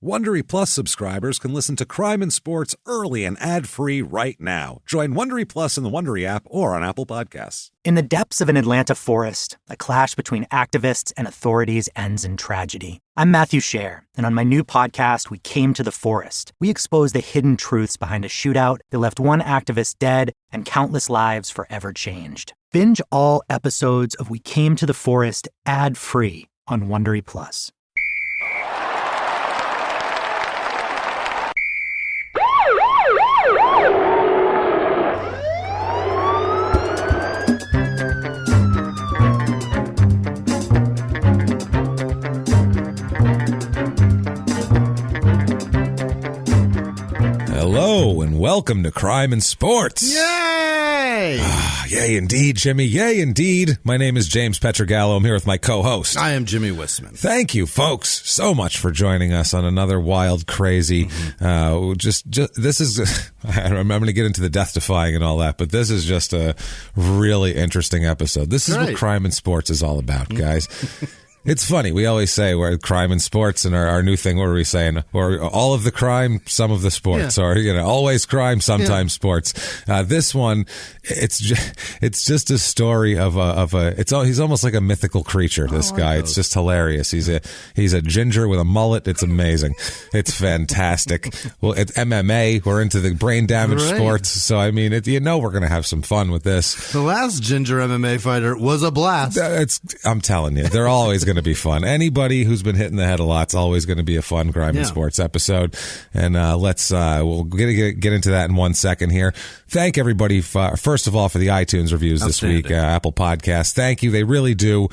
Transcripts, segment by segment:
Wondery Plus subscribers can listen to Crime and Sports early and ad-free right now. Join Wondery Plus in the Wondery app or on Apple Podcasts. In the depths of an Atlanta forest, a clash between activists and authorities ends in tragedy. I'm Matthew Scher, and on my new podcast, We Came to the Forest, we expose the hidden truths behind a shootout that left one activist dead and countless lives forever changed. Binge all episodes of We Came to the Forest ad-free on Wondery Plus. Hello, and welcome to Crime and Sports. Yay! Yay indeed, Jimmy. Yay indeed. My name is James Petrogallo. I'm here with my co-host. I am Jimmy Wisman. Thank you, folks, so much for joining us on another wild, crazy, this is, I'm going to get into the death-defying and all that, but this is just a really interesting episode. This is what Crime and Sports is all about, guys. It's funny. We always say we're crime and sports, and our new thing, what are we saying? Or all of the crime, some of the sports, or, always crime, sometimes sports. This one, it's just a story he's almost like a mythical creature, this guy. It's just hilarious. He's a ginger with a mullet. It's amazing. It's fantastic. Well, it's MMA. We're into the brain damage sports. So, I mean, we're going to have some fun with this. The last ginger MMA fighter was a blast. I'm telling you, they're always going to be fun. Anybody who's been hitting the head a lot's always going to be a fun crime and sports episode. And we'll get into that in 1 second here. Thank everybody, first of all, for the iTunes reviews this week, Apple Podcasts. Thank you. They really do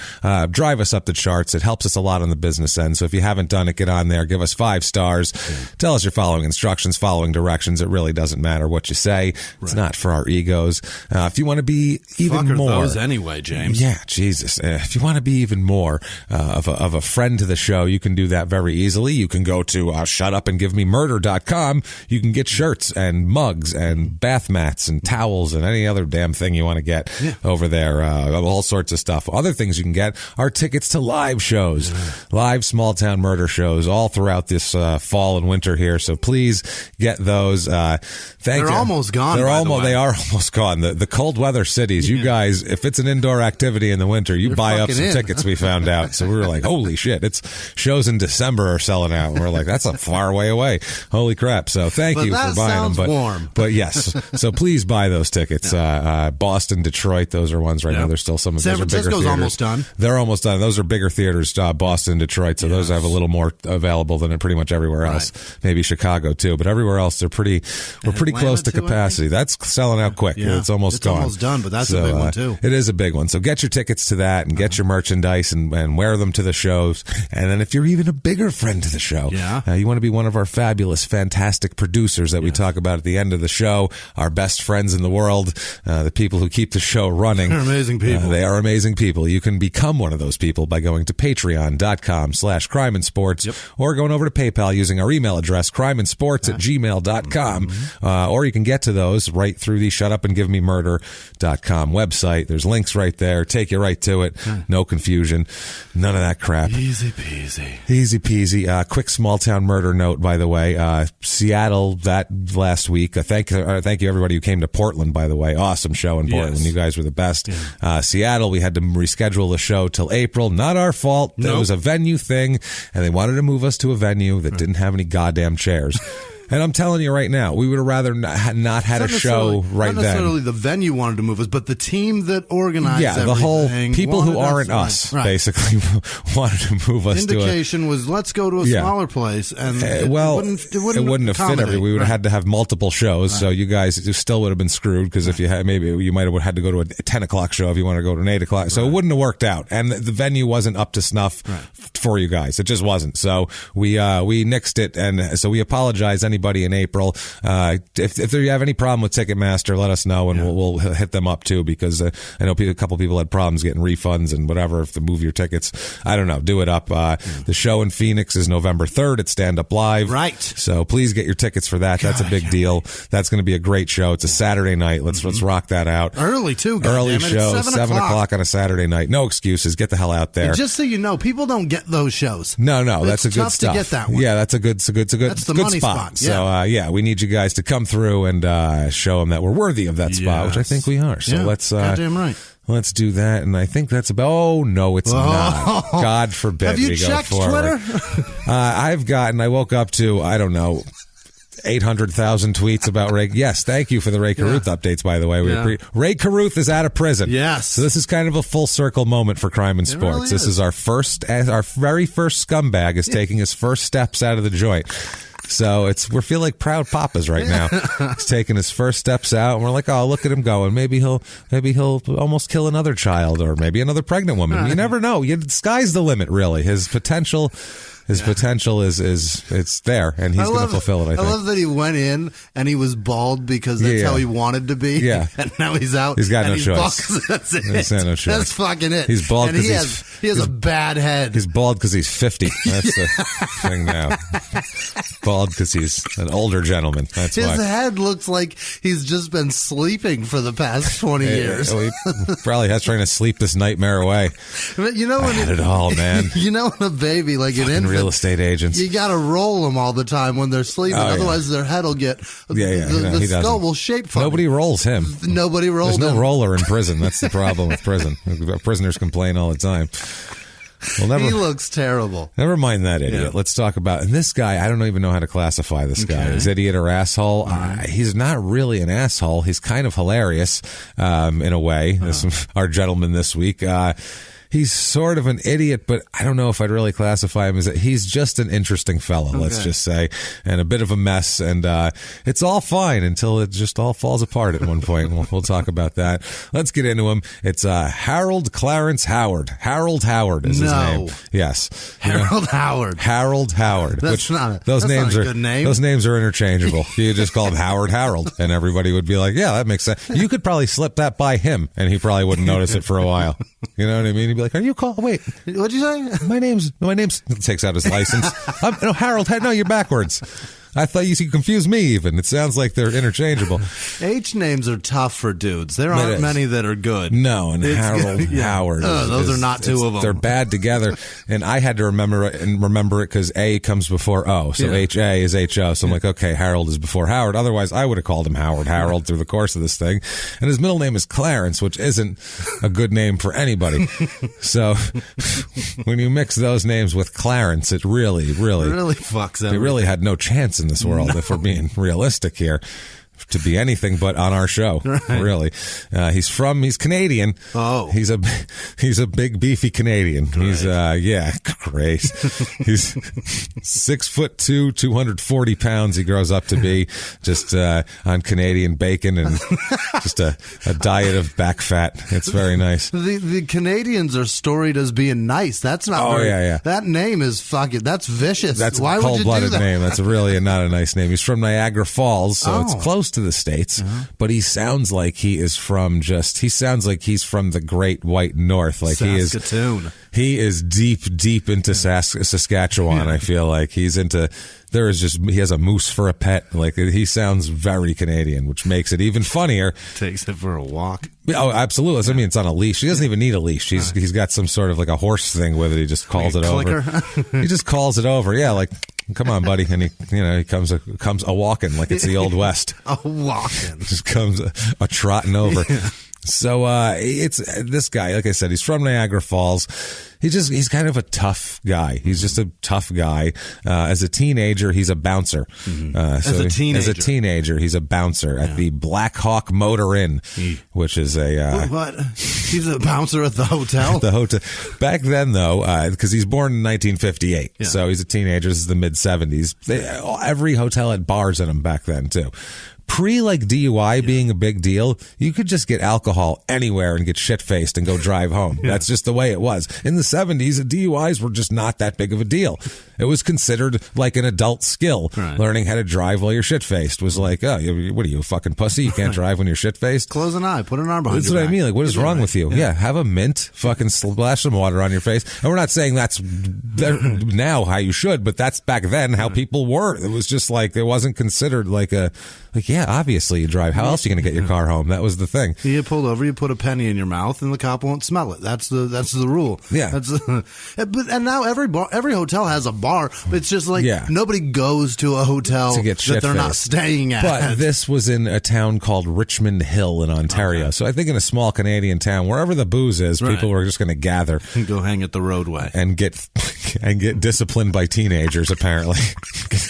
drive us up the charts. It helps us a lot on the business end. So if you haven't done it, get on there. Give us 5 stars. Tell us you're following instructions, following directions. It really doesn't matter what you say. It's not for our egos. If you want to be even more... those anyway, James. Yeah, Jesus. If you want to be even more of a friend to the show, you can do that very easily. You can go to shutupandgivememurder.com. You can get shirts and mugs and bath mats and towels and any other damn thing you want to get over there. All sorts of stuff. Other things you can get are tickets to live shows, live small town murder shows all throughout this fall and winter here. So please get those. They're almost gone. They are almost gone. The cold weather cities, you guys, if it's an indoor activity in the winter, you buy up some tickets, we found out. So we were like, holy shit, it's shows in December are selling out. And we're like, that's a far way away. Holy crap. So thank you for buying them. Warm. But yes, so please buy those tickets. Boston, Detroit, those are ones right now. There's still some of those. San Francisco's almost done. They're almost done. Those are bigger theaters, Boston, Detroit. So those have a little more available than pretty much everywhere else. Maybe Chicago too, but everywhere else we're pretty close to capacity. That's selling out quick. Yeah. It's almost gone. Almost done, but that's a big one too. It is a big one. So get your tickets to that and get your merchandise and wear them to the shows. And then if you're even a bigger friend to the show, you want to be one of our fabulous, fantastic producers that we talk about at the end of the show, our best friends in the world, the people who keep the show running. They're amazing people. They are amazing people. You can become one of those people by going to patreon.com/crimeandsports or going over to PayPal using our email address, crimeandsports@gmail.com. Or you can get to those right through the shutupandgivememurder.com website. There's links right there. Take you right to it. No confusion. None of that crap. Easy peasy. Easy peasy. Quick small town murder note, by the way. Seattle that last week. Thank you everybody who came to Portland, by the way. Awesome show in Portland. You guys were the best. Seattle, we had to reschedule the show till April. Not our fault. It was a venue thing, and they wanted to move us to a venue that didn't have any goddamn chairs. And I'm telling you right now, we would have rather not had a show right then. Not necessarily the venue wanted to move us, but the team that organized everything. The whole people who aren't us basically wanted to move us to indication was, let's go to a smaller place. And it wouldn't have fit every. We would have had to have multiple shows, so you guys still would have been screwed, because if you had, maybe you might have had to go to a 10 o'clock show if you wanted to go to an 8 o'clock. So it wouldn't have worked out. And the venue wasn't up to snuff for you guys. It just wasn't. So we nixed it. And so we apologize anybody anybody in April. If you have any problem with Ticketmaster, let us know, and we'll hit them up too, because I know a couple people had problems getting refunds and whatever if they move your tickets. I don't know. Do it up. The show in Phoenix is November 3rd at Stand Up Live. Right. So please get your tickets for that. That's a big deal. That's going to be a great show. It's a Saturday night. Let's rock that out. Early too. Early show, 7 o'clock on a Saturday night. No excuses. Get the hell out there. And just so you know, people don't get those shows. No, that's a good stuff. To get that one. Yeah, that's a good That's the good money spot. Yeah. So we need you guys to come through and show them that we're worthy of that spot, which I think we are. So let's goddamn right. Let's do that, and I think that's about. Oh no, it's not. God forbid. Have you we checked go forward. Twitter? I woke up to 800,000 tweets about Ray. Yes, thank you for the Ray Carruth updates, by the way. Ray Carruth is out of prison. Yes. So this is kind of a full circle moment for crime and sports. Really this is our very first scumbag is taking his first steps out of the joint. So we're feeling like proud papas right now. He's taking his first steps out, and we're like, oh, look at him going. Maybe he'll almost kill another child, or maybe another pregnant woman. You never know. The sky's the limit, really. His potential is it's there, and he's going to fulfill it. I think. I love that he went in and he was bald because that's how he wanted to be. Yeah, and now he's out. He's got no choice. Bald. That's it. He's got no choice. That's fucking it. He's bald because he has a bad head. He's bald because he's 50. That's the thing now. Bald because he's an older gentleman. That's his why. His head looks like he's just been sleeping for the past 20 years. He probably has trying to sleep this nightmare away. But you know I had it all, man. You know, when a baby, like an infant, real estate agents, you got to roll them all the time when they're sleeping. Otherwise, their head will get the skull will shape funny. Nobody rolls him. Nobody rolls him. There's no roller in prison. That's the problem with prison. Prisoners complain all the time. Well, he looks terrible. Never mind that idiot. Yeah. Let's talk about and this guy. I don't even know how to classify this guy. Is idiot or asshole? He's not really an asshole. He's kind of hilarious in a way. Our gentleman this week. He's sort of an idiot, but I don't know if I'd really classify him as he's just an interesting fellow, let's just say, and a bit of a mess. And it's all fine until it just all falls apart at one point. We'll talk about that. Let's get into him. It's Harold Clarence Howard. Harold Howard is his name. Yes. Harold Howard. Harold Howard. That's not a good name. Those names are interchangeable. You just call him Harold, and everybody would be like, yeah, that makes sense. You could probably slip that by him, and he probably wouldn't notice it for a while. You know what I mean? He'd be like, are you called? Wait. What'd you say? My name's takes out his license. No, Harold. No, you're backwards. I thought you confused me even. It sounds like they're interchangeable. H names are tough for dudes. There aren't many that are good. No, and Harold Howard. Those are not two of them. They're bad together. And I had to remember it because A comes before O. So H-A is H-O. So I'm like, okay, Harold is before Howard. Otherwise, I would have called him Harold through the course of this thing. And his middle name is Clarence, which isn't a good name for anybody. So when you mix those names with Clarence, it really fucks everything. They really had no chance in this world, if we're being realistic here, to be anything but on our show. Right. Really. He's Canadian. Oh. He's a big beefy Canadian. Right. He's great. He's 6'2", 240 pounds he grows up to be, just on Canadian bacon and just a diet of back fat. It's very nice. The Canadians are storied as being nice. That's not that name is fucking that's vicious. That's Why a cold-blooded name. That's really not a nice name. He's from Niagara Falls, so it's close to the States, but he sounds like he's from the great white north. Like Saskatoon. He is deep into Saskatchewan. I feel like he has a moose for a pet. Like he sounds very Canadian, which makes it even funnier. Takes it for a walk. Oh, absolutely. I mean, it's on a leash. He doesn't even need a leash. He's got some sort of like a horse thing with it. He just calls it over. He just calls it over. Yeah, like, come on, buddy. And he comes a walking like it's the Old West. A walking. Just comes a trotting over. Yeah. So it's this guy, like I said, he's from Niagara Falls. He's kind of a tough guy. He's just a tough guy. As a teenager, he's a bouncer. Mm-hmm. As a teenager, he's a bouncer at the Black Hawk Motor Inn, which is what? He's a bouncer at the hotel? At the hotel. Back then, though, because he's born in 1958, so he's a teenager. This is the mid-'70s. Every hotel had bars in them back then, too. pre like DUI being a big deal, you could just get alcohol anywhere and get shit-faced and go drive home. That's just the way it was. In the 70s, DUIs were just not that big of a deal. It was considered like an adult skill. Right. Learning how to drive while you're shit-faced was like, oh, what are you, a fucking pussy? You can't drive when you're shit-faced? Close an eye, put an arm behind That's your what back. I mean. Like, what is wrong with you? Yeah, have a mint, fucking splash some water on your face. And we're not saying that's now how you should, but that's back then how people were. It was just like, it wasn't considered like yeah, obviously you drive. How else are you going to get your car home? That was the thing. You get pulled over, you put a penny in your mouth, and the cop won't smell it. That's the rule. Yeah. And now every hotel has a bar, but it's just like nobody goes to a hotel to get that they're not staying at. But this was in a town called Richmond Hill in Ontario. Okay. So I think in a small Canadian town, wherever the booze is, people were just going to gather and go hang at the roadway and get disciplined by teenagers. Apparently,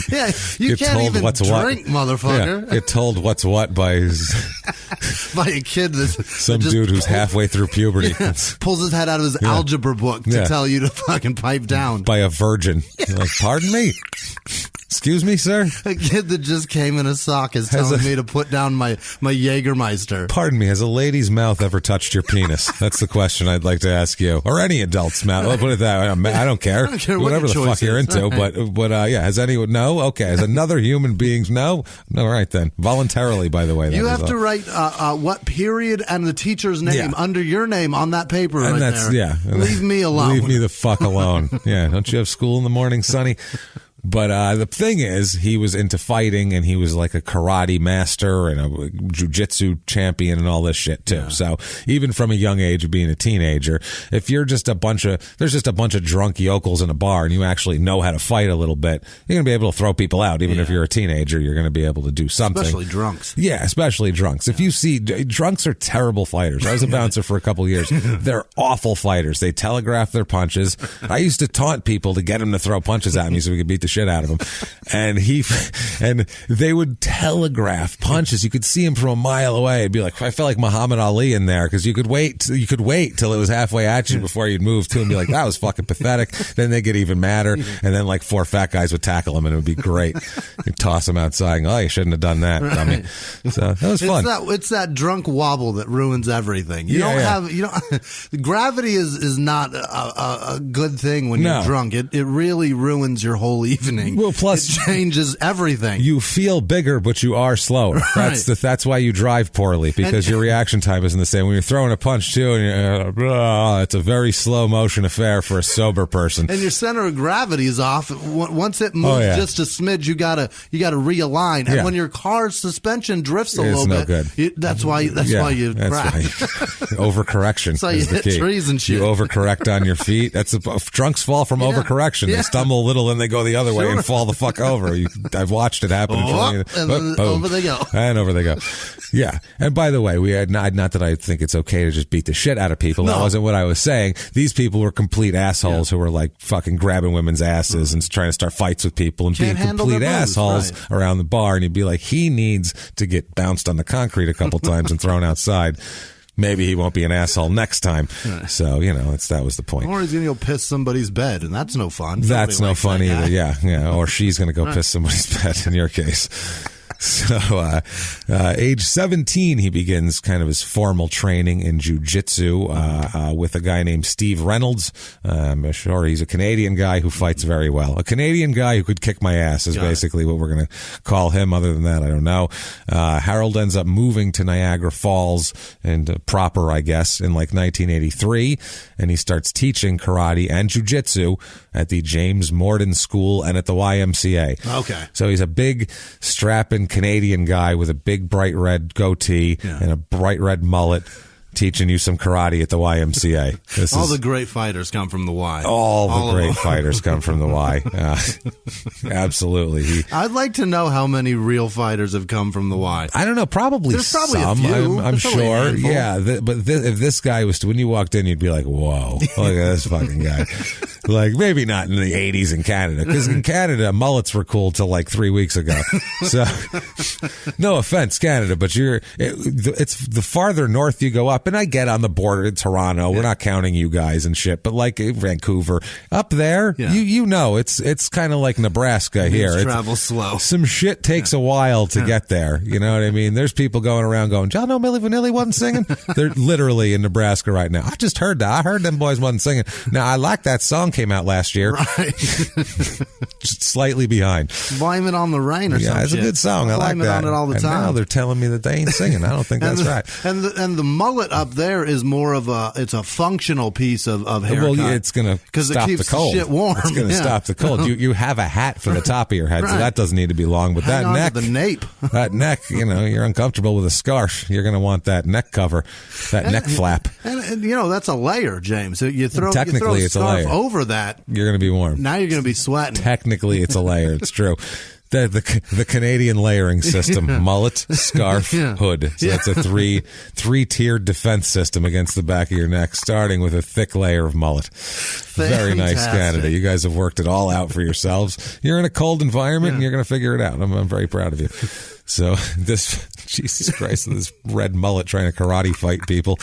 yeah, you can't even drink, motherfucker. Yeah, get told what's what by a kid some dude who's halfway through puberty pulls his head out of his algebra book to tell you to fucking pipe down by a virgin. You're like, pardon me. Excuse me, sir? A kid that just came in a sock is telling me to put down my Jägermeister. Pardon me, has a lady's mouth ever touched your penis? That's the question I'd like to ask you. Or any adult's mouth. I'll put it that way. I don't care. Whatever the fuck you're into. Right. But has anyone? No? Okay. Has another human being's? No? No, all right then. Voluntarily, by the way. You have to write what period and the teacher's name under your name on that paper and right that's, there. Yeah. Leave me alone. Leave me the fuck alone. Yeah. Don't you have school in the morning, Sonny? But the thing is, he was into fighting, and he was like a karate master and a jiu-jitsu champion and all this shit too. Yeah. So even from a young age of being a teenager, if you're just there's just a bunch of drunk yokels in a bar and you actually know how to fight a little bit, you're going to be able to throw people out. Even if you're a teenager, you're going to be able to do something. Especially drunks. Yeah, especially drunks. If you see, drunks are terrible fighters. I was a bouncer for a couple of years. They're awful fighters. They telegraph their punches. I used to taunt people to get them to throw punches at me so we could beat the shit out of him. And they would telegraph punches. You could see him from a mile away. It'd be like, I felt like Muhammad Ali in there, because you could wait till it was halfway at you before you'd move to him. Be like, that was fucking pathetic. Then they get even madder, and then like 4 fat guys would tackle him, and it would be great. You'd toss him outside. Oh, you shouldn't have done that. Right. I mean, so that was fun. It's that drunk wobble that ruins everything. Gravity is not a good thing when you're drunk. It really ruins your whole evening. Well, plus it changes everything. You feel bigger, but you are slower. Right. That's why you drive poorly, because your reaction time isn't the same. When you're throwing a punch too, and it's a very slow motion affair for a sober person. And your center of gravity is off. Once it moves just a smidge, you gotta realign. And when your car's suspension drifts a little bit, good. That's why you crash. Overcorrection. So you hit trees and shit. You overcorrect on your feet. Drunks fall from overcorrection. They stumble a little and they go the other way and fall the fuck over. I've watched it happen. Over they go. And over they go. Yeah. And by the way, not that I think it's okay to just beat the shit out of people. No. That wasn't what I was saying. These people were complete assholes who were like fucking grabbing women's asses and trying to start fights with people and being complete assholes around the bar. And you'd be like, he needs to get bounced on the concrete a couple times and thrown outside. Maybe he won't be an asshole next time. So, that was the point. Or he's going to go piss somebody's bed, and that's no fun. That's no fun either. Yeah. Or she's going to go piss somebody's bed in your case. So, age 17, he begins kind of his formal training in jiu-jitsu with a guy named Steve Reynolds. I'm sure he's a Canadian guy who fights very well. A Canadian guy who could kick my ass is basically what we're going to call him. Other than that, I don't know. Harold ends up moving to Niagara Falls and proper, I guess, in like 1983, and he starts teaching karate and jiu-jitsu at the James Morden School and at the YMCA. Okay. So he's a big, strapping Canadian guy with a big bright red goatee and a bright red mullet, teaching you some karate at the YMCA. All the great fighters come from the Y. All the great fighters come from the Y. Absolutely. I'd like to know how many real fighters have come from the Y. I don't know. Probably some. A few. I'm sure. Yeah. If this guy was, when you walked in, you'd be like, whoa, look at this fucking guy. Like, maybe not in the 80s in Canada, because in Canada, mullets were cool till like 3 weeks ago. So, no offense, Canada, but it's the farther north you go up, and I get on the border in Toronto, we're not counting you guys and shit, but like Vancouver, up there, you know, it's kind of like Nebraska here. It's travel slow. Some shit takes a while to get there. You know what I mean? There's people going around going, "Y'all know Milli Vanilli wasn't singing?" They're literally in Nebraska right now. I just heard that. I heard them boys wasn't singing. Now, I like that song came out last year. Right. Just slightly behind. Blame it on the rain or something. Yeah, it's a good song. I like that. On it all the time. Now they're telling me that they ain't singing. I don't think that's right. And the mullet up there is more of it's a functional piece of haircut. Well, it's going to stop the cold. Shit warm. It's going to stop the cold. You have a hat for the top of your head, so that doesn't need to be long. But Hang that on neck, to the nape. that neck, you know, you're uncomfortable with a scarf. You're going to want that neck cover, that neck flap. And you know, that's a layer, James. So you throw Technically, it's a scarf layer. over that. You're going to be warm. Now you're going to be sweating. Technically, it's a layer. It's true. The Canadian layering system: mullet, scarf, hood. So it's a three-tiered defense system against the back of your neck, starting with a thick layer of mullet. Very nice, Canada. You guys have worked it all out for yourselves. You're in a cold environment, and you're going to figure it out. I'm very proud of you. So Jesus Christ, this red mullet trying to karate fight people.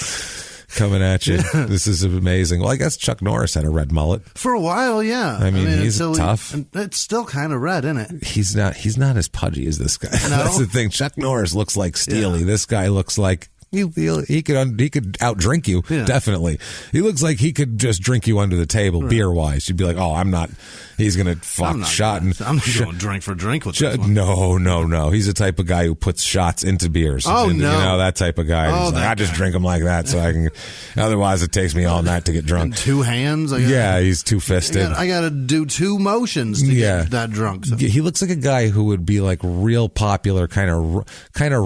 Coming at you. This is amazing. Well, I guess Chuck Norris had a red mullet. For a while, yeah. I mean he's tough. It's still kind of red, isn't it? He's not as pudgy as this guy. No? That's the thing. Chuck Norris looks like Steely. Yeah. This guy looks like he could outdrink you. Yeah. Definitely. He looks like he could just drink you under the table, beer wise. You'd be like, oh, I'm not. He's gonna fuck shot and I'm not going drink for drink with this one. No. He's the type of guy who puts shots into beers. Oh, no. You know, that type of guy. He's like, I just drink them like that so I can. Otherwise, it takes me all night to get drunk. And 2 hands. He's 2-fisted. I got to do 2 motions to get that drunk. So. He looks like a guy who would be like real popular, kind of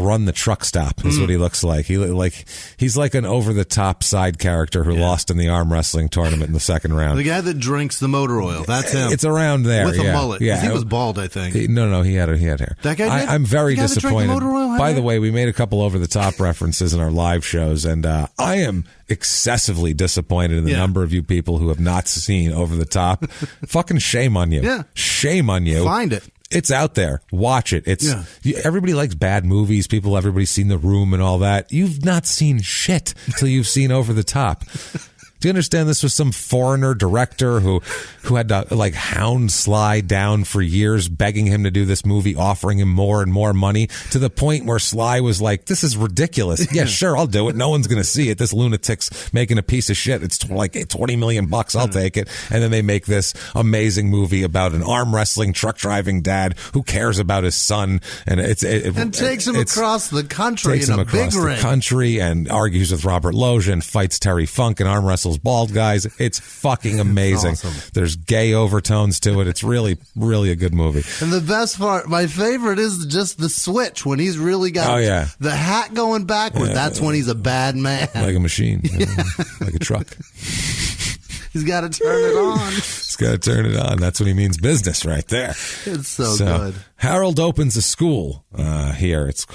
run the truck stop. Is what he looks like. He's like an over the top side character who lost in the arm wrestling tournament in the second round. The guy that drinks the motor oil. That's him. It's around there with a mullet. Yeah, he was bald, I think. No, he had hair. That guy did? I'm very the guy disappointed. That drank the motor oil By the way, we made a couple over the top references in our live shows, and I am excessively disappointed in the number of you people who have not seen Over the Top. Fucking shame on you. Yeah. Shame on you. Find it. It's out there. Watch it. Everybody likes bad movies. Everybody's seen The Room and all that. You've not seen shit till you've seen Over the Top. Do you understand this was some foreigner director who had to like hound Sly down for years, begging him to do this movie, offering him more and more money, to the point where Sly was like, this is ridiculous. Yeah, sure, I'll do it. No one's going to see it. This lunatic's making a piece of shit. It's like $20 million. I'll take it. And then they make this amazing movie about an arm wrestling, truck driving dad who cares about his son. And and takes him across the country in a big ring. Country and argues with Robert Loggia and fights Terry Funk and arm wrestles bald guys. It's fucking amazing. Awesome. There's gay overtones to it. It's really, really a good movie. And the best part, my favorite, is just the switch when he's really got the hat going backward. That's when he's a bad man. Like a machine. Like a truck. He's got to turn it on. He's got to turn it on. That's what he means business right there. It's so good. Harold opens a school here. It's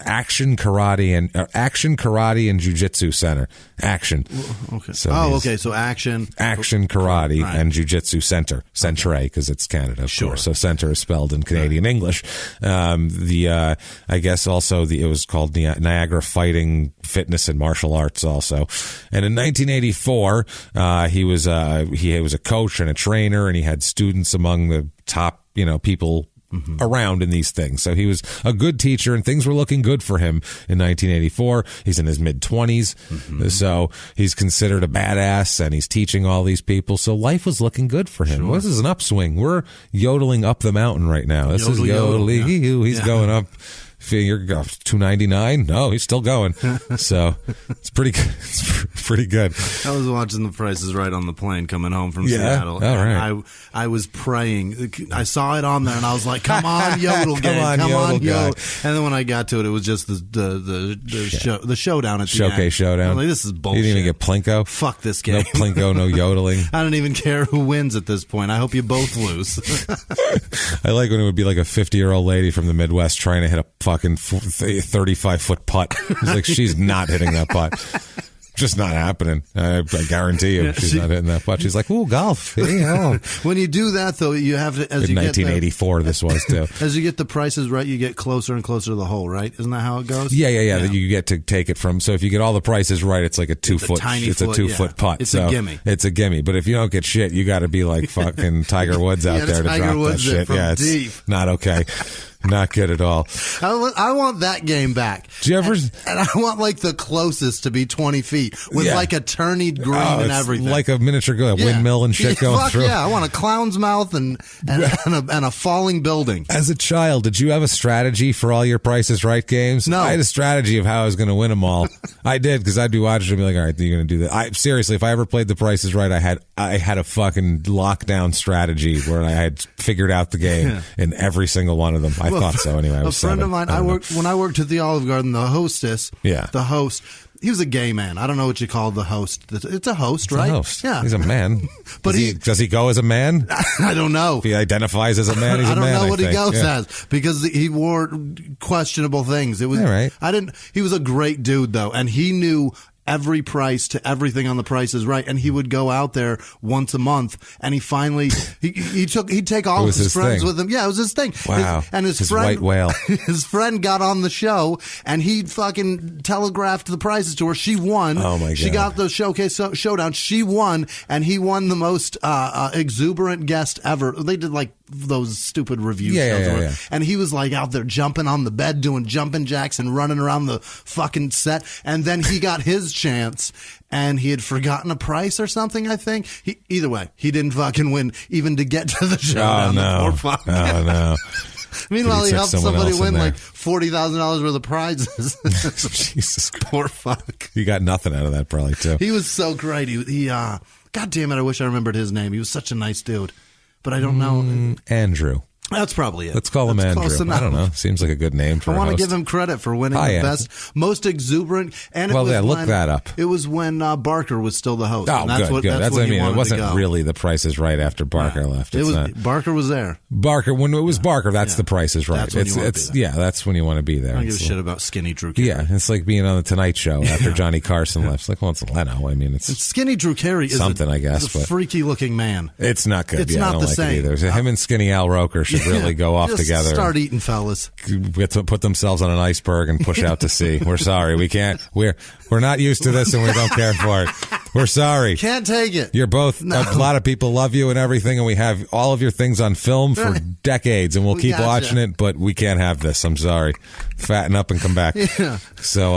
Action Karate and Jiu-Jitsu Center. Action. Okay. So Action Karate and Jiu-Jitsu Center. Centre, because it's Canada, of course. So center is spelled in Canadian English. I guess also it was called Niagara Fighting Fitness and Martial Arts also. And in 1984, he was a coach and a trainer, and he had students among the top, people around in these things. So he was a good teacher, and things were looking good for him in 1984. He's in his mid-20s, so he's considered a badass, and he's teaching all these people. So life was looking good for him. This is an upswing. We're yodeling up the mountain right now. This is yodeling. He's going up. You're $2.99. No, he's still going. So it's pretty good. It's pretty good. I was watching The Price is Right on the plane coming home from Seattle. All right. I was praying. I saw it on there, and I was like, "Come on, yodel gang! Come on, yodel!" And then when I got to it, it was just the showdown at the Showcase end. showdown. I'm like, this is bullshit. You didn't even get Plinko. Fuck this game. No Plinko, no yodeling. I don't even care who wins at this point. I hope you both lose. I like when it would be like a 50-year-old lady from the Midwest trying to hit a fucking 35-foot putt. It's like she's not hitting that putt. Just not happening. I guarantee you, she's not hitting that putt. She's like, "Ooh, golf." Yeah. When you do that, though, you have to. As In you 1984, this was too. As you get the prices right, you get closer and closer to the hole. Right? Isn't that how it goes? Yeah. You get to take it from. So if you get all the prices right, it's like a 2 foot. It's a 2 foot putt. It's a gimme. It's a gimme. But if you don't get shit, you got to be like fucking Tiger Woods out there to drop that shit. Yeah, it's deep. not okay. Not good at all. I want that game back. Do you ever? And I want like the closest to be 20 feet with like a turnied green and everything, like a miniature windmill and shit going through. Yeah, I want a clown's mouth and a falling building. As a child, did you have a strategy for all your Price is Right games? No, I had a strategy of how I was going to win them all. I did because I'd be watching and be like, all right, you're going to do that. Seriously, if I ever played the Price is Right, I had a fucking lockdown strategy where I had figured out the game in every single one of them. I thought so anyway. I was a friend 7. of mine, when I worked at the Olive Garden, the hostess, the host, he was a gay man. I don't know what you call the host. It's a host, right? A host. Yeah. He's a man. But does he go as a man? I don't know. If he identifies as a man, he's a man. I don't know what he goes yeah. as because he wore questionable things. It was all right. He was a great dude though, and he knew every price to everything on The Price is Right, and he would go out there once a month, and he finally he'd take all of his friends with him. Yeah, it was his thing. Wow. His friend, white whale. His friend got on the show, and he fucking telegraphed the prices to her. She won. Oh my god! She got the showdown. She won, and he won the most exuberant guest ever. They did like those stupid review shows. Yeah. And he was like out there jumping on the bed, doing jumping jacks and running around the fucking set. And then he got his chance, and he had forgotten a price or something, I think. Either way, he didn't fucking win even to get to the showdown. Oh, no. Meanwhile, he helped somebody win like $40,000 worth of prizes. Jesus Christ. Poor fuck. You got nothing out of that probably too. He was so great. He God damn it, I wish I remembered his name. He was such a nice dude. But I don't know. Andrew. That's probably it. Let's call him Andrew. I don't know. Seems like a good name for a host. I want to give him credit for winning the best, most exuberant. And look that up. It was when Barker was still the host. Oh, that's good. That's what I mean. It wasn't really The Price is Right after Barker left. Barker was there. When it was Barker, that's The Price is Right. That's when you want to be there. I don't give a shit about Skinny Drew Carey. Yeah, it's like being on the Tonight Show after Johnny Carson left. It's like, well, it's Leno. I mean, it's Skinny Drew Carey is something, I guess. He's a freaky looking man. It's not good. It's not I don't the like same. It either. Him and Skinny Al Roker should really go off together. Start eating, fellas. Get to put themselves on an iceberg and push out to sea. We're sorry. We can't. We're not used to this, and we don't care for it. We're sorry. Can't take it. You're both. A lot of people love you and everything, and we have all of your things on film for decades, and we'll keep watching it. But we can't have this. I'm sorry. Fatten up and come back. Yeah. So,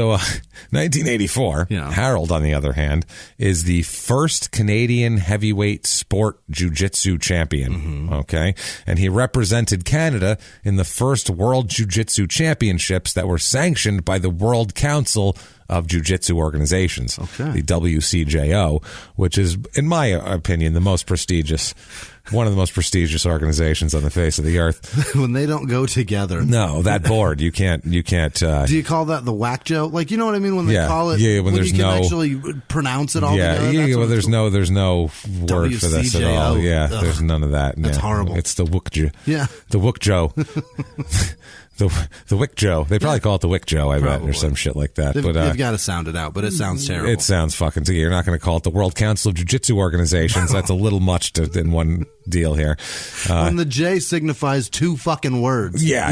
1984, Harold, on the other hand, is the first Canadian heavyweight sport jiu-jitsu champion, okay? And he represented Canada in the first World Jiu-Jitsu Championships that were sanctioned by the World Council of Jiu-Jitsu Organizations, the WCJO, which is, in my opinion, one of the most prestigious organizations on the face of the earth. When they don't go together. No, that board, you can't. Do you call that the whack joke? Like, you know what I mean? When they call it, when there's you can no actually pronounce it all together. Well, there's no word for this at all. Yeah, Ugh. There's none of that. That's horrible. It's the Wookjo. Yeah. The Wookjo. The Wick Joe. They probably call it the Wick Joe, I bet, or some shit like that. They've got to sound it out, but it sounds terrible. It sounds fucking to you. You're not going to call it the World Council of Jiu-Jitsu Organizations. That's a little much in one deal here. When the J signifies two fucking words. Yeah.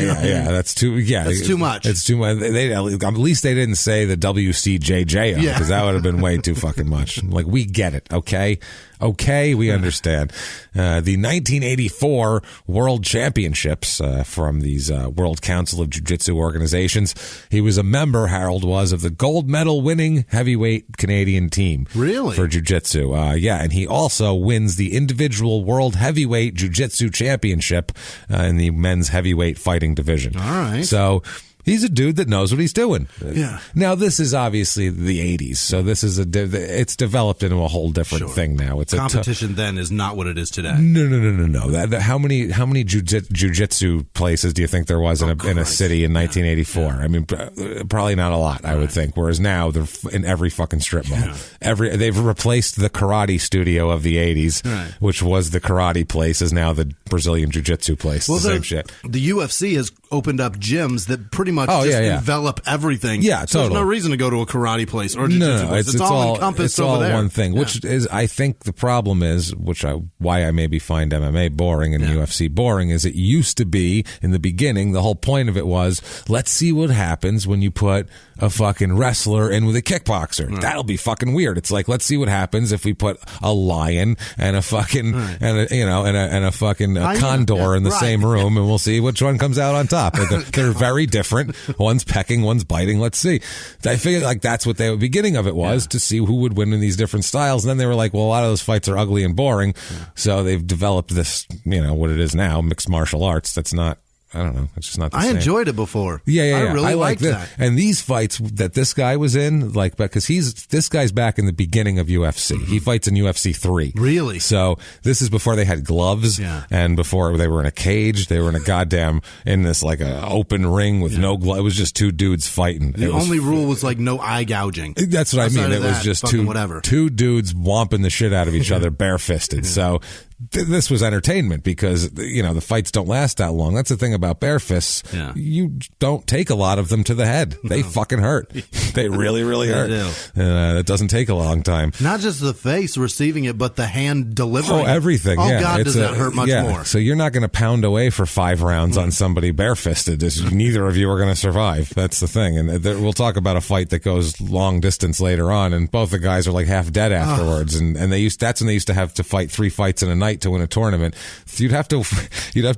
That's too. Yeah, that's too much. It's too much. At least they didn't say the WCJJ because that would have been way too fucking much. Like, we get it, okay? Okay, we understand. The 1984 World Championships from these World Council of Jiu-Jitsu organizations. He was a member, Harold was, of the gold medal winning heavyweight Canadian team. Really? For Jiu-Jitsu. And he also wins the individual World Heavyweight Jiu-Jitsu Championship in the men's heavyweight fighting division. All right. So he's a dude that knows what he's doing. Yeah. Now, this is obviously the 80s, so this is it's developed into a whole different thing now. It's competition then is not what it is today. No. How many jiu-jitsu places do you think there was in a city in 1984? Yeah. I mean, probably not a lot, I would think. Whereas now they're in every fucking strip mall. Yeah. They've replaced the karate studio of the 80s, which was the karate place, is now the Brazilian jiu-jitsu place. Well, the same shit. The UFC opened up gyms that pretty much envelop everything. Yeah, so totally. There's no reason to go to a karate place or a jiu-jitsu place. It's all encompassed over there. It's all one thing, which is, I think the problem is, why I maybe find MMA boring and UFC boring, is it used to be, in the beginning, the whole point of it was, let's see what happens when you put a fucking wrestler in with a kickboxer. Right. That'll be fucking weird. It's like, let's see what happens if we put a lion and a fucking and a fucking condor in the same room, and we'll see which one comes out on top. They're very different. One's pecking, one's biting. Let's see. I figured like that's what the beginning of it was, to see who would win in these different styles. And then they were like, well, a lot of those fights are ugly and boring. So they've developed this, what it is now, mixed martial arts. That's not, I don't know. It's just not the same. I enjoyed it before. Yeah. I really like that. And these fights that this guy was in, like, because this guy's back in the beginning of UFC. He fights in UFC 3. Really? So this is before they had gloves, and before they were in a cage. They were in a goddamn, in this like a open ring with no gloves. It was just two dudes fighting. The only rule was like no eye gouging. That's what I mean. It was just two dudes whomping the shit out of each other barefisted. So this was entertainment because, the fights don't last that long. That's the thing about bare fists. Yeah. You don't take a lot of them to the head. They fucking hurt. They really, really hurt. And it doesn't take a long time. Not just the face receiving it, but the hand delivering it. Everything. Oh, God, does that hurt much more. So you're not going to pound away for 5 rounds on somebody barefisted. Neither of you are going to survive. That's the thing. And we'll talk about a fight that goes long distance later on, and both the guys are like half dead afterwards. And that's when they used to have to fight 3 fights in a night to win a tournament. You'd have to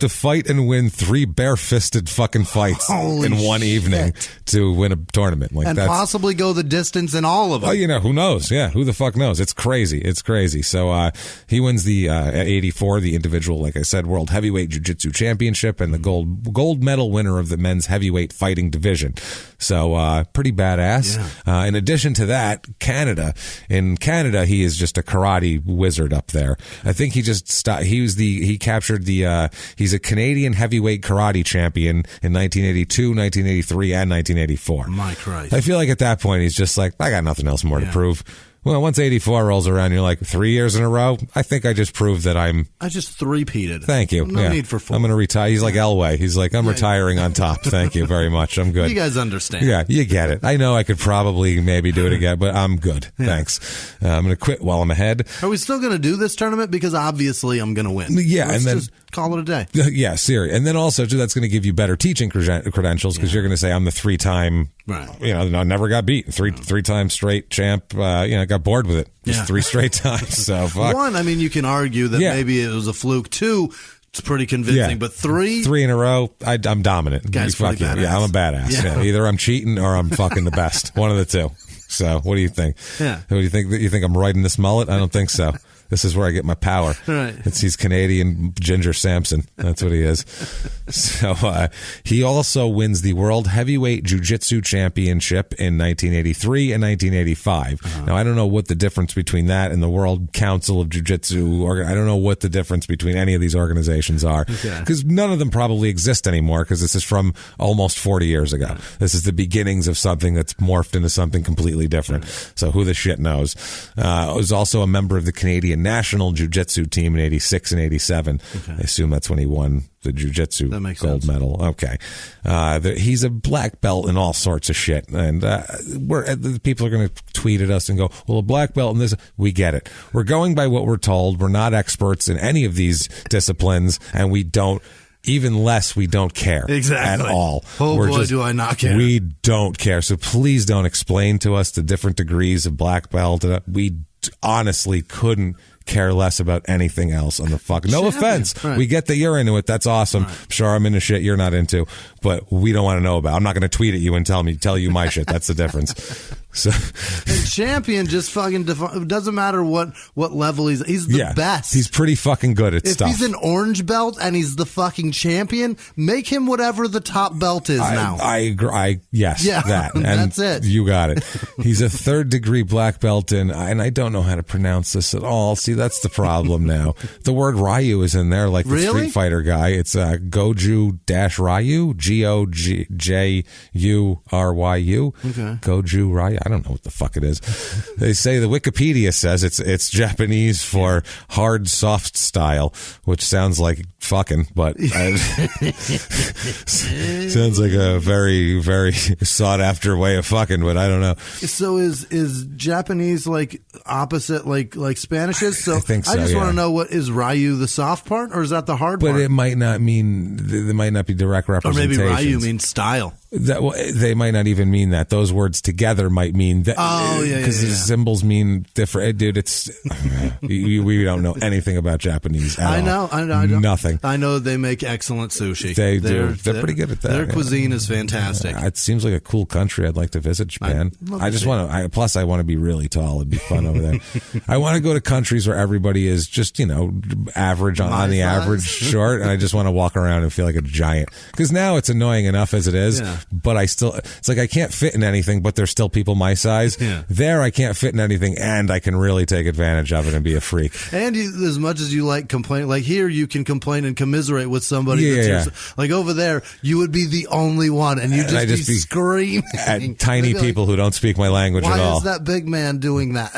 fight and win 3 bare-fisted fucking fights in one evening to win a tournament. And possibly go the distance in all of them. Oh, who knows? Yeah, who the fuck knows? It's crazy. So he wins the at 84, the individual, like I said, World Heavyweight Jiu-Jitsu Championship, and the gold medal winner of the men's heavyweight fighting division. So pretty badass. Yeah. In addition to that, in Canada, he is just a karate wizard up there. I think he just he captured he's a Canadian heavyweight karate champion in 1982, 1983, and 1984. My Christ. I feel like at that point he's just like, I got nothing else more to prove. Well, once 84 rolls around, you're like, 3 years in a row? I think I just proved that I just three-peated. Thank you. No need for 4. I'm going to retire. He's like Elway. He's like, I'm retiring on top. Thank you very much. I'm good. You guys understand. Yeah, you get it. I know I could probably maybe do it again, but I'm good. Yeah. Thanks. I'm going to quit while I'm ahead. Are we still going to do this tournament? Because obviously I'm going to win. Yeah, Let's and then just call it a day. Yeah, serious. And then also, too, that's going to give you better teaching credentials because you're going to say, I'm the 3-time, I never got beat. Three times straight champ. Got bored with it. Just 3 straight times. So fuck. 1, you can argue that maybe it was a fluke. 2, it's pretty convincing. But 3 in a row, I'm dominant. Guy's pretty badass. Yeah, I'm a badass. Yeah. Either I'm cheating or I'm fucking the best. One of the two. So what do you think? Yeah. What do you think? You think I'm riding this mullet? I don't think so. This is where I get my power. Right. He's Canadian Ginger Sampson. That's what he is. So he also wins the World Heavyweight Jiu-Jitsu Championship in 1983 and 1985. Now, I don't know what the difference between that and the World Council of Jiu-Jitsu, I don't know what the difference between any of these organizations are. Because none of them probably exist anymore because this is from almost 40 years ago. This is the beginnings of something that's morphed into something completely different. So who the shit knows? Was also a member of the Canadian National Jiu-Jitsu team in 86 and 87. I assume that's when he won the Jiu-Jitsu gold medal. Okay. He's a black belt in all sorts of shit. And people are going to tweet at us and go, well, a black belt in this. We get it. We're going by what we're told. We're not experts in any of these disciplines, and we don't. Even less, we don't care at all. Do I not care. We don't care. So please don't explain to us the different degrees of black belt. We honestly couldn't care less about anything else on the fuck. No offense. Right. We get that you're into it. That's awesome. Right. I'm sure I'm into shit you're not into, but we don't want to know about. I'm not going to tweet at you and tell you my shit. That's the difference. So, and champion just fucking doesn't matter what level he's the best. He's pretty fucking good at stuff. If he's an orange belt and he's the fucking champion, make him whatever the top belt is now. I agree. Yes, that. And that's it. You got it. He's a 3rd degree black belt and I don't know how to pronounce this at all. See, that's the problem now. The word Ryu is in there like the Street Fighter guy. It's Goju-Ryu, Goju-Ryu. Okay. Goju-Ryu. I don't know what the fuck it is. They say the Wikipedia says it's Japanese for hard, soft style, which sounds like fucking, but sounds like a very, very sought after way of fucking, but I don't know. So is Japanese like opposite like Spanish is? So I think so, I just yeah. want to know, what is Ryu the soft part, or is that the hard But part? it might not mean, there might not be direct Or representation. maybe Ryu means style. They might not even mean that. Those words together might mean that. Oh, yeah, because the symbols mean different. Dude, it's we don't know anything about Japanese at all. I know. Nothing. I know they make excellent sushi. They do. They're pretty good at that. Their yeah. cuisine is fantastic. It seems like a cool country. I'd like to visit Japan. I just want to. Plus, I want to be really tall. It'd be fun over there. I want to go to countries where everybody is just average on the average short, and I just want to walk around and feel like a giant. Because now it's annoying enough as it is. Yeah. But it's like I can't fit in anything, but there's still people my size. Yeah. There, I can't fit in anything, and I can really take advantage of it and be a freak. And as much as you like complain, like here you can complain and commiserate with somebody. Yeah. Like over there, you would be the only one, and you'd just be screaming at tiny people who don't speak my language at all. Why is that big man doing that?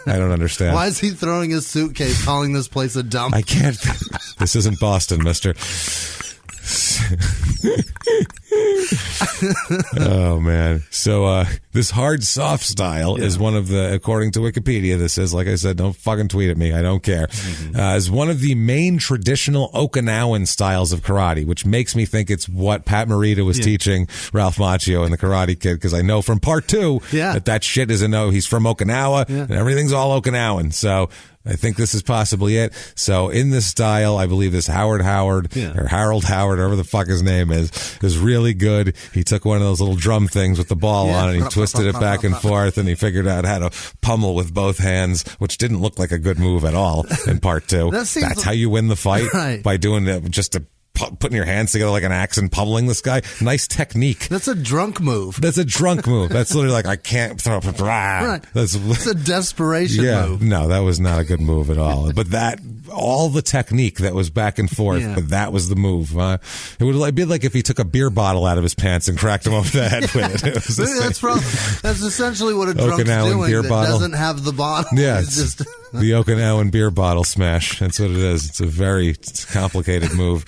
I don't understand. Why is he throwing his suitcase, calling this place a dump? I can't. This isn't Boston, mister. Oh man. So this hard soft style is one of the, according to Wikipedia, this is, like I said, don't fucking tweet at me, I don't care, is one of the main traditional Okinawan styles of karate, which makes me think it's what Pat Morita was teaching Ralph Macchio in The Karate Kid, because I know from part 2 that shit is he's from Okinawa and everything's all Okinawan. So I think this is possibly it. So in this style, I believe this Harold Howard, whatever the fuck his name is really good. He took one of those little drum things with the ball on and he twisted it back and forth, and he figured out how to pummel with both hands, which didn't look like a good move at all in part 2. That's how you win the fight, by doing it, just putting your hands together like an axe and pummeling this guy. Nice technique. That's a drunk move. That's literally like, I can't throw. Right. That's a desperation move. No, that was not a good move at all. But all the technique that was back and forth, but that was the move. It would be like if he took a beer bottle out of his pants and cracked him over the head with it. That's essentially what a drunk's Okinawan doing beer that bottle. Doesn't have the bottle. Yeah, it's the Okinawan beer bottle smash. That's what it is. It's a very complicated move.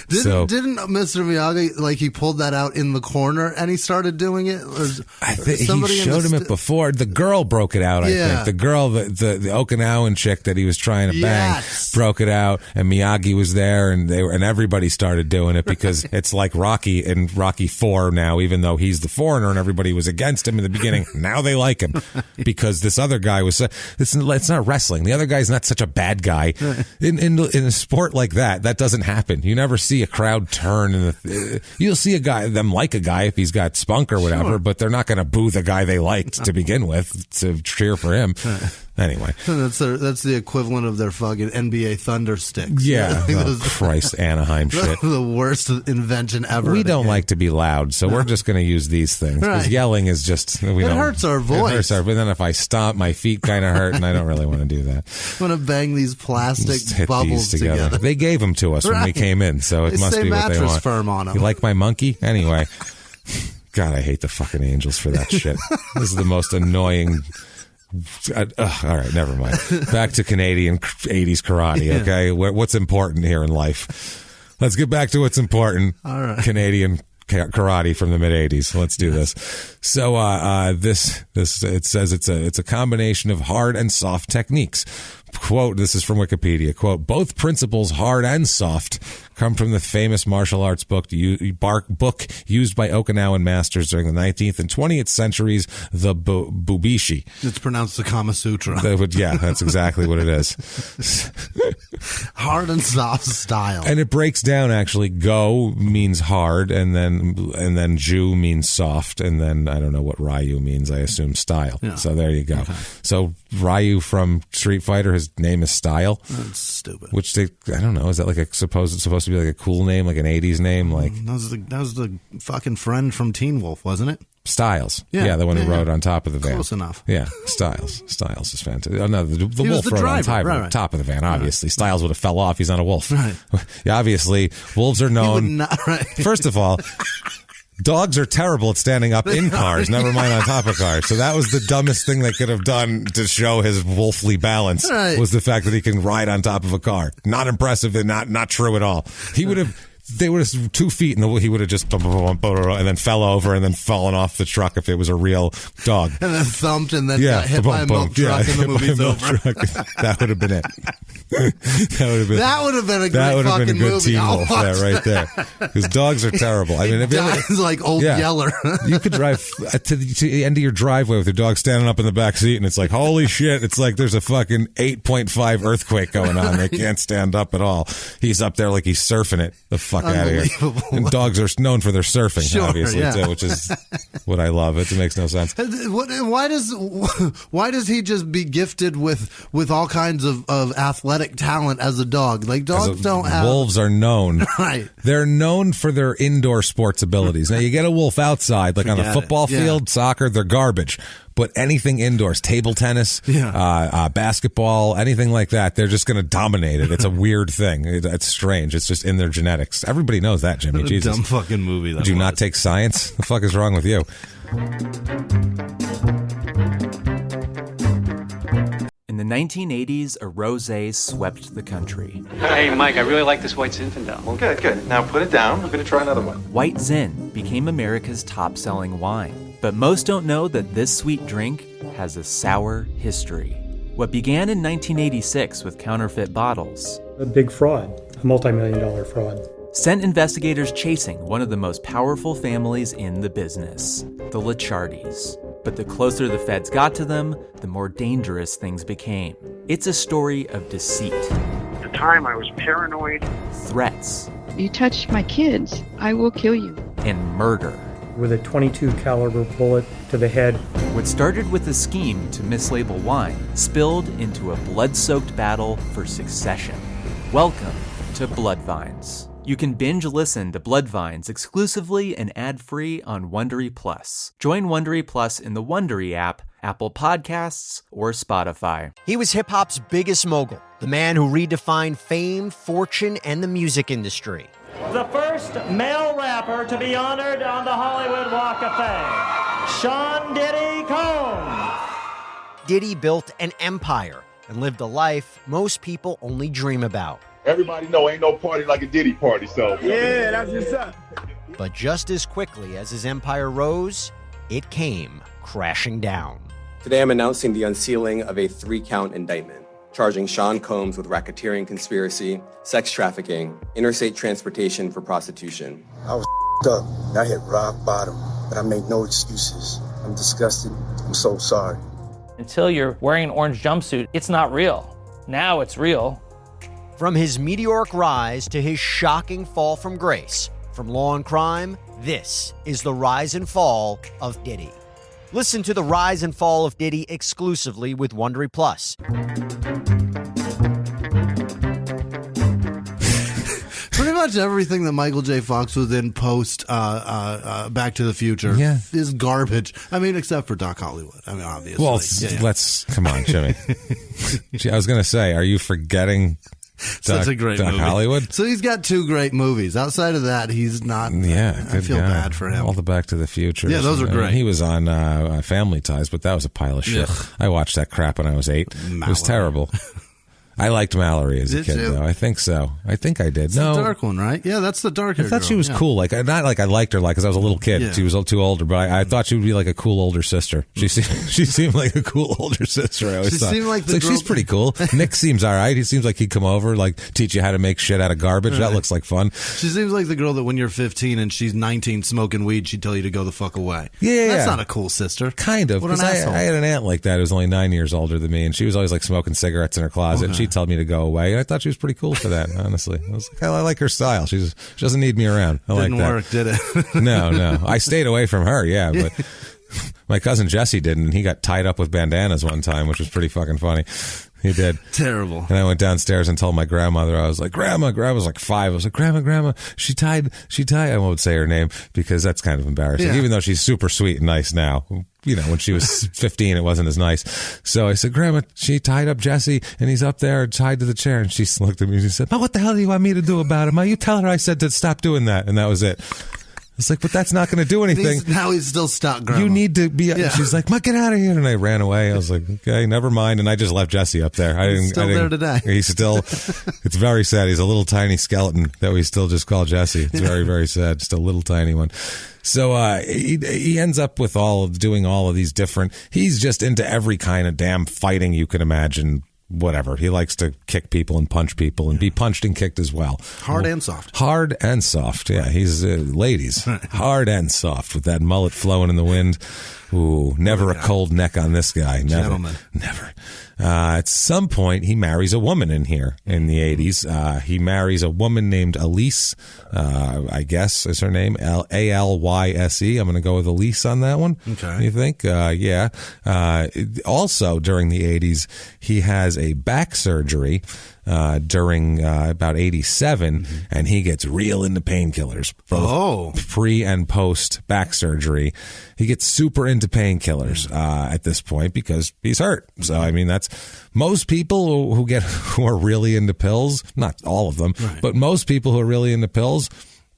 Didn't Mr. Miyagi, he pulled that out in the corner and he started doing it? I think he showed him it before. The girl broke it out, I think. The girl, the Okinawan chick that he was trying to bang, broke it out, and Miyagi was there, and everybody started doing it, because it's like Rocky in Rocky 4 now, even though he's the foreigner and everybody was against him in the beginning. Now they like him because this other guy was. It's not wrestling. The other guy's not such a bad guy. In a sport like that doesn't happen. You never see a crowd turn, you'll see them like a guy if he's got spunk or whatever, but they're not going to boo the guy they liked to begin with to cheer for him. Anyway, that's the equivalent of their fucking NBA Thunder sticks. Yeah, Christ, Anaheim shit. The worst invention ever. We don't like to be loud, so we're just going to use these things, because yelling is just it hurts our voice. But then if I stomp, my feet kind of hurt, and I don't really want to do that. I want to bang these plastic bubbles together. They gave them to us when we came in, so it must be what they want. Firm on them. You like my monkey? Anyway, God, I hate the fucking Angels for that shit. This is the most annoying. All right, never mind. Back to Canadian 80s karate, okay? What's important here in life? Let's get back to what's important. All right. Canadian karate from the mid 80s. Let's do this. So this it says it's a combination of hard and soft techniques. Quote, this is from Wikipedia, quote, both principles, hard and soft, come from the famous martial arts book used by Okinawan masters during the 19th and 20th centuries, the Bubishi. It's pronounced the Kama Sutra. That's exactly what it is. Hard and soft style. And it breaks down, actually. Go means hard, and then Ju means soft, and then I don't know what Ryu means. I assume style. Yeah. So there you go. Okay. So Ryu from Street Fighter, his name is Style. That's stupid. Which I don't know. Is that like supposed to be like a cool name, like an 80s name? Like that was the fucking friend from Teen Wolf, wasn't it? Styles. Yeah, the one who rode on top of the van. Close enough. Yeah, Styles. Styles is fantastic. Oh, no, the wolf rode on top of the van, obviously. Right. Styles would have fell off. He's not a wolf. Right. Yeah, obviously, wolves are known. First of all, Dogs are terrible at standing up in cars, never mind on top of cars. So that was the dumbest thing they could have done to show his wolfly balance, was the fact that he can ride on top of a car. Not impressive and not true at all. They would have 2 feet, and he would have just and then fell over and then fallen off the truck if it was a real dog. And then thumped and then got hit by a milk truck and the movie's over. That would have been it. That would have been a great fucking movie. Teen wolf right there. Because dogs are terrible. I mean, if you like Old Yeller. You could drive to the end of your driveway with your dog standing up in the back seat, and it's like, holy shit, it's like there's a fucking 8.5 earthquake going on. They can't stand up at all. He's up there like he's surfing it. The fuck out of here. And dogs are known for their surfing, obviously, too, which is what I love. It makes no sense. Why does he just be gifted with all kinds of athletic talent as a dog? Like, dogs don't have... Wolves are known. Right. They're known for their indoor sports abilities. Now, you get a wolf outside, like on a football field, soccer, they're garbage. But anything indoors, table tennis, basketball, anything like that, they're just going to dominate it. It's a weird thing. It's strange. It's just in their genetics. Everybody knows that, Jimmy. What a Jesus. dumb fucking movie that Did you was. not take science? The fuck is wrong with you? In the 1980s, a rosé swept the country. Hey, Mike, I really like this white Zinfandel. Well, good. Now put it down. I'm going to try another one. White Zin became America's top-selling wine. But most don't know that this sweet drink has a sour history. What began in 1986 with counterfeit bottles, a big fraud, a multi-million-dollar fraud, sent investigators chasing one of the most powerful families in the business, the Licciardis. But the closer the feds got to them, the more dangerous things became. It's a story of deceit. At the time, I was paranoid. Threats. You touch my kids, I will kill you. And murder. with a .22 caliber bullet to the head. What started with a scheme to mislabel wine spilled into a blood-soaked battle for succession. Welcome to Bloodvines. You can binge listen to Bloodvines exclusively and ad-free on Wondery Plus. Join Wondery Plus in the Wondery app, Apple Podcasts, or Spotify. He was hip-hop's biggest mogul, the man who redefined fame, fortune, and the music industry. The first male rapper to be honored on the Hollywood Walk of Fame, Sean Diddy Combs. Diddy built an empire and lived a life most people only dream about. Everybody know ain't no party like a Diddy party, so. Yeah, that's what's up. But just as quickly as his empire rose, it came crashing down. Today I'm announcing the unsealing of a 3-count indictment, charging Sean Combs with racketeering conspiracy, sex trafficking, interstate transportation for prostitution. I was up. I hit rock bottom, but I make no excuses. I'm disgusted. I'm so sorry. Until you're wearing an orange jumpsuit, it's not real. Now it's real. From his meteoric rise to his shocking fall from grace, from law and crime, this is the rise and fall of Diddy. Listen to the rise and fall of Diddy exclusively with Wondery Plus. Pretty much everything that Michael J. Fox was in post Back to the Future is garbage. I mean, except for Doc Hollywood. I mean, obviously. Well, let's come on, Jimmy. I was going to say, are you forgetting such a great Doc movie. Hollywood? So he's got 2 great movies. Outside of that, he's not. Yeah, I feel bad for him. All the Back to the Future. Yeah, those are great. He was on Family Ties, but that was a pile of shit. Ugh. I watched that crap when I was 8. It was terrible. I liked Mallory as a kid, though. I think so. I think I did. It's the dark one, right? Yeah, that's the dark. I thought she was cool. Like, not like I liked her, like, because I was a little kid. Yeah. She was too older, but I thought she would be like a cool older sister. She seemed like a cool older sister. I always thought. Seemed like she's pretty cool. Nick seems all right. He seems like he'd come over, like, teach you how to make shit out of garbage. That looks like fun. She seems like the girl that when you're 15 and she's 19 smoking weed, she'd tell you to go the fuck away. Yeah, that's not a cool sister. Kind of. What an Because asshole. I had an aunt like that who was only 9 years older than me, and she was always like smoking cigarettes in her closet, and she'd tell me to go away. And I thought she was pretty cool for that, honestly. I was like, I like her style. She doesn't need me around. I like that. Didn't work, did it? No. I stayed away from her, yeah, but my cousin Jesse didn't, and he got tied up with bandanas one time, which was pretty fucking funny. He did. Terrible. And I went downstairs and told my grandmother, I was like, Grandma was like 5. I was like, Grandma, she tied. I won't say her name because that's kind of embarrassing, even though she's super sweet and nice now. You know, when she was 15, it wasn't as nice. So I said, Grandma, she tied up Jesse and he's up there tied to the chair. And she looked at me and she said, what the hell do you want me to do about it? Ma, you tell her I said to stop doing that. And that was it. It's like, but that's not going to do anything. Now he's still stuck, Grandma. You need to be. She's like, get out of here. And I ran away. I was like, okay, never mind. And I just left Jesse up there. He's still there today. He's still, it's very sad. He's a little tiny skeleton that we still just call Jesse. It's very, very sad. Just a little tiny one. So he ends up with doing all of these different, he's just into every kind of damn fighting you can imagine. Whatever. He likes to kick people and punch people and be punched and kicked as well. Hard and soft. Hard and soft. Yeah, he's ladies. Hard and soft with that mullet flowing in the wind. Ooh, never a cold neck on this guy. Never. Gentleman. Never. At some point, he marries a woman in here in the 80s. He marries a woman named Elise, I guess is her name, Allyse. I'm going to go with Elise on that one. Okay. You think? Yeah. Also, during the 80s, he has a back surgery during about 87, and he gets real into painkillers. Both pre and post back surgery. He gets super into painkillers at this point because he's hurt. So, I mean, that's most people who are really into pills, not all of them, but most people who are really into pills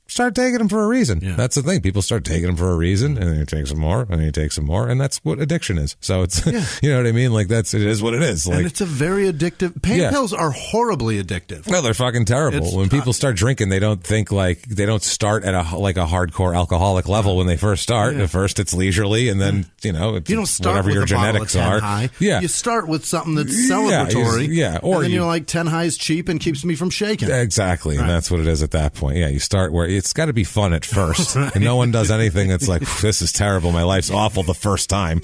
start taking them for a reason. Yeah. That's the thing. People start taking them for a reason, and then you take some more, and then you take some more, and that's what addiction is. So it's, you know what I mean? Like it is what it is. Like, and it's a very addictive. Pain pills are horribly addictive. No, they're fucking terrible. When people start drinking, they don't start at a hardcore alcoholic level when they first start. At first, it's leisurely, and then you don't start whatever with your a bottle genetics of 10 are. High. Yeah, you start with something that's celebratory. Or and then you're like 10 high is cheap and keeps me from shaking. Exactly, and that's what it is at that point. Yeah, you start where it's got to be fun at first, and no one does anything that's like, this is terrible, my life's awful the first time.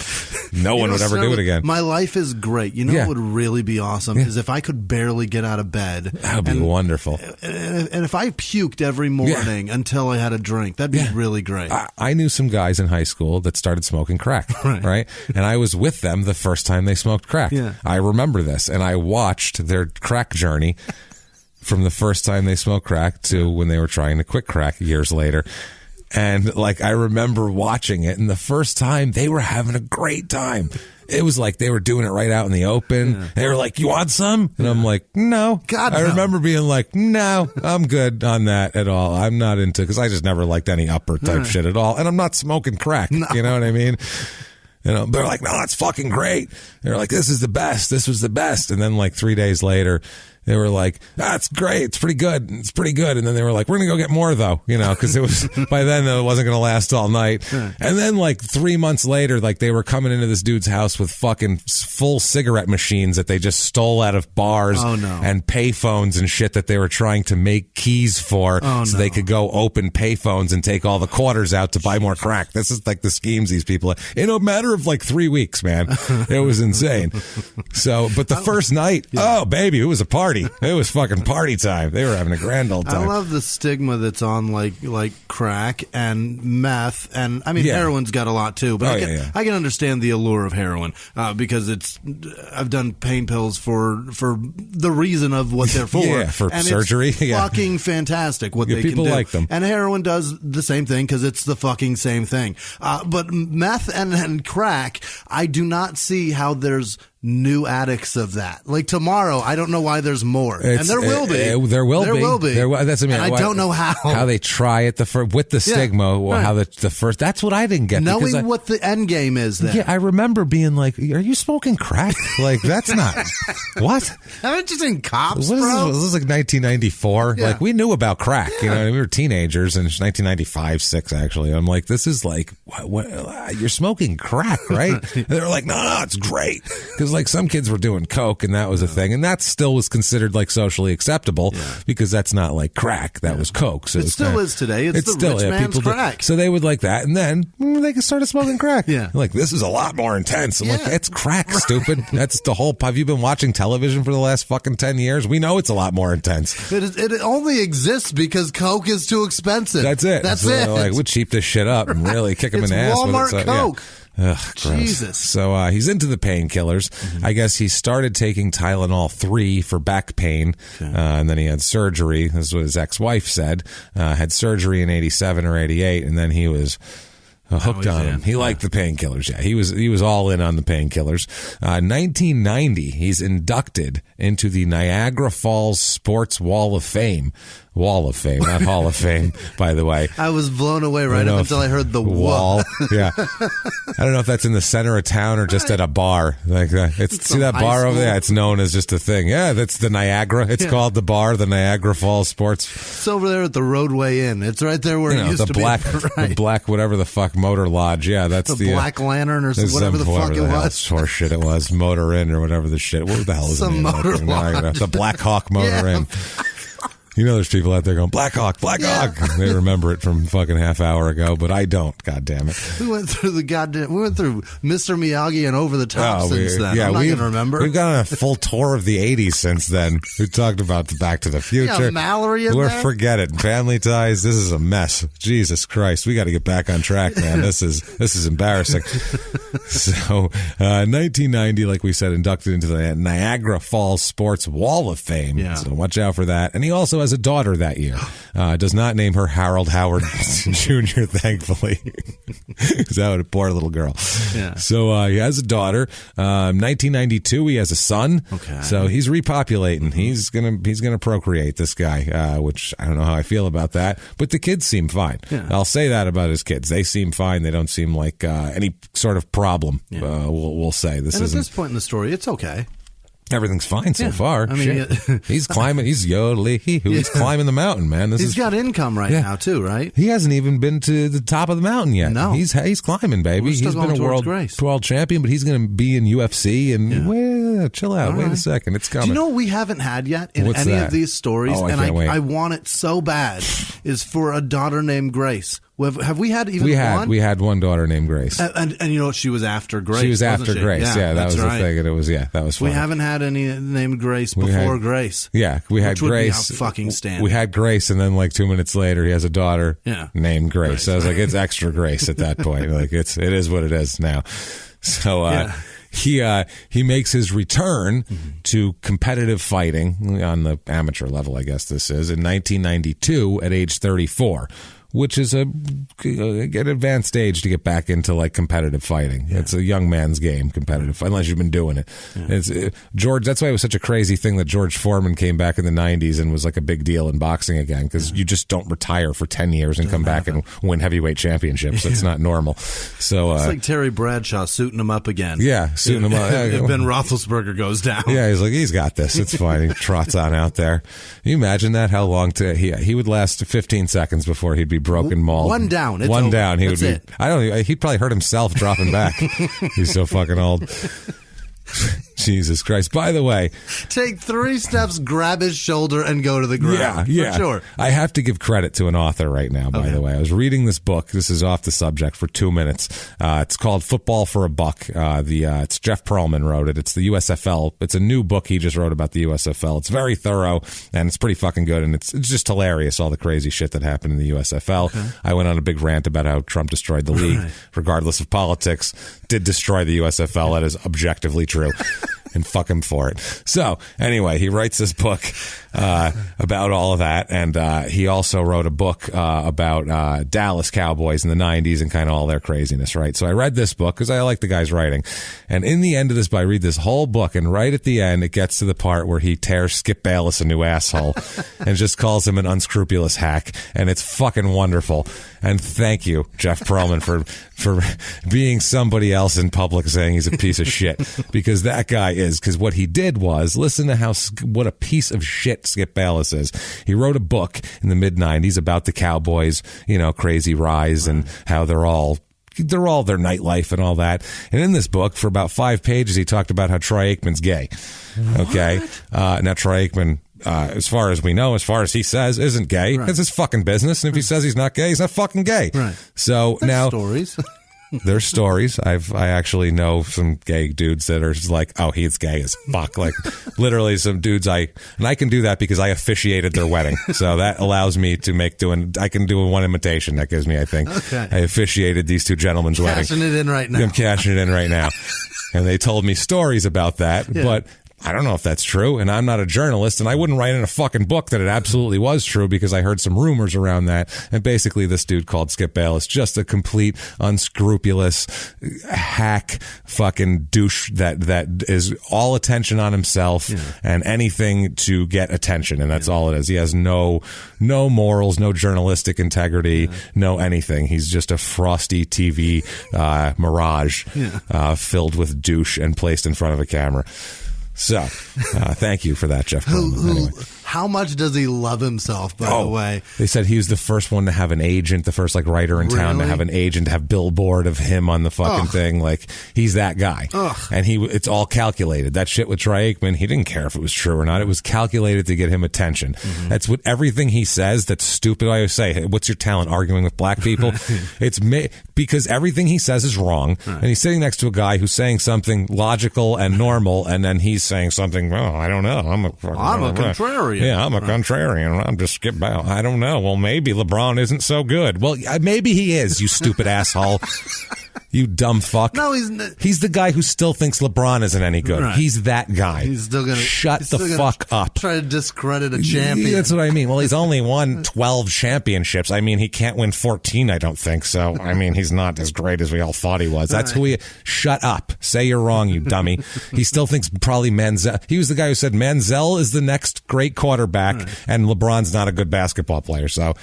No one would ever do it again. My life is great. You know what would really be awesome is if I could barely get out of bed. That would be wonderful. And if I puked every morning until I had a drink, that'd be really great. I knew some guys in high school that started smoking crack, right? And I was with them the first time they smoked crack. I remember this, and I watched their crack journey from the first time they smoked crack to when they were trying to quit crack years later. And like, I remember watching it, and the first time they were having a great time. It was like they were doing it right out in the open. They were like, you want some? And I'm like, no. I remember being like, no, I'm good on that at all. I'm not into, because I just never liked any upper type shit at all. And I'm not smoking crack. No. You know what I mean? You know, they're like, no, it's fucking great. They're like, this is the best. This was the best. And then like 3 days later, they were like, it's great. It's pretty good. It's pretty good. And then they were like, we're going to go get more though, you know, because it was, by then it wasn't going to last all night. And then like 3 months later, like they were coming into this dude's house with fucking full cigarette machines that they just stole out of bars and payphones and shit that they were trying to make keys for so they could go open payphones and take all the quarters out to buy more crack. This is like the schemes these people, in a matter of like 3 weeks, man. It was insane. So, but the first night, oh baby, it was a party. It was fucking party time. They were having a grand old time. I love the stigma that's on like crack and meth, and I mean heroin's got a lot too. But I can understand the allure of heroin because I've done pain pills for the reason of what they're for. For and surgery. It's fucking fantastic what they can do. People like them, and heroin does the same thing because it's the fucking same thing. But meth and crack, I do not see how there's new addicts of that. Like tomorrow, I don't know why there's more, and there will be. There will be. That's I mean. And I don't know how they try it with the stigma. Or how the first. That's what I didn't get. Knowing what the end game is. Then. Yeah, I remember being like, "Are you smoking crack? Like that's not what." Haven't you seen Cops? This was like 1994. Yeah. Like we knew about crack. You know, we were teenagers in 1995, 6 actually. I'm like, this is like, what you're smoking crack, right? And they were like, no, it's great. Because like some kids were doing coke and that was a thing, and that still was considered like socially acceptable because that's not like crack, that was coke. So it still is today. It's the rich man's crack. So they would like that, and then they started smoking crack. Like this is a lot more intense. I'm like, it's crack, stupid. That's the whole. Have you been watching television for the last fucking 10 years? We know it's a lot more intense. It only exists because coke is too expensive. That's it. That's so it. Like, we'd cheap this shit up and really kick them in the ass Walmart with it. So, coke. Ugh, gross. Jesus. So he's into the painkillers. I guess he started taking Tylenol 3 for back pain, and then he had surgery. This is what his ex-wife said. Had surgery in 87 or 88, and then he was hooked on them. He liked the painkillers. Yeah, he was all in on the painkillers. 1990, he's inducted into the Niagara Falls Sports Wall of Fame, Wall of Fame, not Hall of Fame, by the way. I was blown away right up until I heard the wall. Yeah. I don't know if that's in the center of town or just at a bar. Like see that bar over there? It's known as just a thing. Yeah, that's the Niagara. It's called the bar, the Niagara Falls Sports. It's over there at the Roadway Inn. It's right there where it used to be. The black, whatever the fuck, Motor Lodge. Yeah, that's the Black Lantern or whatever the fuck it was. Horse shit it was. Motor Inn or whatever the shit. What the hell is Some Motor Lodge. The Black Hawk Motor Inn. You know, there's people out there going, Black Hawk. They remember it from fucking half hour ago, but I don't. God damn it. We went through Mr. Miyagi and Over the Top since then. I'm not going to remember. We've gone on a full tour of the 80s since then. We talked about Back to the Future. Yeah, Mallory in there. Forget it. Family Ties. This is a mess. Jesus Christ. We got to get back on track, man. This is embarrassing. So, 1990, like we said, inducted into the Niagara Falls Sports Wall of Fame. Yeah. So watch out for that. And he also has a daughter that year. Does not name her Harold Howard Jr., thankfully. Because that would a poor little girl. Yeah. So he has a daughter. 1992, he has a son. Okay. So he's repopulating. He's gonna procreate, this guy, which I don't know how I feel about that. But the kids seem fine. Yeah. I'll say that about his kids. They seem fine. They don't seem like any sort of problem. Yeah. We'll say this and isn't. At this point in the story, it's okay. Everything's fine so Yeah. far. I mean, he's climbing. He's He's climbing the mountain, man. He's got income right now too, right? He hasn't even been to the top of the mountain yet. No, he's climbing, baby. He's been a world champion, but he's going to be in UFC. And chill out. Wait a second, it's coming. Do you know what we haven't had yet in What's any that? of these stories? Oh, I want it so bad. Is for a daughter named Grace. Have we had even one? We had one daughter named Grace. And you know what? She was after Grace. She was after she? Grace. Yeah, that was right. the thing. And it was that was funny. We haven't had any named Grace before Grace. Yeah, we had which would Grace. Be fucking standard. We had Grace, and then like 2 minutes later, he has a daughter named Grace. So I was like, it's extra Grace at that point. Like it is what it is now. So he makes his return to competitive fighting on the amateur level, I guess this is, in 1992 at age 34. Which is an advanced age to get back into like competitive fighting. Yeah. It's a young man's game, competitive, unless you've been doing it. Yeah. George. That's why it was such a crazy thing that George Foreman came back in the 90s and was like a big deal in boxing again, because you just don't retire for 10 years and come back and win heavyweight championships. It's not normal. So it's like Terry Bradshaw suiting him up again. Yeah, suiting him up. If Ben Roethlisberger goes down. Yeah, he's like, he's got this. It's fine. He trots on out there. Can you imagine that? How long he would last 15 seconds before he'd be broken mauled. One down. It's one over. down. He That's would be. it. I don't. He'd probably hurt himself dropping back. He's so fucking old. Jesus Christ. By the way, take 3 steps, grab his shoulder, and go to the ground. Yeah. For sure. I have to give credit to an author right now, by the way. I was reading this book. This is off the subject for 2 minutes. It's called Football for a Buck. It's Jeff Pearlman wrote it. It's the USFL. It's a new book he just wrote about the USFL. It's very thorough, and it's pretty fucking good, and it's just hilarious, all the crazy shit that happened in the USFL. Okay. I went on a big rant about how Trump destroyed the league, regardless of politics. Did destroy the USFL. That is objectively true. And fuck him for it. So anyway, he writes this book about all of that, and he also wrote a book about Dallas Cowboys in the 90s and kind of all their craziness, right? So I read this book because I like the guy's writing, and in the end of this, I read this whole book, and right at the end, it gets to the part where he tears Skip Bayless a new asshole and just calls him an unscrupulous hack, and it's fucking wonderful. And thank you, Jeff Pearlman, for being somebody else in public saying he's a piece of shit, because that guy is. Because what he did was, listen to what a piece of shit Skip Bayless is. He wrote a book in the mid-90s about the Cowboys, crazy rise and how they're all their nightlife and all that. And in this book, for about 5 pages, he talked about how Troy Aikman's gay. Okay. Now Troy Aikman, as far as we know, as far as he says, isn't gay. Right. It's his fucking business. And if he says he's not gay, he's not fucking gay. Right. So There's now stories. There's stories. I actually know some gay dudes that are just like, oh, he's gay as fuck. Like literally some dudes and I can do that because I officiated their wedding. So that allows me to I can do one imitation. That gives me, I think. Okay. I officiated these two gentlemen's wedding. Cashing it in right now. I'm cashing it in right now. And they told me stories about that. Yeah. But I don't know if that's true, and I'm not a journalist, and I wouldn't write in a fucking book that it absolutely was true because I heard some rumors around that. And basically, this dude called Skip Bayless just a complete unscrupulous hack, fucking douche that is all attention on himself and anything to get attention, and that's all it is. He has no morals, no journalistic integrity, no anything. He's just a frosty TV mirage filled with douche and placed in front of a camera. So, thank you for that, Jeff Pearlman. Anyway. How much does he love himself, by the way? They said he was the first one to have an agent, the first writer in town to have an agent, to have billboard of him on the fucking thing. Like, he's that guy. And it's all calculated. That shit with Troy Aikman, he didn't care if it was true or not. It was calculated to get him attention. That's what everything he says that's stupid. I always say, hey, what's your talent, arguing with black people? Because everything he says is wrong. And he's sitting next to a guy who's saying something logical and normal, and then he's saying something, I don't know. I'm a contrarian. Yeah, I'm a contrarian. I'm just Skip Bayless. I don't know. Well, maybe LeBron isn't so good. Well, maybe he is, you stupid asshole. You dumb fuck. No, he's the guy who still thinks LeBron isn't any good. Right. He's that guy. He's still gonna shut the fuck up. Try to discredit a champion. That's what I mean. Well, he's only won 12 championships. I mean, he can't win 14, I don't think. So, I mean, he's not as great as we all thought he was. That's who he. Shut up. Say you're wrong, you dummy. He still thinks probably Manziel. He was the guy who said Manziel is the next great quarterback, and LeBron's not a good basketball player. So.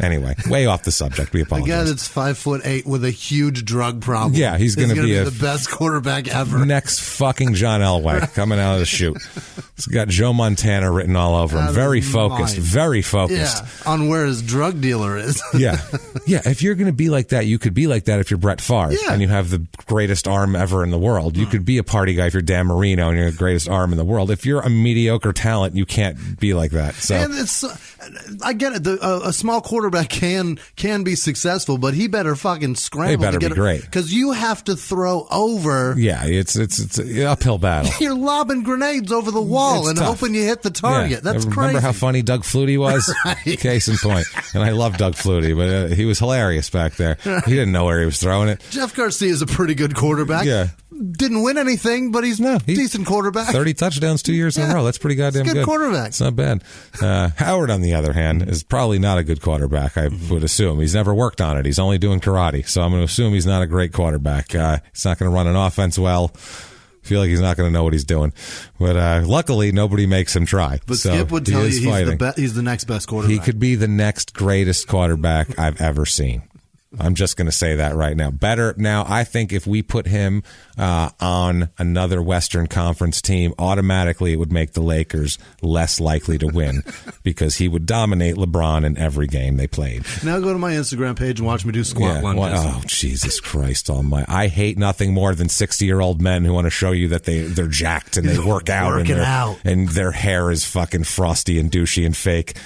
Anyway, way off the subject. We apologize. A guy that's 5'8" with a huge drug problem. Yeah, he's going to be the best quarterback ever. Next fucking John Elway coming out of the chute. He's got Joe Montana written all over him. Very focused. Very focused. Yeah, on where his drug dealer is. Yeah. If you're going to be like that, you could be like that if you're Brett Favre and you have the greatest arm ever in the world. You could be a party guy if you're Dan Marino and you're the greatest arm in the world. If you're a mediocre talent, you can't be like that. So, and I get it. A small quarterback can be successful, but he better fucking scramble. They better to be great because you have to throw over. Yeah, it's an uphill battle. You're lobbing grenades over the wall and hoping you hit the target. Yeah. That's crazy. Remember how funny Doug Flutie was? Right. Case in point. And I love Doug Flutie, but he was hilarious back there. He didn't know where he was throwing it. Jeff Garcia is a pretty good quarterback. Yeah. Didn't win anything, but he's a decent quarterback. 30 touchdowns 2 years in a row. That's pretty goddamn good. Quarterback. It's not bad. Howard, on the other hand, is probably not a good quarterback, I would assume. He's never worked on it. He's only doing karate. So I'm going to assume he's not a great quarterback. He's not going to run an offense well. I feel like he's not going to know what he's doing. But luckily, nobody makes him try. But Skip would tell you he's the next best quarterback. He could be the next greatest quarterback I've ever seen. I'm just going to say that right now. Better now, I think if we put him on another Western Conference team, automatically it would make the Lakers less likely to win because he would dominate LeBron in every game they played. Now go to my Instagram page and watch me do squat lunges. Oh, Jesus Christ almighty. I hate nothing more than 60-year-old men who want to show you that they're jacked and they work out and their hair is fucking frosty and douchey and fake.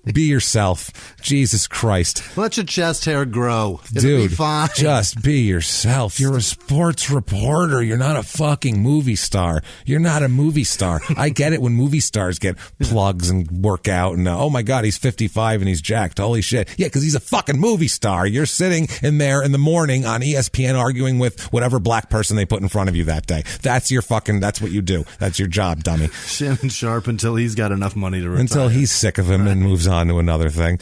Be yourself. Jesus Christ. Let your chest hair grow. It'll Dude, be fine. Just be yourself. You're a sports reporter. You're not a fucking movie star. You're not a movie star. I get it when movie stars get plugs and work out and, oh my God, he's 55 and he's jacked. Holy shit. Yeah, because he's a fucking movie star. You're sitting in there in the morning on ESPN arguing with whatever black person they put in front of you that day. That's what you do. That's your job, dummy. Shannon Sharp until he's got enough money to retire. Until he's sick of him and moves on to another thing.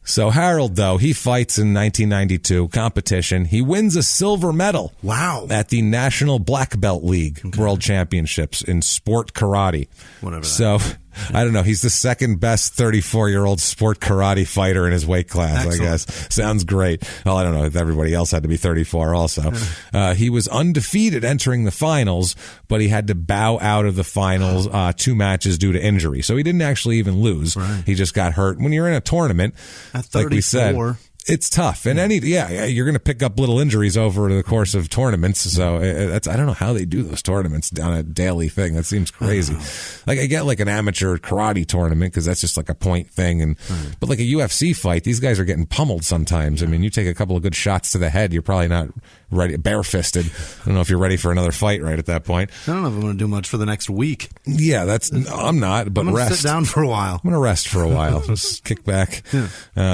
So Harold, though, he fights in 1992 competition. He wins a silver medal. Wow. At the National Black Belt League World Championships in sport karate. Whatever that So is. I don't know. He's the second best 34-year-old sport karate fighter in his weight class, Excellent. I guess. Sounds great. Well, I don't know. Everybody else had to be 34 also. He was undefeated entering the finals, but he had to bow out of the finals 2 matches due to injury. So he didn't actually even lose. Right. He just got hurt. When you're in a tournament, at 34, like we said, it's tough. And you're going to pick up little injuries over the course of tournaments. So I don't know how they do those tournaments on a daily thing. That seems crazy. Like I get like an amateur karate tournament because that's just like a point thing. But like a UFC fight, these guys are getting pummeled sometimes. I mean, you take a couple of good shots to the head, you're probably not ready, barefisted. I don't know if you're ready for another fight right at that point. I don't know if I'm going to do much for the next week. Yeah, I'm not, but I'm rest. Sit down for a while. I'm going to rest for a while. Just kick back.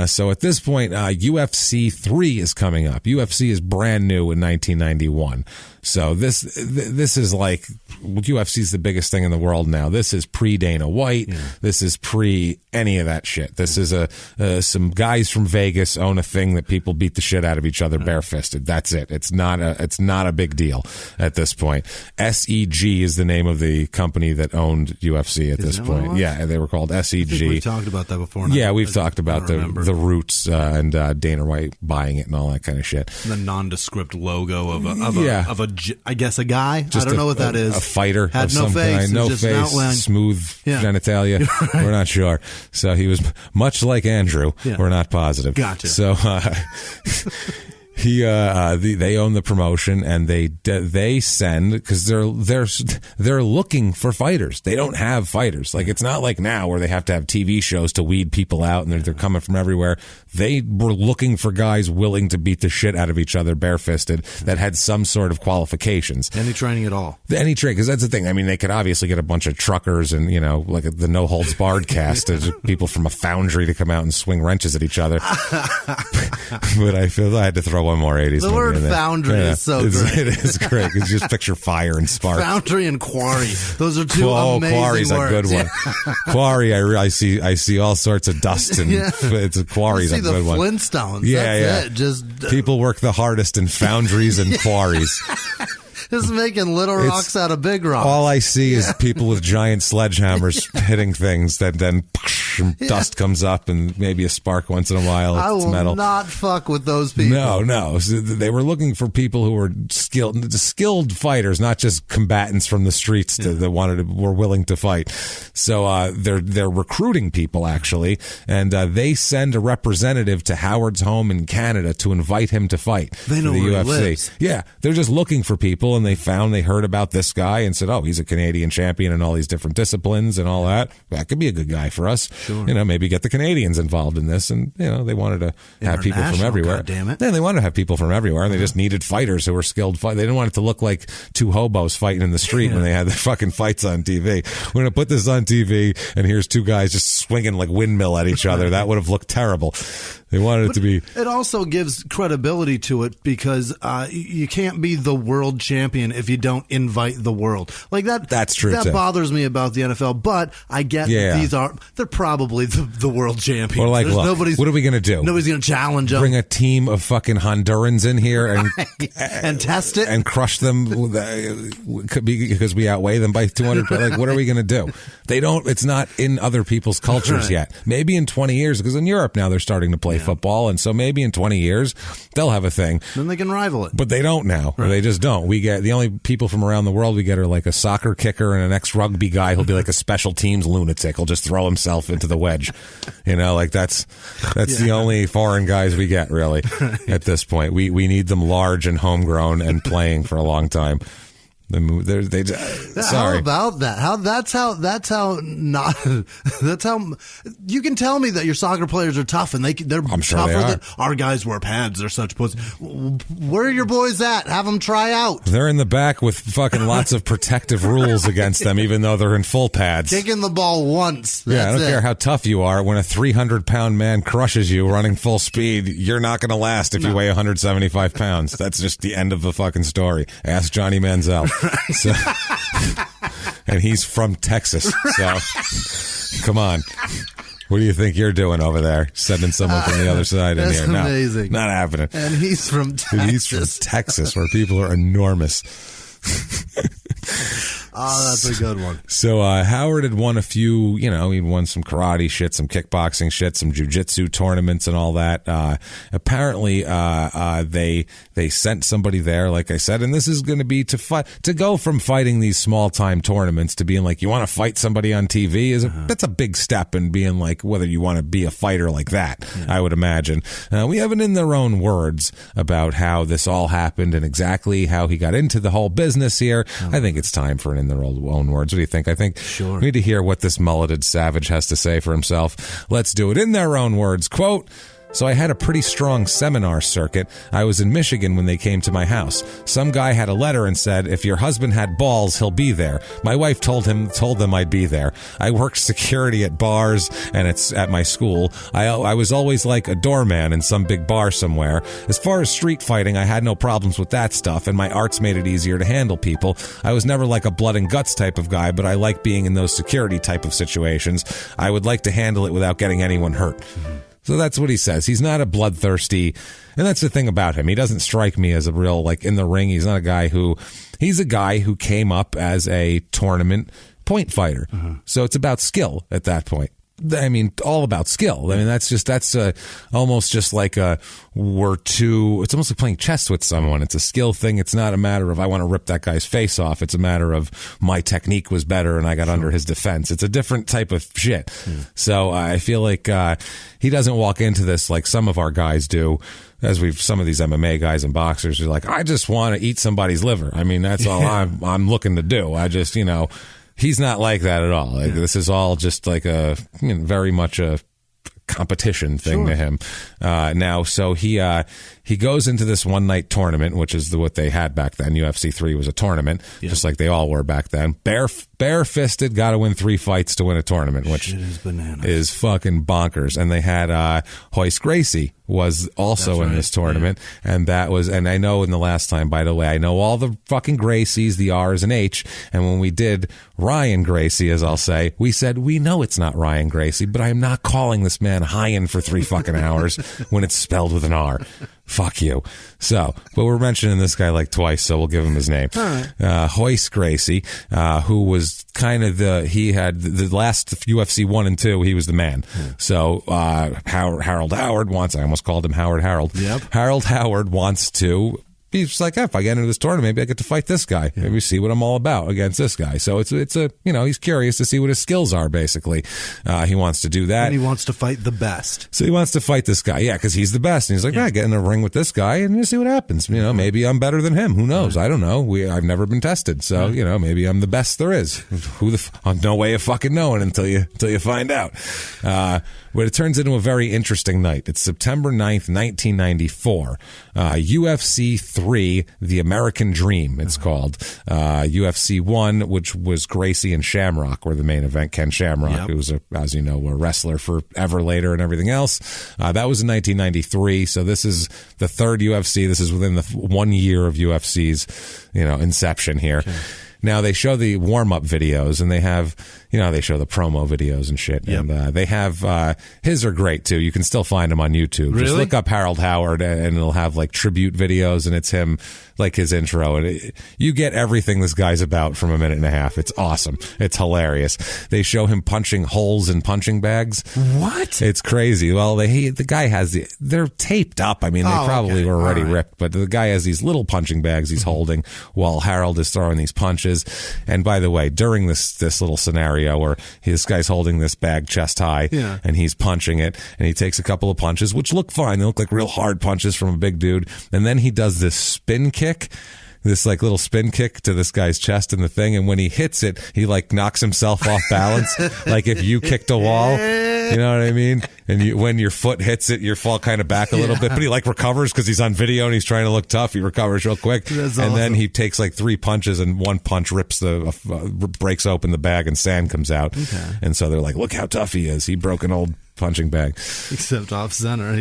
So at this point, UFC 3 is coming up. UFC is brand new in 1991. So this is like, UFC is the biggest thing in the world now. This is pre Dana White. Yeah. This is pre any of that shit. This is some guys from Vegas own a thing that people beat the shit out of each other barefisted. That's it. It's not a big deal at this point. SEG is the name of the company that owned UFC at this point. Yeah, they were called SEG. I think we've talked about that before. Yeah, we've talked about the roots and Dana White buying it and all that kind of shit. The nondescript logo of a I guess a guy. Just I don't know what that is. A fighter had of no some face. kind. No face. Smooth genitalia. Right. We're not sure. So he was much like Andrew. Yeah. We're not positive. Gotcha. So they own the promotion, and they send, because they're looking for fighters. They don't have fighters. Like, it's not like now where they have to have TV shows to weed people out and they're coming from everywhere. They were looking for guys willing to beat the shit out of each other barefisted that had some sort of qualifications. Any training at all. Any training, because that's the thing. I mean, they could obviously get a bunch of truckers and, like the No Holds Barred cast, people from a foundry to come out and swing wrenches at each other. But I feel I had to throw one more 80s. The word foundry is so great. It is great. You just picture fire and spark. Foundry and quarry. Those are two amazing quarry's words. A good one. Quarry, I see all sorts of dust, and it's a quarry's a good one. Flintstones. Yeah, That's it. Just people work the hardest in foundries and quarries. Just making little rocks out of big rocks. All I see is people with giant sledgehammers hitting things that then dust comes up and maybe a spark once in a while. I will metal. not fuck with those people. No. So they were looking for people who were skilled fighters, not just combatants from the streets that were willing to fight. So they're recruiting people, actually, and they send a representative to Howard's home in Canada to invite him to fight they know for the where UFC. He lives. Yeah, they're just looking for people, and they heard about this guy and said, oh, he's a Canadian champion in all these different disciplines and all that. That could be a good guy for us. Sure. Maybe get the Canadians involved in this. And, they wanted to have people from everywhere. God damn it. Yeah, they wanted to have people from everywhere, and they just needed fighters who were skilled. They didn't want it to look like two hobos fighting in the street when they had the fucking fights on TV. We're going to put this on TV, and here's two guys just swinging like windmill at each other. That would have looked terrible. They wanted it to be. It also gives credibility to it because you can't be the world champion if you don't invite the world. Like that. That's true. That bothers me about the NFL. But I get they're probably the world champions. Or like, look, what are we going to do? Nobody's going to challenge them. Bring a team of fucking Hondurans in here and and test it and crush them because we outweigh them by 200. Like, what are we going to do? They don't. It's not in other people's cultures yet. Maybe in 20 years, because in Europe now they're starting to play football, and so maybe in 20 years they'll have a thing. Then they can rival it. But they don't now, or they just don't. We get the only people from around the world we get are like a soccer kicker and an ex-rugby guy who'll be like a special teams lunatic. He'll just throw himself into the wedge. Like that's the only foreign guys we get really at this point. We need them large and homegrown and playing for a long time. How about that? That's how you can tell me that your soccer players are tough and they're tougher than our guys wear pads. They're such pussies. Where are your boys at? Have them try out. They're in the back with fucking lots of protective rules against them, even though they're in full pads. Kicking the ball once. I don't care how tough you are. When a 300-pound man crushes you running full speed, you're not going to last if you weigh 175 pounds. That's just the end of the fucking story. Ask Johnny Manziel. So, and he's from Texas, so come on. What do you think you're doing over there? Sending someone from the other side in here? That's amazing. No, not happening. And he's from Texas. He's from Texas, where people are enormous. Oh, that's a good one. So Howard had won a few, he'd won some karate shit, some kickboxing shit, some jiu-jitsu tournaments and all that. Apparently, they sent somebody there, like I said, and this is going to be to go from fighting these small-time tournaments to being like, you want to fight somebody on TV? That's a big step in being like, whether you want to be a fighter like that, I would imagine. We have it in their own words about how this all happened and exactly how he got into the whole business here. I think it's time for an in their own words. What do you think? I think we need to hear what this mulleted savage has to say for himself. Let's do it in their own words. Quote, So I had a pretty strong seminar circuit. I was in Michigan when they came to my house. Some guy had a letter and said, if your husband had balls, he'll be there. My wife told them I'd be there. I worked security at bars and it's at my school. I was always like a doorman in some big bar somewhere. As far as street fighting, I had no problems with that stuff, and my arts made it easier to handle people. I was never like a blood and guts type of guy, but I like being in those security type of situations. I would like to handle it without getting anyone hurt. Mm-hmm. So that's what he says. He's not a bloodthirsty, and that's the thing about him. He doesn't strike me as a real, like, in the ring. He's not a guy he's a guy who came up as a tournament point fighter. Uh-huh. So it's about skill at that point. I mean, all about skill. I mean, that's almost just like it's almost like playing chess with someone. It's a skill thing. It's not a matter of I want to rip that guy's face off. It's a matter of my technique was better and I got under his defense. It's a different type of shit. So I feel like he doesn't walk into this like some of our guys do. Some of these MMA guys and boxers are like, I just want to eat somebody's liver. I mean, that's all I'm looking to do. I just, he's not like that at all. Like, this is all just like very much a competition thing to him. Now, so he goes into this one night tournament, which is what they had back then. UFC 3 was a tournament, just like they all were back then. Bare-fisted, got to win 3 fights to win a tournament, which is fucking bonkers. And they had Royce Gracie was also in this tournament, and I know in the last time, by the way, I know all the fucking Gracies, the R's and H, and when we did Ryan Gracie, as I'll say, we said, we know it's not Ryan Gracie, but I'm not calling this man Hyan for 3 fucking hours when it's spelled with an R. Fuck you. So, but we're mentioning this guy like twice, so we'll give him his name. All right. Royce Gracie, who was kind of he had the last UFC 1 and 2, he was the man. So, Harold Howard wants, I almost called him Howard Harold. Yep. Harold Howard wants to, he's like, if I get into this tournament, maybe I get to fight this guy. Maybe see what I'm all about against this guy. So it's he's curious to see what his skills are, basically. He wants to do that. And he wants to fight the best. So he wants to fight this guy. Yeah, because he's the best. And he's like, get in a ring with this guy and you see what happens. Maybe I'm better than him. Who knows? I don't know. I've never been tested. So, maybe I'm the best there is. No way of fucking knowing until you find out. But it turns into a very interesting night. It's September 9th, 1994. UFC 3, The American Dream, it's called. UFC 1, which was Gracie and Shamrock, were the main event. Ken Shamrock, who was, as you know, a wrestler forever later and everything else. That was in 1993. So this is the third UFC. This is within the 1 year of UFC's, inception here. Okay. Now, they show the warm-up videos, and they have, they show the promo videos and shit. Yep. And they have, his are great, too. You can still find them on YouTube. Really? Just look up Harold Howard, and it'll have, like, tribute videos, and it's him, like, his intro. And you get everything this guy's about from a minute and a half. It's awesome. It's hilarious. They show him punching holes in punching bags. What? It's crazy. Well, the guy has they're taped up. I mean, they probably were already ripped, but the guy has these little punching bags he's holding while Harold is throwing these punches. And by the way, during this little scenario where this guy's holding this bag chest high and he's punching it, and he takes a couple of punches, which look fine. They look like real hard punches from a big dude. And then he does this spin kick. This like little spin kick to this guy's chest in the thing, and when he hits it, he like knocks himself off balance, like if you kicked a wall. You know what I mean? And when your foot hits it, you fall kind of back a little bit, but he like recovers because he's on video and he's trying to look tough. He recovers real quick. That's awesome. Then he takes like 3 punches, and one punch breaks open the bag and sand comes out. Okay. And so they're like, look how tough he is. He broke an old punching bag. Except off center.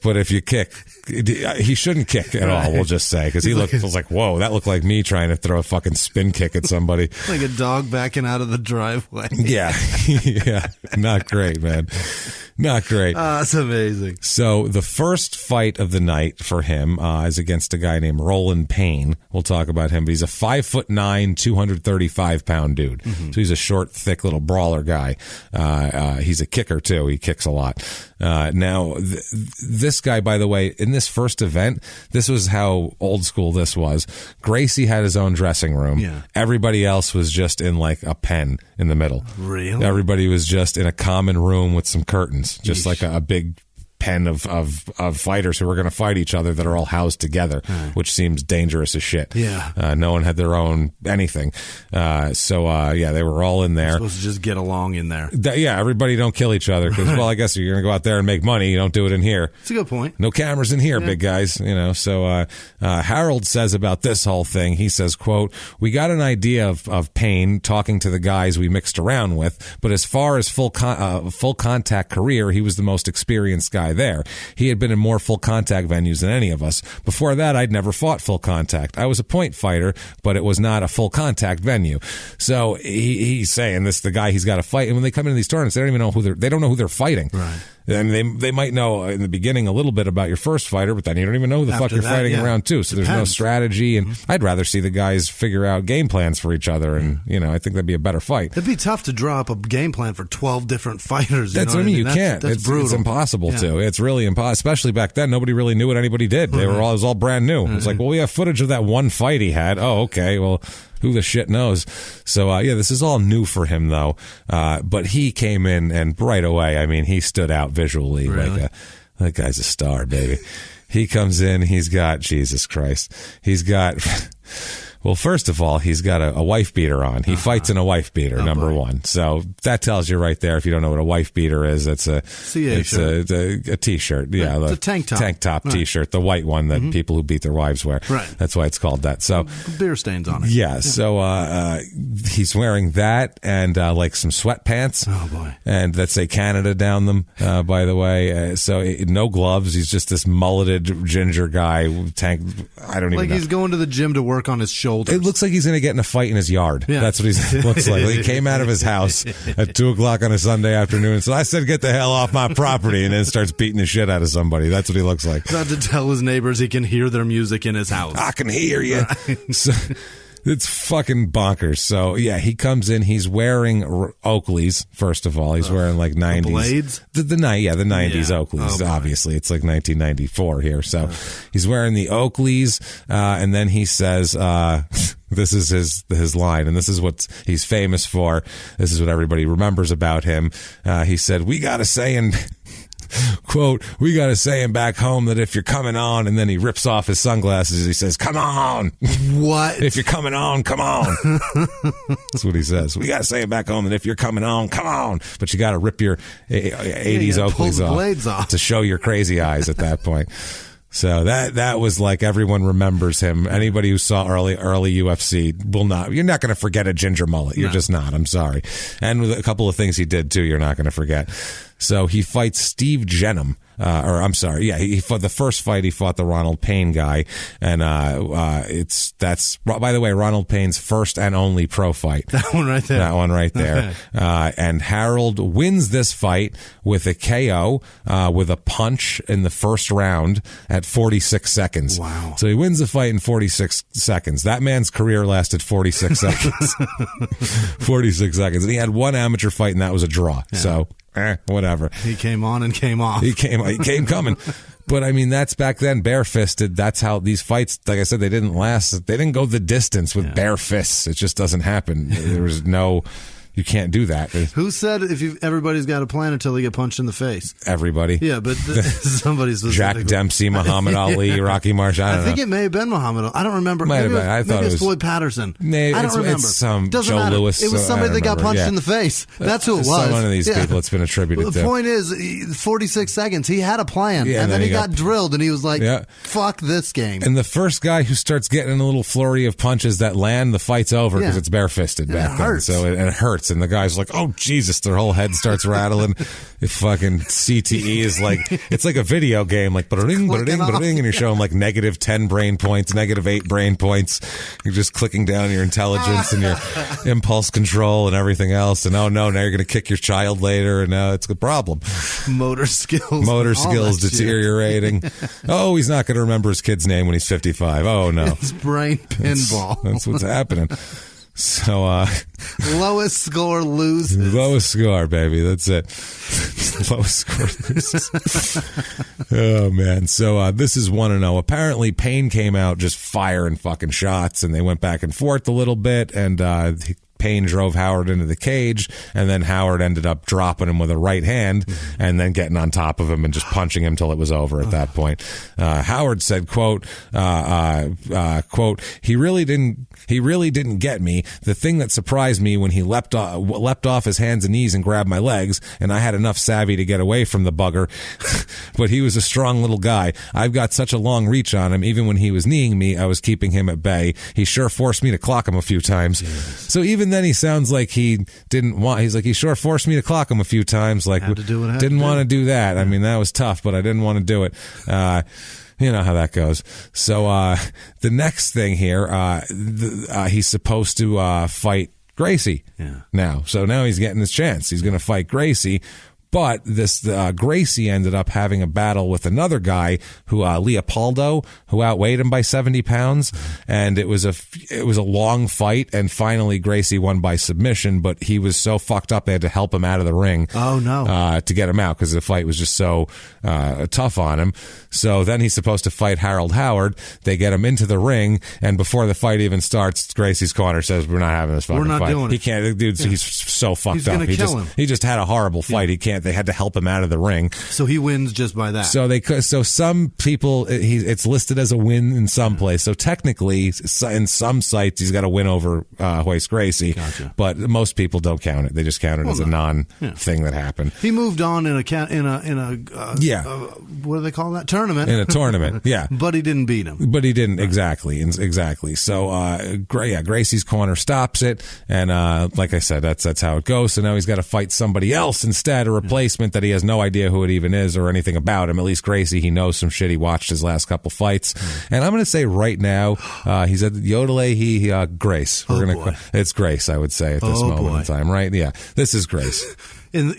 But if you kick, he shouldn't kick at all, we'll just say, because he was like, whoa, that looked like me trying to throw a fucking spin kick at somebody. Like a dog backing out of the driveway. Yeah. Not great, man. Not great. That's amazing. So the first fight of the night for him is against a guy named Roland Payne. We'll talk about him, but he's a 5'9", 235-pound dude. Mm-hmm. So he's a short, thick little brawler guy. He's a kicker too. He kicks a lot. Now, this guy, by the way, in this first event, this was how old school this was. Gracie had his own dressing room. Yeah. Everybody else was just in like a pen in the middle. Really? Everybody was just in a common room with some curtains, just like a big pen of fighters who were going to fight each other that are all housed together, which seems dangerous as shit. Yeah. No one had their own anything. Yeah, they were all in there. Supposed to just get along in there. Everybody don't kill each other because, well, I guess you're going to go out there and make money. You don't do it in here. It's a good point. No cameras in here, big guys. You know. So Harold says about this whole thing, he says, quote, "We got an idea of Payne talking to the guys we mixed around with, but as far as full contact career, he was the most experienced guy there. He had been in more full contact venues than any of us. Before that, I'd never fought full contact. I was a point fighter, but it was not a full contact venue." So he's saying this, the guy he's got to fight, and when they come into these tournaments, they don't even know who they're fighting. Right. And they might know in the beginning a little bit about your first fighter, but then you don't even know who the fuck you're fighting in round two. So there's no strategy, and I'd rather see the guys figure out game plans for each other, and I think that'd be a better fight. It'd be tough to draw up a game plan for 12 different fighters. That's what I mean. You can't. That's brutal. It's impossible to. It's really impossible, especially back then. Nobody really knew what anybody did. It was all brand new. It's like, well, we have footage of that one fight he had. Oh, okay. Well, who the shit knows? So, this is all new for him, though. But he came in, and right away, I mean, he stood out visually. Really? That guy's a star, baby. He comes in, he's got, Jesus Christ, he's got... Well, first of all, he's got a wife beater on. He fights in a wife beater, number one. So that tells you right there, if you don't know what a wife beater is, it's a T-shirt. Yeah, it's a tank top. Tank top T-shirt, the white one that people who beat their wives wear. Right. That's why it's called that. So beer stains on it. Yeah. So he's wearing that and like some sweatpants. Oh boy. And that say Canada down them. By the way, so no gloves. He's just this mulleted ginger guy. I don't even know. He's going to the gym to work on his shoulders. It looks like he's going to get in a fight in his yard. Yeah. That's what he looks like. He came out of his house at 2:00 on a Sunday afternoon. So I said, "Get the hell off my property," and then starts beating the shit out of somebody. That's what he looks like. About to tell his neighbors he can hear their music in his house. I can hear you. Right. So, it's fucking bonkers. So, yeah, he comes in. He's wearing Oakleys, first of all. He's wearing like 90s. The Blades? The 90s Oakleys, obviously. It's like 1994 here. So he's wearing the Oakleys, and then he says, this is his line, and this is what he's famous for. This is what everybody remembers about him. He said, "We got a saying..." Quote, "We got a saying back home that if you're coming on," and then he rips off his sunglasses. He says, "Come on." What? "If you're coming on, come on." That's what he says. "We got a saying back home that if you're coming on, come on." But you got to rip your 80s Oakleys off to show your crazy eyes at that point. So that was like, everyone remembers him. Anybody who saw early UFC will not. You're not going to forget a ginger mullet. You're just not. I'm sorry. And with a couple of things he did too, you're not going to forget. So he fights Steve Jenham. He fought the first fight. He fought the Ronald Payne guy, and that's by the way Ronald Payne's first and only pro fight. That one right there. That one right there. Okay. And Harold wins this fight with a KO with a punch in the first round at 46 seconds. Wow! So he wins the fight in 46 seconds. That man's career lasted 46 seconds. 46 seconds, and he had one amateur fight, and that was a draw. Yeah. So. Whatever. He came on and came off. He came coming. But I mean, that's back then, bare-fisted. That's how these fights, like I said, they didn't last. They didn't go the distance with bare fists. It just doesn't happen. There was no... You can't do that. Who said everybody's got a plan until they get punched in the face? Everybody. Yeah, but somebody's Jack Dempsey, Muhammad Ali, Rocky Marsh. I think it may have been Muhammad Ali. I don't remember. Might have been. I thought it was Floyd Patterson. I don't remember. It's some Doesn't Joe matter. Lewis. It was somebody that got punched in the face. That's who it was. One of these people it's been attributed to. The point is, 46 seconds. He had a plan, and then he got drilled, and he was like, "Fuck this game." And the first guy who starts getting a little flurry of punches that land, the fight's over because it's bare-fisted back then. So it hurts, and the guy's like, "Oh Jesus!" Their whole head starts rattling. If fucking CTE is like, it's like a video game, like ba-ding, ba-ding, ba-ding, and you're showing like -10 brain points, -8 brain points. You're just clicking down your intelligence and your impulse control and everything else. And oh no, now you're going to kick your child later, and now it's a problem. Motor skills deteriorating. Oh, he's not going to remember his kid's name when he's 55. Oh no, it's brain pinball. That's what's happening. So, lowest score loses. Lowest score, baby. That's it. Lowest score loses. Oh, man. So, this is 1-0. Apparently, Payne came out just firing fucking shots, and they went back and forth a little bit, and pain drove Howard into the cage, and then Howard ended up dropping him with a right hand and then getting on top of him and just punching him till it was over at that point. Howard said, quote, he really didn't get me. The thing that surprised me when he leapt off his hands and knees and grabbed my legs, and I had enough savvy to get away from the bugger, but he was a strong little guy. I've got such a long reach on him. Even when he was kneeing me, I was keeping him at bay. He sure forced me to clock him a few times. So even then he sounds like he didn't want, he's like, he sure forced me to clock him a few times. Like, didn't want to do that. I mean, that was tough, but I didn't want to do it. You know how that goes. So the next thing here, he's supposed to fight Gracie now. So now he's getting his chance. He's going to fight Gracie. But this Gracie ended up having a battle with another guy who Leopoldo, who outweighed him by 70 pounds, and it was a long fight, and finally Gracie won by submission. But he was so fucked up they had to help him out of the ring. Oh no! To get him out because the fight was just so tough on him. So then he's supposed to fight Harold Howard. They get him into the ring, and before the fight even starts, Gracie's corner says, "We're not having this fucking fight. Doing it. He can't, dude. He's so fucked he's up. Kill him. He just had a horrible fight. He can't. They had to help him out of the ring. So he wins just by that. So some people, it's listed as a win in some place. So technically, in some sites, he's got a win over Hoist Gracie. Gotcha. But most people don't count it. They just count it as a non-thing that happened. He moved on in a what do they call that? Tournament. In a tournament, yeah. But he didn't beat him. But he didn't, exactly. So, Gracie's corner stops it, and like I said, that's how it goes. So now he's got to fight somebody else instead, a replacement that he has no idea who it even is or anything about him. At least Gracie, he knows some shit. He watched his last couple fights. And I'm going to say right now, he's at Yodelay, Grace. It's Grace, I would say, at this moment in time, right? Yeah, this is Grace.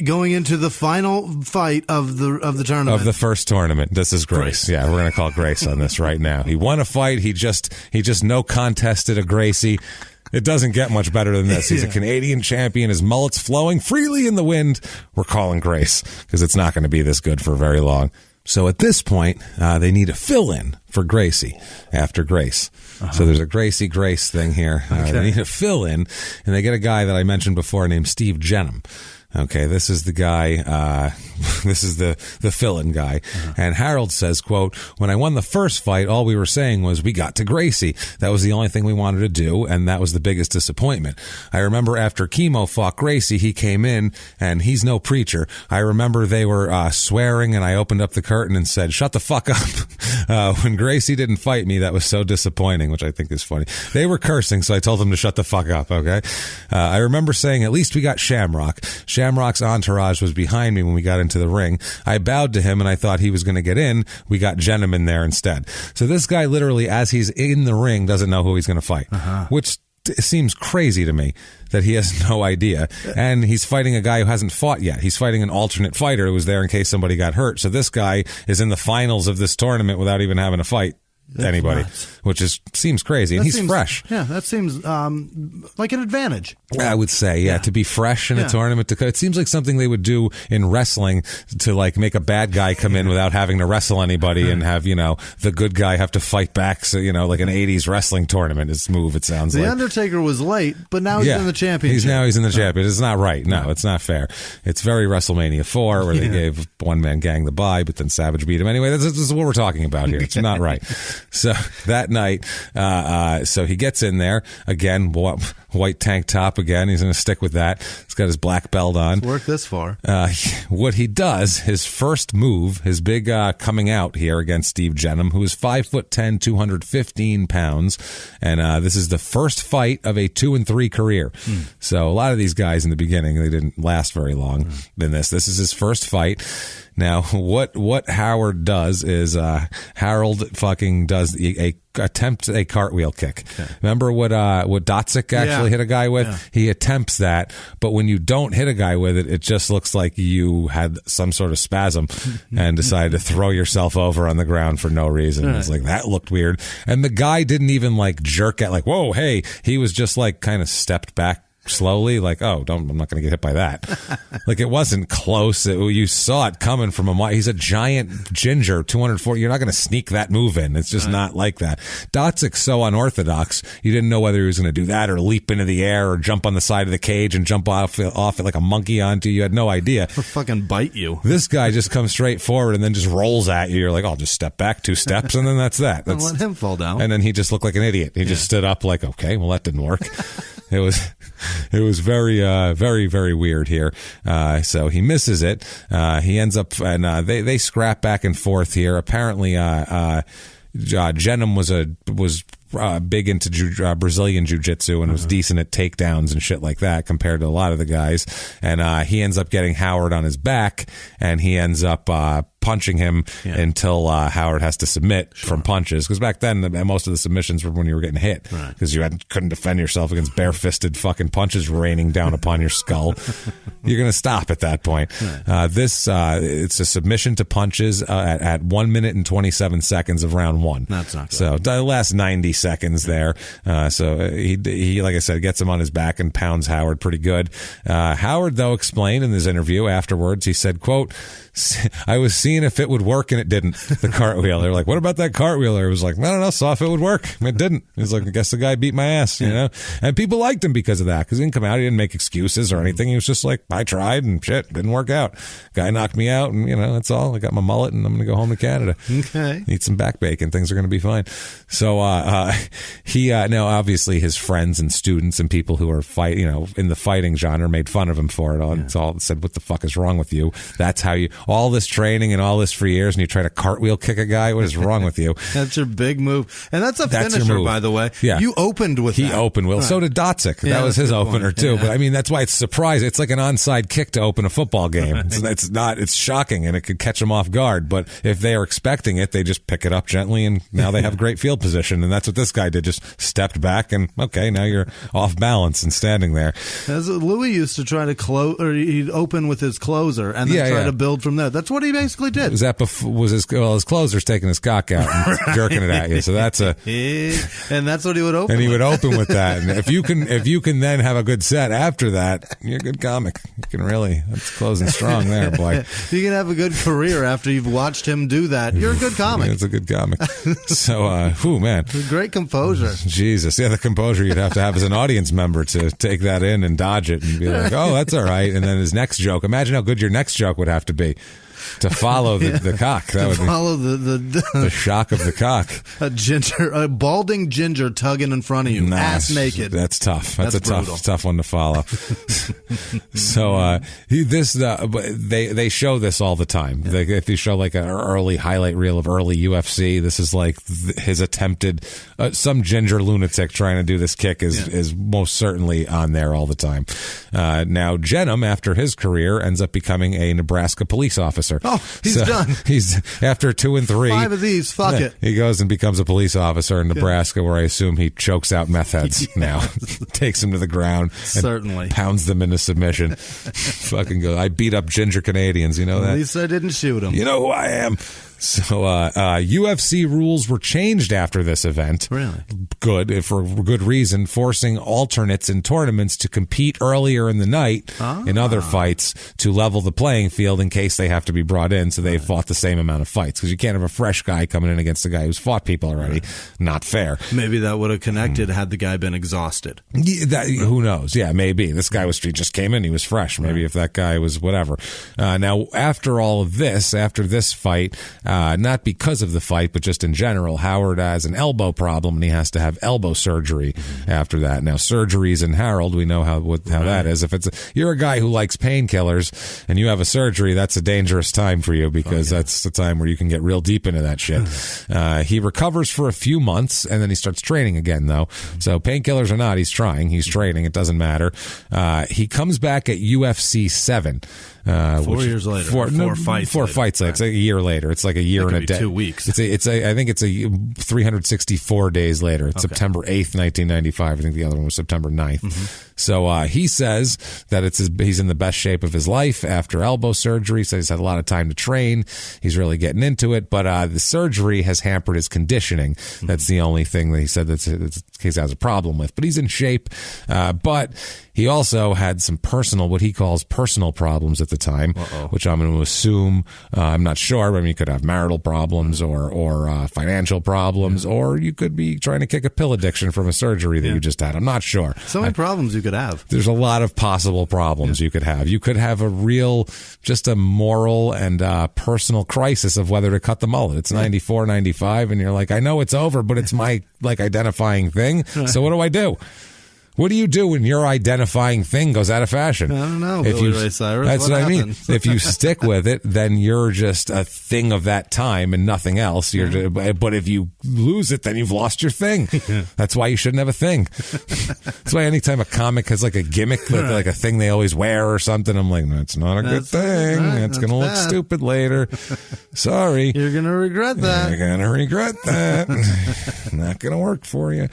Going into the final fight of the tournament. Of the first tournament. This is Grace. Yeah, we're going to call Grace on this right now. He won a fight. He just no contested a Gracie. It doesn't get much better than this. He's a Canadian champion. His mullet's flowing freely in the wind. We're calling Grace because it's not going to be this good for very long. So at this point, they need a fill-in for Gracie after Grace. So there's a Gracie-Grace thing here. They need a fill-in, and they get a guy that I mentioned before named Steve Jenham. Okay, this is the guy, this is the fill-in guy. And Harold says, quote, when I won the first fight, all we were saying was we got to Gracie. That was the only thing we wanted to do, and that was the biggest disappointment. I remember after Chemo fought Gracie, he came in, and he's no preacher. I remember they were swearing, and I opened up the curtain and said, shut the fuck up. When Gracie didn't fight me, that was so disappointing, which I think is funny. They were cursing, so I told them to shut the fuck up, okay? I remember saying, at least we got Shamrock. Shamrock's entourage was behind me when we got into the ring. I bowed to him and I thought he was going to get in. We got Jenham in there instead. So this guy literally, as he's in the ring, doesn't know who he's going to fight, which seems crazy to me that he has no idea. And he's fighting a guy who hasn't fought yet. He's fighting an alternate fighter who was there in case somebody got hurt. So this guy is in the finals of this tournament without even having to fight anybody, which seems crazy. And he's fresh. Yeah, that seems like an advantage. I would say, to be fresh in a tournament. It seems like something they would do in wrestling to like make a bad guy come in without having to wrestle anybody and have, the good guy have to fight back. So, like an 80s wrestling tournament is move, it sounds like. The Undertaker was late, but now he's in the championship. He's in the championship. It's not right. No, it's not fair. It's very WrestleMania 4 where they gave One Man Gang the bye, but then Savage beat him. Anyway, this is what we're talking about here. It's not right. So that night, so he gets in there again, white tank top again. He's going to stick with that. He's got his black belt on. It's worked this far. What he does, his first move, his big coming out here against Steve Jenham, who is 5'10", 215 pounds, and this is the first fight of a 2-3 career. So a lot of these guys in the beginning, they didn't last very long in this. This is his first fight. Now, what Howard does is Harold fucking does attempts a cartwheel kick. Okay. Remember what Dotzik actually hit a guy with? Yeah. He attempts that, but when you don't hit a guy with it, it just looks like you had some sort of spasm and decided to throw yourself over on the ground for no reason. Right. It's like, that looked weird. And the guy didn't even like jerk at like, whoa, hey. He was just like kind of stepped back slowly, like, oh, I'm not going to get hit by that. Like, it wasn't close. You saw it coming from a mile. He's a giant ginger, 240. You're not going to sneak that move in. It's just not like that. Dotzik's so unorthodox. You didn't know whether he was going to do that or leap into the air or jump on the side of the cage and jump off it like a monkey onto you. You had no idea. Or fucking bite you. This guy just comes straight forward and then just rolls at you. You're like, I'll just step back 2 steps, and then that's that. Don't let him fall down. And then he just looked like an idiot. He just stood up like, okay, well, that didn't work. It was very, very, very weird here. So he misses it. He ends up, and they scrap back and forth here. Apparently, Jenham was big into Brazilian jiu-jitsu and was decent at takedowns and shit like that compared to a lot of the guys. And he ends up getting Howard on his back, and he ends up punching him until Howard has to submit from punches. Because back then, most of the submissions were when you were getting hit, because you couldn't defend yourself against bare-fisted fucking punches raining down upon your skull. You're going to stop at that point. It's a submission to punches at 1 minute and 27 seconds of round one. That's not good. So the last 90 seconds there. So he, like I said, gets him on his back and pounds Howard pretty good. Howard, though, explained in his interview afterwards, he said, quote, I was seeing if it would work and it didn't. The cartwheel. They're like, what about that cartwheel? He was like, I don't know, saw if it would work. It didn't. He's like, I guess the guy beat my ass, you know? And people liked him because of that, because he didn't come out, he didn't make excuses or anything. He was just like, I tried and shit, didn't work out. Guy knocked me out, and that's all. I got my mullet and I'm going to go home to Canada. Okay. Eat some back bacon. Things are going to be fine. So he now obviously his friends and students and people who are in the fighting genre made fun of him for it all. It's all said, what the fuck is wrong with you? That's how you, all this training and all this for years, and you try to cartwheel kick a guy? What is wrong with you? That's your big move. And that's a finisher, by the way. Yeah. You opened with that. He opened with. So did Dotzik. That was his opener too. But I mean, that's why it's surprising. It's like an onside kick to open a football game. It's shocking, and it could catch them off guard. But if they are expecting it, they just pick it up gently, and now they have great field position. And that's what this guy did. Just stepped back, and okay, now you're off balance and standing there. As Louis used to try to close, or he'd open with his closer and then try to build from there. That's what he basically did. Was that his closer's taking his cock out and jerking it at you? So that's and that's what he would open. And he would open with that. And if you can then have a good set after that, you're a good comic. You can really, that's closing strong there, boy. You can have a good career after you've watched him do that. You're a good comic. It's a good comic. So, man, great composure. Jesus, the composure you'd have to have as an audience member to take that in and dodge it and be like, oh, that's all right. And then his next joke. Imagine how good your next joke would have to be. To follow the cock. That would follow the shock of the cock. A balding ginger tugging in front of you, ass naked. That's tough. That's a tough one to follow. So they show this all the time. Yeah. If you show like an early highlight reel of early UFC, this is like his attempted. Some ginger lunatic trying to do this kick is most certainly on there all the time. Now Jenham, after his career, ends up becoming a Nebraska police officer. Oh, he's done. He's after 2 and 3. 5 of these. Fuck it. He goes and becomes a police officer in Nebraska, where I assume he chokes out meth heads now, takes them to the ground, and pounds them into submission. Fucking go. I beat up ginger Canadians. You know that. At least I didn't shoot him. You know who I am. So UFC rules were changed after this event. Really? Good, for good reason, forcing alternates in tournaments to compete earlier in the night in other fights to level the playing field in case they have to be brought in, so they fought the same amount of fights. Because you can't have a fresh guy coming in against a guy who's fought people already. Not fair. Maybe that would have connected had the guy been exhausted. Yeah, who knows? Yeah, maybe. This guy he just came in, he was fresh. Maybe if that guy was whatever. Now, after all of this, after this fight, not because of the fight, but just in general, Howard has an elbow problem, and he has to have elbow surgery after that. Now, surgeries in Harold, we know how that is. If you're a guy who likes painkillers and you have a surgery, that's a dangerous time for you, because that's the time where you can get real deep into that shit. He recovers for a few months, and then he starts training again, though. So painkillers or not, he's training. It doesn't matter. He comes back at UFC 7. 4 years later. Four fights later. It's like a year later. It's like a year and a day. 2 weeks. I think it's a 364 days later. It's September 8th, 1995. I think the other one was September 9th. Mm-hmm. So he says that he's in the best shape of his life after elbow surgery. So he's had a lot of time to train. He's really getting into it. But the surgery has hampered his conditioning. Mm-hmm. That's the only thing that he said that he has a problem with. But he's in shape. But he also had some what he calls personal problems at the time, which I'm going to assume, I'm not sure, but I mean, you could have marital problems or financial problems, or you could be trying to kick a pill addiction from a surgery that you just had. I'm not sure. So many problems you could have. There's a lot of possible problems you could have. You could have just a moral and personal crisis of whether to cut the mullet. It's 94, 95, and you're like, I know it's over, but it's my identifying thing. So what do I do? What do you do when your identifying thing goes out of fashion? I don't know, Billy Ray Cyrus. That's what I mean. If you stick with it, then you're just a thing of that time and nothing else. But if you lose it, then you've lost your thing. That's why you shouldn't have a thing. That's why anytime a comic has like a gimmick, like a thing they always wear or something, I'm like, no, it's not a good thing. It's going to look stupid later. Sorry. You're going to regret that. You're going to regret that. Not going to work for you.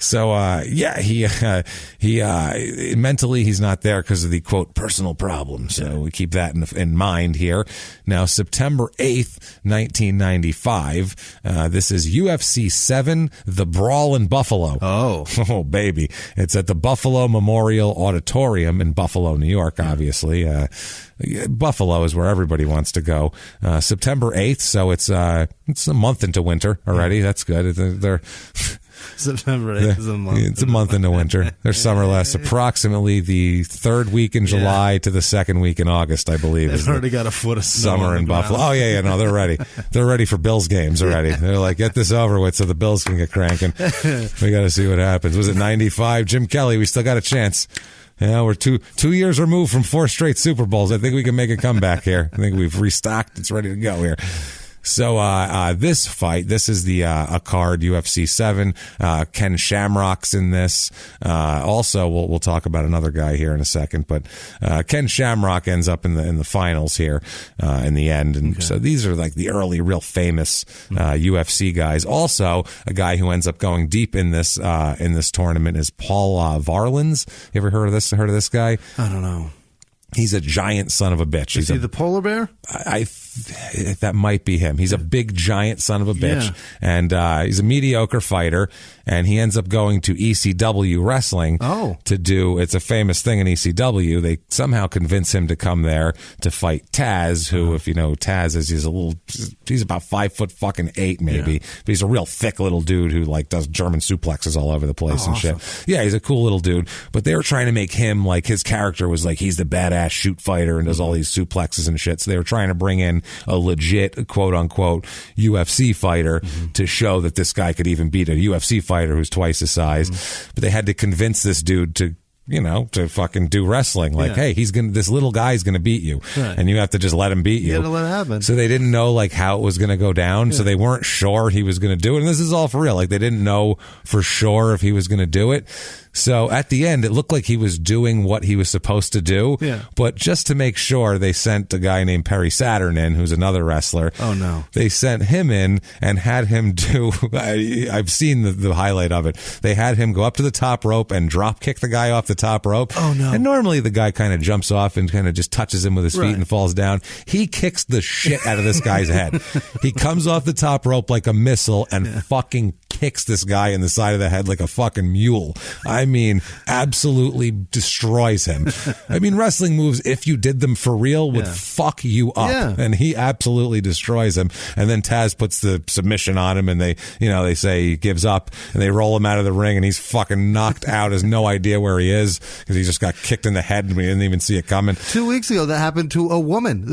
So, he mentally he's not there because of the quote personal problems. So we keep that in mind here. Now, September 8th, 1995, this is UFC 7, The Brawl in Buffalo. Oh, baby. It's at the Buffalo Memorial Auditorium in Buffalo, New York, obviously. Buffalo is where everybody wants to go. September 8th. So it's a month into winter already. That's good. They're September 8th is a month. It's a month into winter. Their summer lasts approximately the third week in July to the second week in August, I believe. They've already got a foot of snow summer in Buffalo. Oh, yeah, no, they're ready. They're ready for Bills games already. They're like, get this over with so the Bills can get cranking. We got to see what happens. Was it 95? Jim Kelly, we still got a chance. Yeah, we're two years removed from 4 straight Super Bowls. I think we can make a comeback here. I think we've restocked. It's ready to go here. So this fight, this is the a card, UFC 7. Ken Shamrock's in this. Also, we'll talk about another guy here in a second, but Ken Shamrock ends up in the finals here in the end. And so these are like the early, real famous UFC guys. Also, a guy who ends up going deep in this tournament is Paul Varlins. You ever heard of this guy? I don't know. He's a giant son of a bitch. Is he the polar bear? That might be him. He's a big, giant son of a bitch. Yeah. And he's a mediocre fighter. And he ends up going to ECW wrestling to do, it's a famous thing in ECW. They somehow convince him to come there to fight Taz, who, if you know Taz, he's about 5'8" maybe. But he's a real thick little dude who like does German suplexes all over the place and shit. Yeah, he's a cool little dude. But they were trying to make him, like, his character was like, he's the badass shoot fighter and does all these suplexes and shit. So they were trying to bring in a legit, quote unquote, UFC fighter to show that this guy could even beat a UFC fighter who's twice his size. But they had to convince this dude to fucking do wrestling. Like, hey, this little guy's gonna beat you, and you have to just let him beat you. You gotta let it happen. So they didn't know like how it was gonna go down. So they weren't sure he was gonna do it. And this is all for real. Like they didn't know for sure if he was gonna do it. So at the end, it looked like he was doing what he was supposed to do. Yeah. But just to make sure, they sent a guy named Perry Saturn in, who's another wrestler. Oh, no. They sent him in and had him do, I've seen the highlight of it. They had him go up to the top rope and drop kick the guy off the top rope. Oh, no. And normally the guy kind of jumps off and kind of just touches him with his feet and falls down. He kicks the shit out of this guy's head. He comes off the top rope like a missile and fucking kicks this guy in the side of the head like a fucking mule. I mean, absolutely destroys him. I mean, wrestling moves, if you did them for real, would fuck you up. Yeah. And he absolutely destroys him. And then Taz puts the submission on him and they say he gives up and they roll him out of the ring and he's fucking knocked out, has no idea where he is because he just got kicked in the head and we didn't even see it coming. 2 weeks ago, that happened to a woman.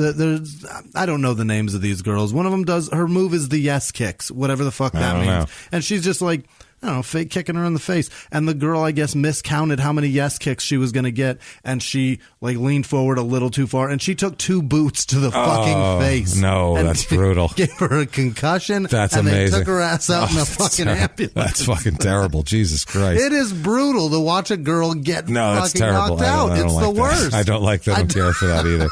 I don't know the names of these girls. One of them her move is the yes kicks, whatever the fuck that means. And she's just like, I don't know, fake kicking her in the face. And the girl, I guess, miscounted how many yes kicks she was going to get, and she like leaned forward a little too far, and she took 2 boots to the fucking face. No, and that's brutal. Gave her a concussion. That's and amazing. They took her ass out in a fucking ambulance. That's fucking terrible. Jesus Christ. It is brutal to watch a girl get that's fucking terrible. knocked out. I don't It's like the that. worst. I don't like that. I don't care for that either.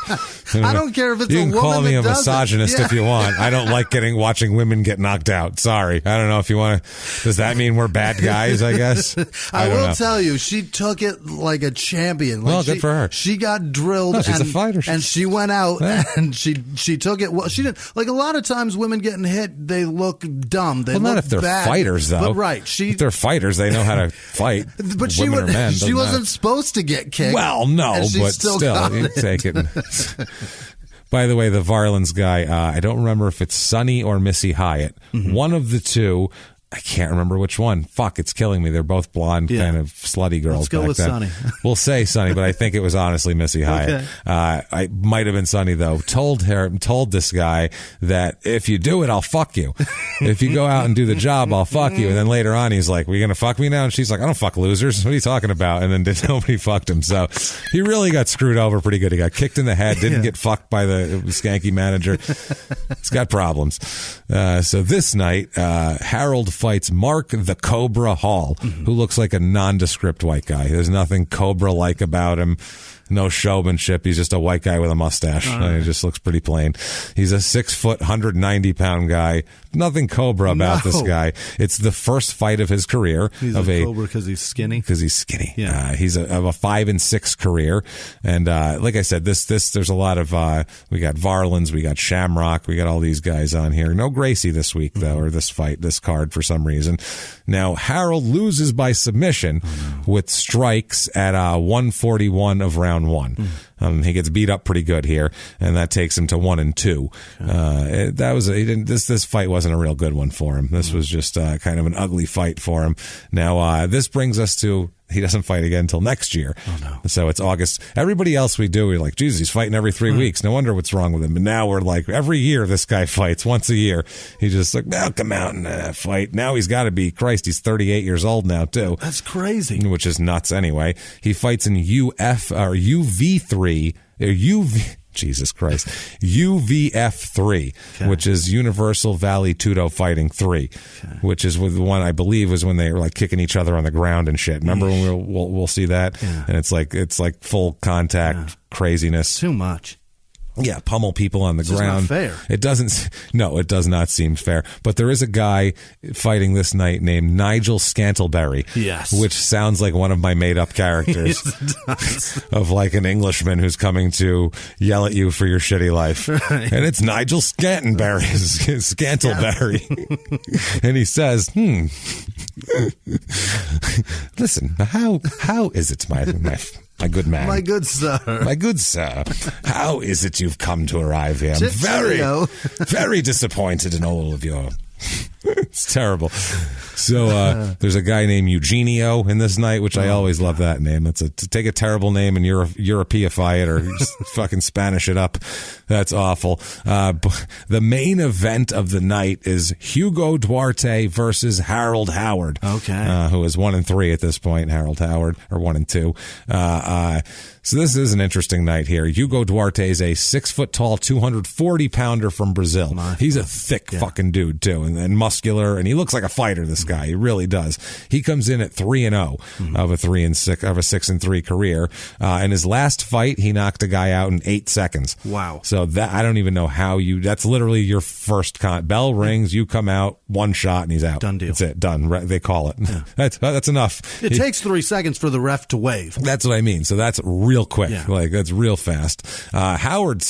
I don't care if it's you a can woman call me that a does it. misogynist Yeah. if you want. I don't like watching women get knocked out. Sorry. I don't know if you want to. Does that mean we're bad guys, I guess? I don't will know. tell you, she took it like a champion. Like Well, good for her. She got drilled. No, she's and, a fighter. And she went out Yeah. and she took it. Well, she didn't. Like a lot of times women getting hit, they look dumb. They Well, look not if they're bad. fighters, though. But right. If they're fighters, they know how to fight. But she, Women or men, she doesn't wasn't matter. supposed to get kicked. Well, no, and she but still still, got you it. take it. By the way, the Varlins guy, I don't remember if it's Sonny or Missy Hyatt. Mm-hmm. One of the two, I can't remember which one. Fuck, it's killing me. They're both blonde, kind of slutty girls. Let's go back with then. Sonny. We'll say Sonny, but I think it was honestly Missy Hyatt. Okay. I might have been Sonny though. Told this guy that if you do it, I'll fuck you. If you go out and do the job, I'll fuck you. And then later on, he's like, "We're gonna fuck me now?" And she's like, "I don't fuck losers. What are you talking about?" And then nobody fucked him. So he really got screwed over pretty good. He got kicked in the head. Didn't get fucked by the skanky manager. He's got problems. So this night, Harold fights Mark the Cobra Hall, who looks like a nondescript white guy. There's nothing Cobra-like about him. No showmanship. He's just a white guy with a mustache. He just looks pretty plain. He's a 6 foot, 190-pound guy. Nothing Cobra about this guy. It's the first fight of his career. He's of a Cobra because he's skinny. Because he's skinny. Yeah. He's of a 5-6 career. And like I said, this there's a lot of we got Varlins, we got Shamrock, we got all these guys on here. No Gracie this week though, or this card for some reason. Now Harold loses by submission with strikes at 141 of round 1. He gets beat up pretty good here, and that takes him to 1-2. This fight wasn't a real good one for him. This was just kind of an ugly fight for him. Now this brings us to he doesn't fight again until next year. Oh, no. So it's August. Everybody else we're like, Jesus, he's fighting every 3 weeks. No wonder what's wrong with him. And now we're like, every year this guy fights once a year. He's just like, now come out and fight. Now he's got to be, Christ, he's 38 years old now too. That's crazy. Which is nuts anyway. He fights in UV3, Jesus Christ, UVF3, which is Universal Valley Tudo Fighting 3, which is the one I believe was when they were like kicking each other on the ground and shit. Remember when we'll see that? Yeah. And it's like full contact craziness. Too much. Yeah, pummel people on the It's ground. just not fair. It doesn't. No, it does not seem fair. But there is a guy fighting this night named Nigel Scantlebury. Yes, which sounds like one of my made-up characters of like an Englishman who's coming to yell at you for your shitty life. Right. And it's Nigel Scantlebury, and he says, "Listen, how is it, my good man. My good sir. My good sir. How is it you've come to arrive here? I'm very disappointed in all of your... It's terrible. So there's a guy named Eugenio in this night, which I always love that name. That's to take a terrible name and Europeify it or just fucking Spanish it up. That's awful. The main event of the night is Hugo Duarte versus Harold Howard. Okay. Who is 1-3 at this point. Harold Howard, or 1-2. So this is an interesting night here. Hugo Duarte is a 6 foot tall, 240 pounder from Brazil. He's a thick fucking dude too, and muscular, and he looks like a fighter. This guy, he really does. He comes in at 3-0 of a 6-3 career. In his last fight, he knocked a guy out in 8 seconds. Wow. So that I don't even know how that's literally your first bell rings, you come out, one shot, and he's out. Done deal. That's it. Done. They call it. Yeah. That's enough. It takes 3 seconds for the ref to wave. That's what I mean. So that's real quick. Yeah. Like that's real fast. Harold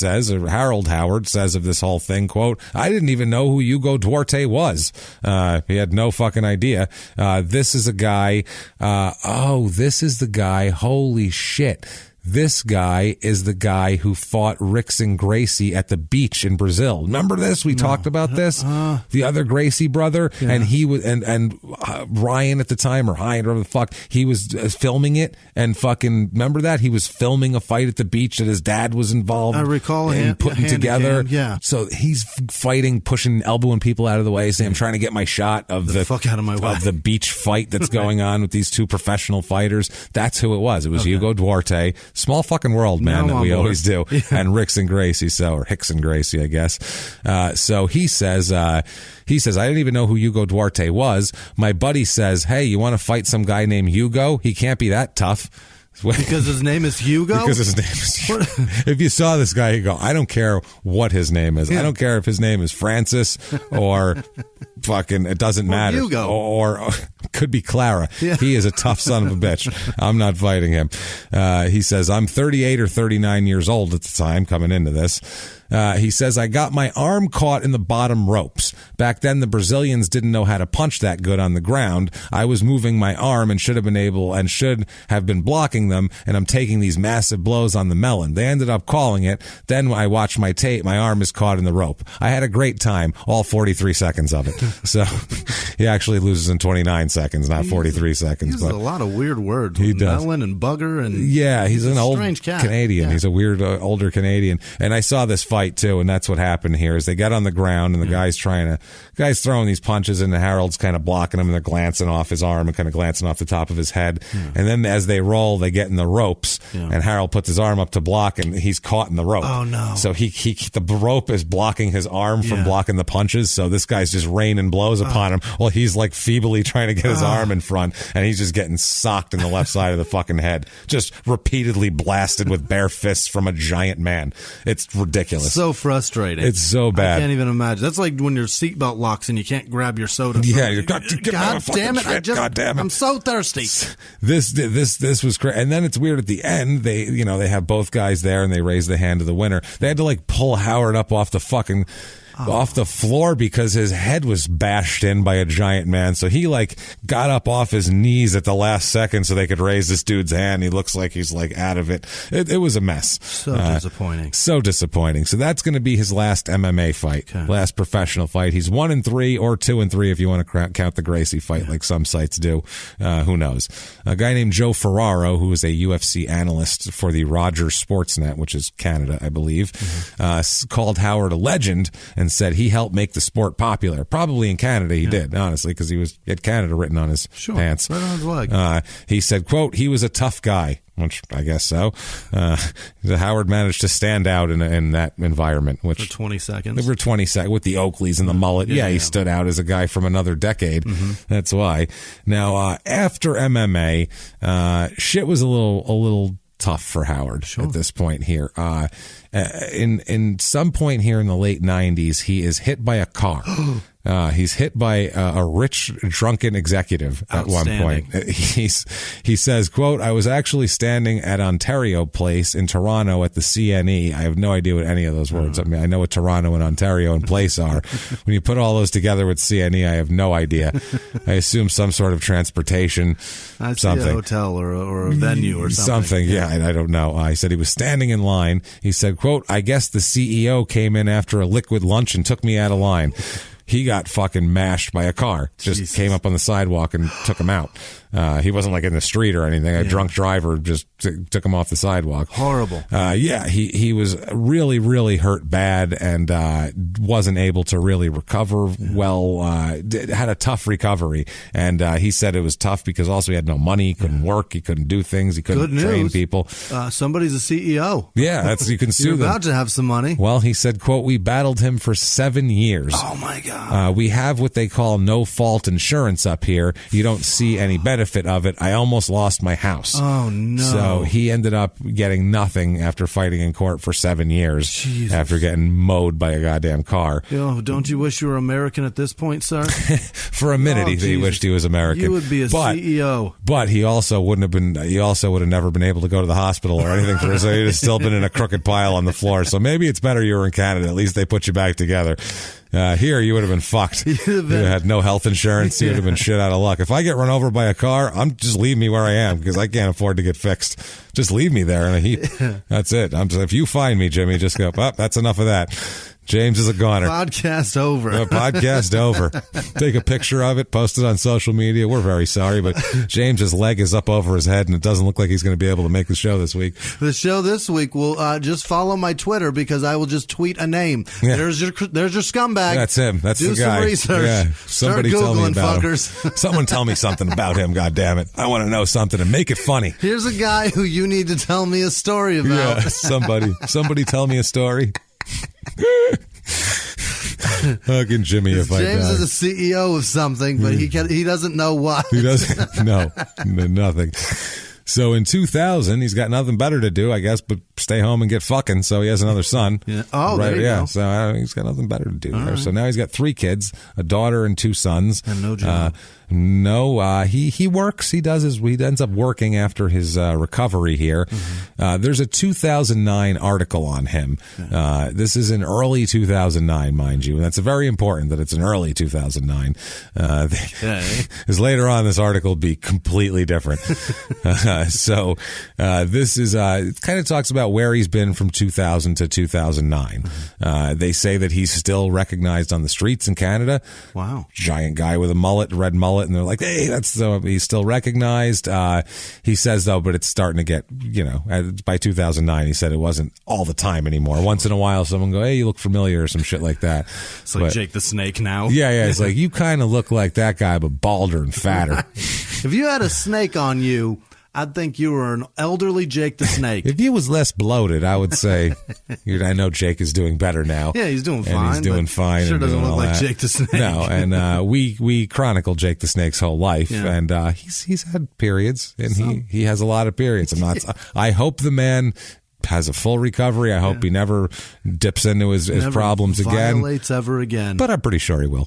Howard says of this whole thing, quote, "I didn't even know who Hugo Duarte was." He had no fucking idea. This is a guy. This is the guy. Holy shit. This guy is the guy who fought Rickson Gracie at the beach in Brazil. Remember this? We talked about this. The other Gracie brother, and he was and Ryan at the time, or Hine, whatever the fuck, he was filming it and fucking remember that he was filming a fight at the beach that his dad was involved. I recall in putting together. Yeah. So he's fighting, pushing, elbowing people out of the way, saying, "I'm trying to get my shot of the fuck out of my way of the beach fight that's going on with these two professional fighters." That's who it was. It was Hugo Duarte. Small fucking world, man, that we always do. Yeah. And Rickson Gracie, or Hickson Gracie, I guess. So he says, I didn't even know who Hugo Duarte was. My buddy says, "Hey, you want to fight some guy named Hugo? He can't be that tough." Because his name is Hugo? Because his name is Hugo. If you saw this guy, you go, I don't care what his name is. I don't care if his name is Francis or fucking, it doesn't matter. Hugo. Or could be Clara. Yeah. He is a tough son of a bitch. I'm not fighting him. He says, I'm 38 or 39 years old at the time coming into this. He says, I got my arm caught in the bottom ropes. Back then, the Brazilians didn't know how to punch that good on the ground. I was moving my arm and should have been blocking them, and I'm taking these massive blows on the melon. They ended up calling it. Then I watched my tape. My arm is caught in the rope. I had a great time, all 43 seconds of it. So he actually loses in 29 seconds, not 43 seconds. He uses a lot of weird words. He does. Melon and bugger. And yeah, he's an old strange cat. Canadian. Yeah. He's a weird older Canadian. And I saw this fight too, and that's what happened here. Is they got on the ground, and the guy's throwing these punches, and Harold's kind of blocking him, and they're glancing off his arm and kind of glancing off the top of his head. And then as they roll, they get in the ropes, and Harold puts his arm up to block, and he's caught in the rope. Oh no! So the rope is blocking his arm from blocking the punches. So this guy's just raining blows upon him while he's like feebly trying to get his arm in front, and he's just getting socked in the left side of the fucking head, just repeatedly blasted with bare fists from a giant man. It's ridiculous. So frustrating. It's so bad. I can't even imagine. That's like when your seatbelt locks and you can't grab your soda. Yeah, you're God damn it! God damn it! I'm so thirsty. This was crazy. And then it's weird at the end. They have both guys there, and they raise the hand of the winner. They had to like pull Howard up off the fucking. Off the floor because his head was bashed in by a giant man. So he like got up off his knees at the last second so they could raise this dude's hand. He looks like he's like out of it. It was a mess. So disappointing. So disappointing. So that's going to be his last MMA fight, last professional fight. He's 1-3 or 2-3 if you want to count the Gracie fight like some sites do. Who knows? A guy named Joe Ferraro, who is a UFC analyst for the Rogers Sportsnet, which is Canada, I believe, called Howard a legend and said he helped make the sport popular. Probably in Canada he did, honestly, because he had Canada written on his pants. Right on his leg. He said, quote, he was a tough guy, which I guess so. Howard managed to stand out in that environment. For 20 seconds? For 20 seconds, with the Oakleys and the mullet. Yeah, he stood out as a guy from another decade. That's why. Now, after MMA, shit was a little tough for Howard at this point here. In some point here in the late 90s, he is hit by a car. He's hit by a rich, drunken executive at one point. He says, quote, I was actually standing at Ontario Place in Toronto at the CNE. I have no idea what any of those words. I mean, I know what Toronto and Ontario and Place are. When you put all those together with CNE, I have no idea. I assume some sort of transportation, something. A hotel or a venue or something. Something, yeah, I don't know. He said he was standing in line. He said, quote, I guess the CEO came in after a liquid lunch and took me out of line. He got fucking mashed by a car. Just came up on the sidewalk and took him out. He wasn't like in the street or anything. A drunk driver just took him off the sidewalk. Horrible. He was really, really hurt bad and wasn't able to really recover well. Had a tough recovery. And he said it was tough because also he had no money. He couldn't work. He couldn't do things. He couldn't train people. Somebody's a CEO. Yeah, you can sue You're them. about to have some money. Well, he said, quote, we battled him for 7 years. Oh, my God. We have what they call no-fault insurance up here. You don't see any benefit of it. I almost lost my house. Oh, no. So he ended up getting nothing after fighting in court for 7 years after getting mowed by a goddamn car. Don't you wish you were American at this point, sir? For a minute, he wished he was American. You would be a CEO. But he also wouldn't have been. He also would have never been able to go to the hospital or anything for. So he'd have still been in a crooked pile on the floor. So maybe it's better you were in Canada. At least they put you back together. Here, you would have been fucked. You had no health insurance. You would have been shit out of luck. If I get run over by a car, just leave me where I am because I can't afford to get fixed. Just leave me there in a heap. That's it. If you find me, Jimmy, just go, that's enough of that. James is a goner. Podcast over. Podcast over. Take a picture of it, post it on social media. We're very sorry, but James's leg is up over his head, and it doesn't look like he's going to be able to make the show this week. The show this week will just follow my Twitter because I will just tweet a name. Yeah. There's your scumbag. That's him. That's the guy. Do some research. Yeah. Somebody Start tell me Googling, about fuckers. him. Someone tell me something about him. God damn it! I want to know something and make it funny. Here's a guy who you need to tell me a story about. Yeah, somebody tell me a story. Fucking Jimmy, if I James die. is a CEO of something, but he doesn't know what. He doesn't. No, nothing. So in 2000, he's got nothing better to do, I guess, but stay home and get fucking. So he has another son. Yeah. Oh, right. There you go. So he's got nothing better to do there. Right. So now he's got 3 kids, a daughter and 2 sons. And no job. He works. He ends up working after his recovery here. Mm-hmm. There's a 2009 article on him. This is in early 2009, mind you, and that's very important that it's in early 2009. Because later on, this article will be completely different. So this is it kind of talks about where he's been from 2000 to 2009. Mm-hmm. They say that he's still recognized on the streets in Canada. Wow, giant guy with a red mullet. And they're like, hey, he's still recognized. He says, though, but it's starting to get, by 2009, he said it wasn't all the time anymore. Once in a while, someone go, hey, you look familiar or some shit like that. It's like Jake the Snake now. Yeah. It's like, you kind of look like that guy, but balder and fatter. If you had a snake on you, I'd think you were an elderly Jake the Snake. If he was less bloated, I would say, I know Jake is doing better now. Yeah, he's doing fine. And he's doing fine. Sure and doesn't doing look all like that. Jake the Snake. No, and we chronicle Jake the Snake's whole life, Yeah. and he's had periods, and he has a lot of periods. I hope the man has a full recovery. I hope he never dips into his problems again. Violates ever again. But I'm pretty sure he will.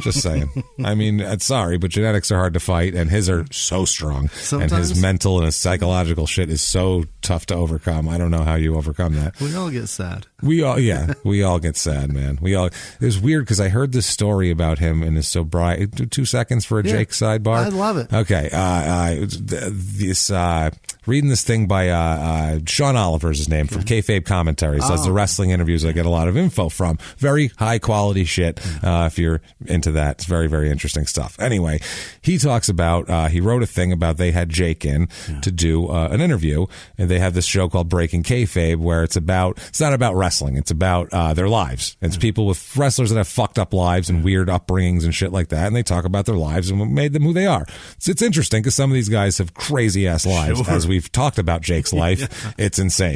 Just saying. I mean, sorry, but genetics are hard to fight, and his are so strong. Sometimes. And his mental and his psychological shit is so tough to overcome. I don't know how you overcome that. We all get sad. We all get sad, man. It was weird because I heard this story about him in his sobriety. 2 seconds for a Jake sidebar. I love it. Okay. Reading this thing by Sean Oliver's his name from Kayfabe Commentaries. Does the wrestling interviews I get a lot of info from. Very high quality shit. If you're into that, it's very, very interesting stuff. Anyway, he talks about he wrote a thing about they had Jake in to do an interview, and they have this show called Breaking Kayfabe where it's not about wrestling. It's about their lives. It's people with wrestlers that have fucked up lives and weird upbringings and shit like that, and they talk about their lives and what made them who they are. It's interesting because some of these guys have crazy ass lives, as we've talked about Jake's life. It's insane.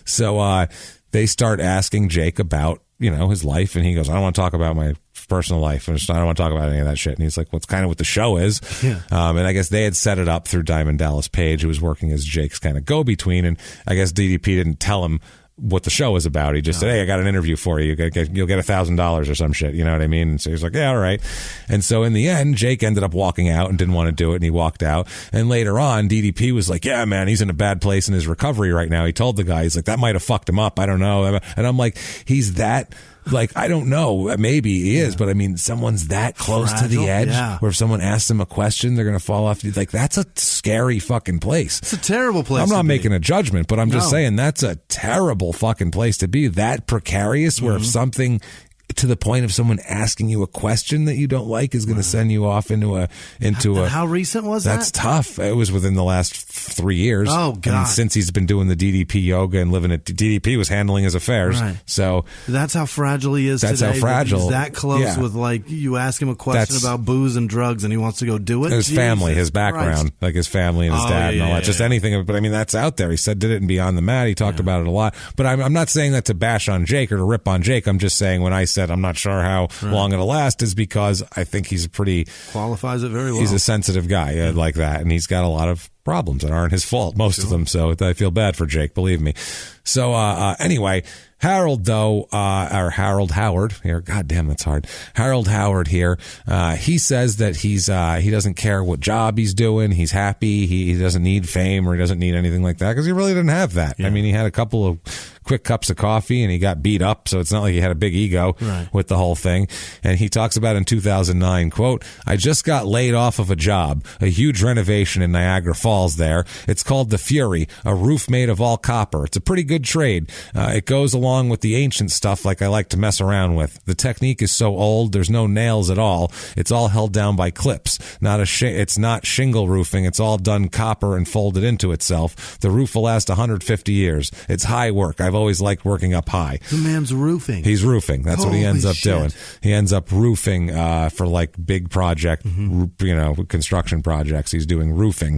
So they start asking Jake about his life, and he goes, I don't want to talk about my personal life. I don't want to talk about any of that shit. And he's like, well, it's kind of what the show is. Yeah. And I guess they had set it up through Diamond Dallas Page, who was working as Jake's kind of go-between, and I guess DDP didn't tell him what the show is about. He just said, hey, I got an interview for you. You'll get $1,000 or some shit. You know what I mean? And so he's like, yeah, all right. And so in the end, Jake ended up walking out and didn't want to do it, and he walked out. And later on, DDP was like, yeah, man, he's in a bad place in his recovery right now. He told the guy, he's like, that might have fucked him up. I don't know. And I'm like, he's that... Like, I don't know. Maybe he is, but I mean, someone's that close to the edge where if someone asks him a question, they're going to fall off. Like, that's a scary fucking place. It's a terrible place. I'm not making a judgment, but I'm just saying that's a terrible fucking place to be. That precarious where if something to the point of someone asking you a question that you don't like is going to send you off into a. How recent was that? That's tough. It was within the last 3 years. Oh God! And since he's been doing the DDP yoga and living at DDP was handling his affairs. Right. So that's how fragile he is. That's today, how fragile. He's that close with you ask him a question about booze and drugs and he wants to go do it. His family, his background, like his family and his dad and all that. Just anything. But I mean, that's out there. He said did it and Beyond the Mat. He talked about it a lot. But I'm not saying that to bash on Jake or to rip on Jake. I'm just saying when I said I'm not sure how long it'll last is because I think he's qualifies it very well. He's a sensitive guy like that, and he's got a lot of problems that aren't his fault, most of them. So I feel bad for Jake, believe me. So anyway, Harold, though, or Harold Howard here, goddamn, that's hard. Harold Howard here, he says that he doesn't care what job he's doing. He's happy. He doesn't need fame or he doesn't need anything like that because he really didn't have that. Yeah. I mean, he had a couple of quick cups of coffee and he got beat up, so it's not like he had a big ego with the whole thing. And he talks about in 2009, quote, I just got laid off of a job, a huge renovation in Niagara Falls there. It's called the Fury, a roof made of all copper. It's a pretty good trade. It goes along with the ancient stuff like I like to mess around with. The technique is so old, there's no nails at all. It's all held down by clips. It's not shingle roofing. It's all done copper and folded into itself. The roof will last 150 years. It's high work. I've always liked working up high. The man's roofing. He's roofing. That's what he ends up doing. He ends up roofing for like big project, construction projects. He's doing roofing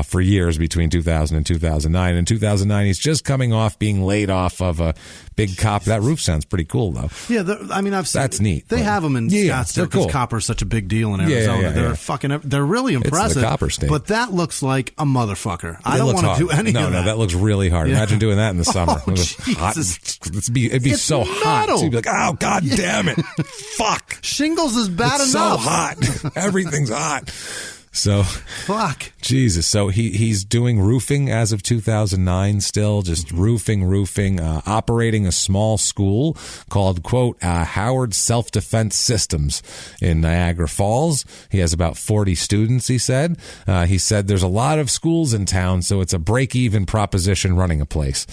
for years between 2000 and 2009. In 2009, he's just coming off being laid off of a big copper. That roof sounds pretty cool, though. Yeah, I've seen that's neat. They have them in Scottsdale because copper's such a big deal in Arizona. They're really impressive. It's the copper state. But that looks like a motherfucker. I don't want to do any of that. No, that looks really hard. Yeah. Imagine doing that in the summer. Hot. It'd be so metal. hot. So you'd be like, oh, God damn it. Fuck. Shingles is bad it's enough. So hot. Everything's hot. So, fuck. Jesus. So he's doing roofing as of 2009 still, just roofing, operating a small school called, quote, Howard Self-Defense Systems in Niagara Falls. He has about 40 students, he said. He said there's a lot of schools in town, so it's a break-even proposition running a place.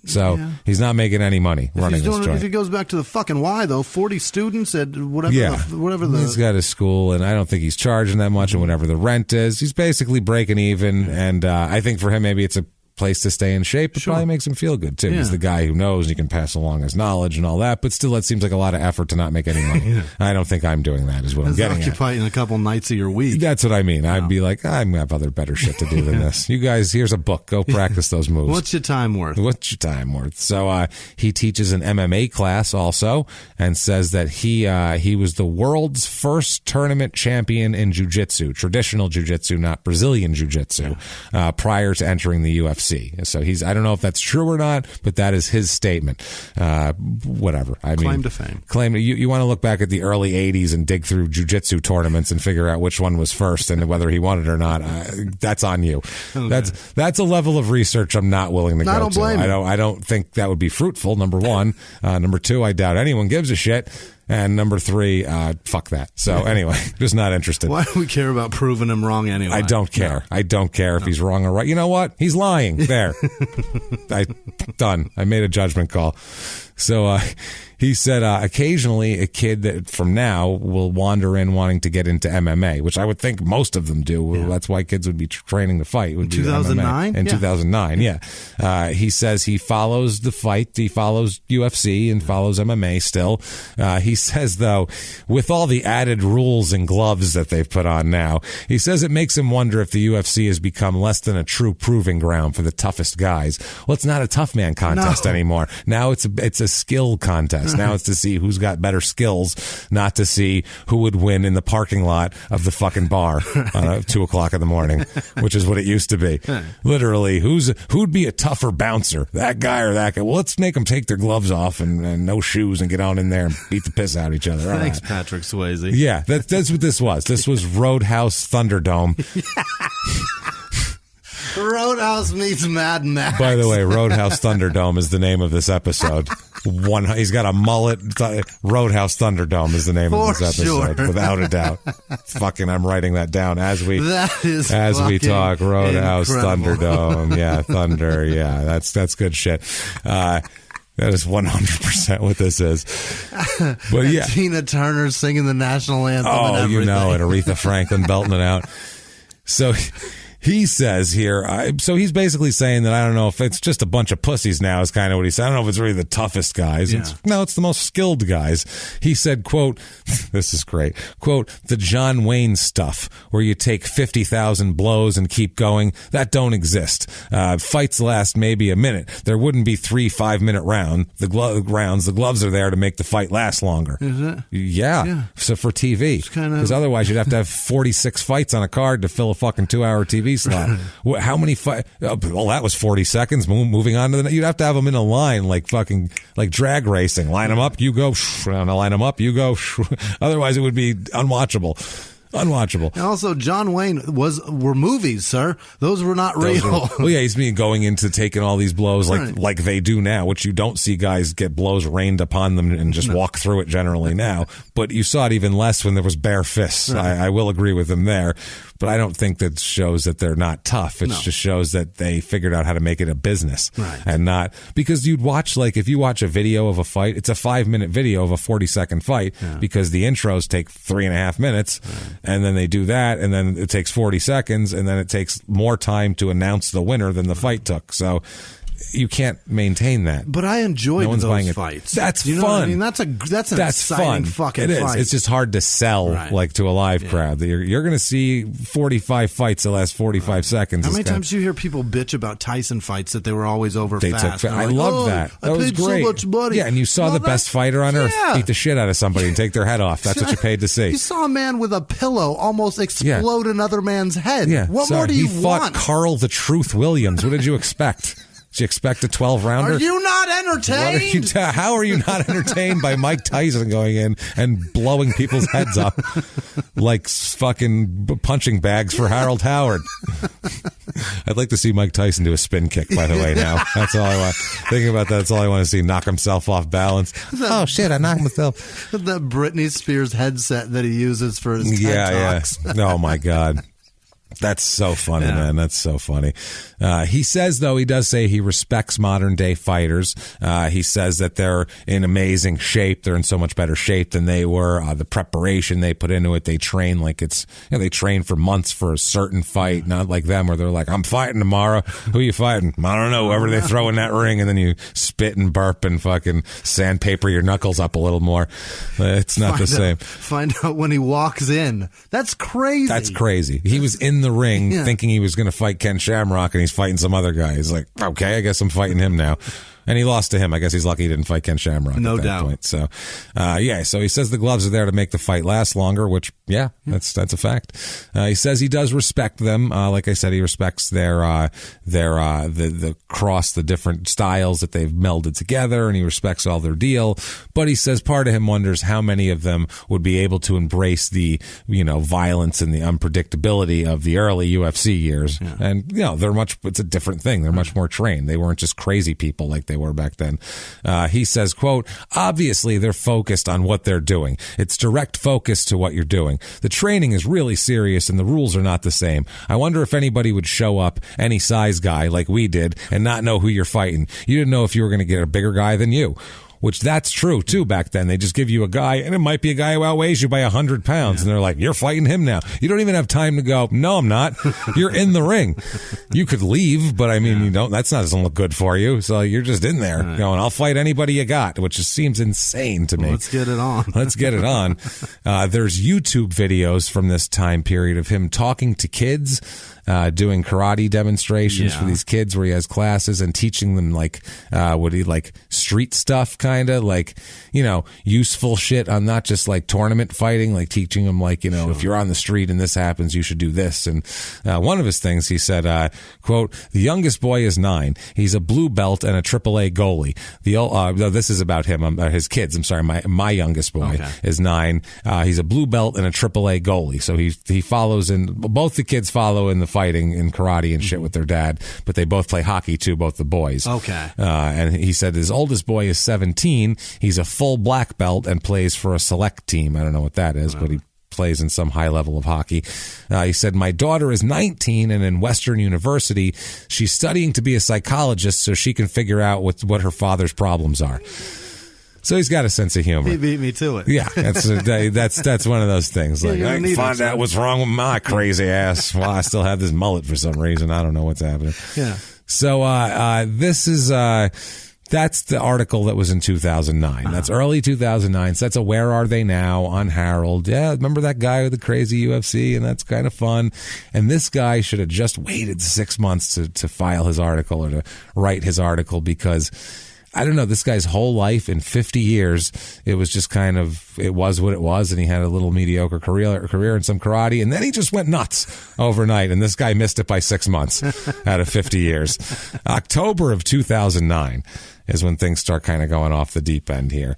So he's not making any money running this joint. If he goes back to the fucking why, though, 40 students at whatever he's got his school, and I don't think he's charging that much, and whatever the rent is, he's basically breaking even. And I think for him, maybe it's a place to stay in shape. It probably makes him feel good too. He's the guy who knows, he can pass along his knowledge and all that, but still, that seems like a lot of effort to not make any money. I don't think I'm doing that, is what I'm getting at. Occupying a couple nights of your week. That's what I mean. I'd be like, I have other better shit to do than this. You guys, here's a book. Go practice those moves. What's your time worth? So he teaches an MMA class also, and says that he was the world's first tournament champion in jiu-jitsu, traditional jiu-jitsu, not Brazilian jiu-jitsu, prior to entering the UFC. So I don't know if that's true or not, but that is his statement. Whatever. Claim to fame. You want to look back at the early 80s and dig through jiu-jitsu tournaments and figure out which one was first and whether he won it or not. That's on you. Okay. That's a level of research I'm not willing to go to. I don't blame you. I don't think that would be fruitful, number one. Number two, I doubt anyone gives a shit. And number three, fuck that. So anyway, just not interested. Why do we care about proving him wrong anyway? I don't care. I don't care if he's wrong or right. You know what? He's lying. There. Done. I made a judgment call. So he said occasionally a kid that from now will wander in wanting to get into MMA, which I would think most of them do. Yeah. That's why kids would be training to fight. In 2009? In 2009, yeah. He says he follows the fight. He follows UFC and follows MMA still. He says, though, with all the added rules and gloves that they've put on now, he says it makes him wonder if the UFC has become less than a true proving ground for the toughest guys. Well, it's not a tough man contest anymore. Now it's a skill contest. Now it's to see who's got better skills, not to see who would win in the parking lot of the fucking bar at 2 o'clock in the morning, which is what it used to be. Literally, who'd be a tougher bouncer, that guy or that guy? Well, let's make them take their gloves off and no shoes and get on in there and beat the piss out of each other. Thanks, Patrick Swayze. Yeah, that's what this was. This was Roadhouse Thunderdome. Roadhouse meets Mad Max. By the way, Roadhouse Thunderdome is the name of this episode. He's got a mullet. Roadhouse Thunderdome is the name of this episode, without a doubt. Fucking, I'm writing that down as we talk. Roadhouse Thunderdome. Yeah, Thunder. Yeah, that's good shit. That is 100% what this is. But yeah, Tina Turner singing the national anthem. Oh, and and Aretha Franklin belting it out. So he says here, so he's basically saying that I don't know if it's just a bunch of pussies now is kind of what he said. I don't know if it's really the toughest guys. Yeah. It's the most skilled guys. He said, quote, this is great, quote, the John Wayne stuff where you take 50,000 blows and keep going, that don't exist. Fights last maybe a minute. There wouldn't be 3 5-minute rounds. The gloves are there to make the fight last longer. Is it? Yeah. So for TV. Because otherwise you'd have to have 46 fights on a card to fill a fucking 2-hour TV slot. How many well, that was 40 seconds. Moving on to the, you'd have to have them in a line like fucking like drag racing. Line them up, you go. Line them up, you go. Otherwise, it would be unwatchable. Unwatchable. And also, John Wayne were movies, sir. Those were not real. Well, yeah, he's been going into taking all these blows like they do now, which you don't see guys get blows rained upon them and just walk through it generally now. But you saw it even less when there was bare fists. Right. I will agree with him there. But I don't think that shows that they're not tough. It just shows that they figured out how to make it a business. Right. And not, because you'd watch, like, if you watch a video of a fight, it's a 5-minute video of a 40-second fight because the intros take 3.5 minutes and then they do that and then it takes 40 seconds and then it takes more time to announce the winner than the fight took. So you can't maintain that. But I enjoyed those fights. That's fun. What I mean, that's an exciting fucking fight. It's just hard to sell like to a live crowd. You're going to see 45 fights the last 45 seconds. How many times do you hear people bitch about Tyson fights that they were always over fast? I love that. That was great. So much money. Yeah, and you saw the best fighter on earth beat the shit out of somebody and take their head off. That's what you paid to see. You saw a man with a pillow almost explode another man's head. Yeah. What more do you want? He fought Carl the Truth Williams. What did you expect? Did you expect a 12-rounder? Are you not entertained? How are you not entertained by Mike Tyson going in and blowing people's heads up like fucking punching bags for Harold Howard? I'd like to see Mike Tyson do a spin kick, by the way, now. That's all I want. Thinking about that, that's all I want to see. Knock himself off balance. Oh, shit, I knocked myself. That Britney Spears headset that he uses for his TED Talks. Yeah. Oh, my God. That's so funny, man. That's so funny. He says, though, he does say he respects modern day fighters. He says that they're in amazing shape. They're in so much better shape than they were. The preparation they put into it, they train like it's, they train for months for a certain fight, not like them where they're like, I'm fighting tomorrow. Who are you fighting? I don't know. Whoever they throw in that ring, and then you spit and burp and fucking sandpaper your knuckles up a little more. It's not the same. Find out when he walks in. That's crazy. That's crazy. He was in the ring thinking he was going to fight Ken Shamrock, and he's fighting some other guy. He's like, okay, I guess I'm fighting him now. And he lost to him. I guess he's lucky he didn't fight Ken Shamrock no at that doubt. point. So, so he says the gloves are there to make the fight last longer, which, that's a fact. He says he does respect them. Like I said, he respects the cross, the different styles that they've melded together, and he respects all their deal. But he says part of him wonders how many of them would be able to embrace the, violence and the unpredictability of the early UFC years. Yeah. And, it's a different thing. They're much more trained. They weren't just crazy people like they were back then. He says, quote, obviously they're focused on what they're doing. It's direct focus to what you're doing. The training is really serious and the rules are not the same. I wonder if anybody would show up, any size guy like we did, and not know who you're fighting. You didn't know if you were going to get a bigger guy than you. Which that's true, too, back then. They just give you a guy, and it might be a guy who outweighs you by 100 pounds, and they're like, you're fighting him now. You don't even have time to go, no, I'm not. You're in the ring. You could leave, but, you don't. Doesn't look good for you, so you're just in there going, I'll fight anybody you got, which just seems insane to me. Let's get it on. Let's get it on. There's YouTube videos from this time period of him talking to kids, doing karate demonstrations for these kids where he has classes and teaching them street stuff, kind of like, useful shit on not just like tournament fighting, like teaching them if you're on the street and this happens, you should do this. And one of his things, he said, quote, the youngest boy is 9. He's a blue belt and a AAA goalie. This is about him, his kids. I'm sorry. My youngest boy is 9. He's a blue belt and a AAA goalie. So he follows in, both the kids follow in the fighting in karate and shit with their dad, but they both play hockey too, both the boys. Okay. And he said his oldest boy is 17. He's a full black belt and plays for a select team. I don't know what that is, but he plays in some high level of hockey. He said, my daughter is 19 and in Western University. She's studying to be a psychologist so she can figure out what her father's problems are. So he's got a sense of humor. He beat me to it. Yeah, that's one of those things. Like, I can find out what's wrong with my crazy ass. Well, I still have this mullet for some reason. I don't know what's happening. Yeah. So this is that's the article that was in 2009. That's early 2009. So that's a Where Are They Now on Harold. Yeah, remember that guy with the crazy UFC? And that's kind of fun. And this guy should have just waited 6 months to file his article or to write his article, because I don't know, this guy's whole life in 50 years, it was just kind of, it was what it was, and he had a little mediocre career in some karate, and then he just went nuts overnight, and this guy missed it by 6 months out of 50 years. October of 2009 is when things start kind of going off the deep end here.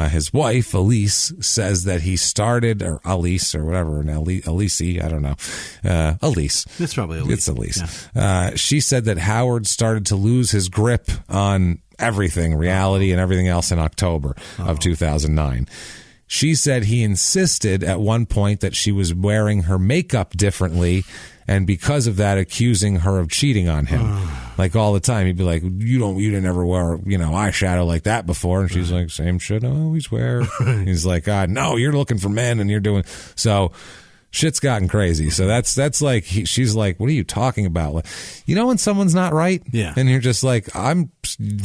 His wife, Elise, says that he started, or Elise, or whatever, Elise, I don't know. Elise. It's probably Elise. It's Elise. Yeah. She said that Howard started to lose his grip on everything, reality and everything else, in October of 2009. She said he insisted at one point that she was wearing her makeup differently, and because of that, accusing her of cheating on him. Like all the time, he'd be like, you didn't ever wear, eyeshadow like that before. And she's like, same shit I always wear. He's like, no, you're looking for men and you're doing, so shit's gotten crazy. So that's like, she's like, what are you talking about? Like, when someone's not right? Yeah. And you're just like,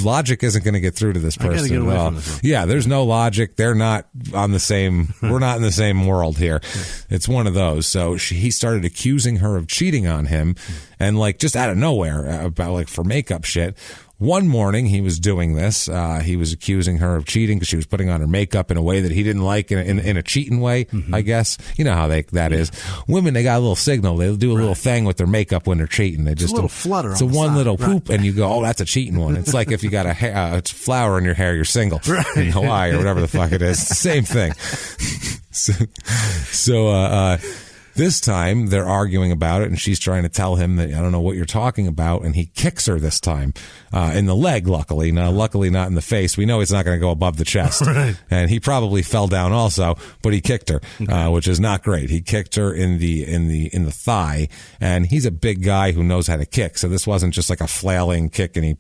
logic isn't going to get through to this person. I gotta get away from this one. Yeah, there's no logic. They're not on the same, we're not in the same world here. It's one of those. So he started accusing her of cheating on him, and like just out of nowhere, about like for makeup shit. One morning he was doing this. He was accusing her of cheating because she was putting on her makeup in a way that he didn't like, in a cheating way, I guess. You know how that is. Women, they got a little signal. They'll do a little thing with their makeup when they're cheating. They just a little flutter. It's a one little poop, and you go, oh, that's a cheating one. It's like if you got a flower in your hair, you're single in Hawaii or whatever the fuck it is. It's the same thing. So this time they're arguing about it, and she's trying to tell him that I don't know what you're talking about, and he kicks her this time in the leg. Luckily not in the face. We know he's not going to go above the chest, right. And he probably fell down also, but he kicked her, which is not great. He kicked her in the thigh, and he's a big guy who knows how to kick. So this wasn't just like a flailing kick, and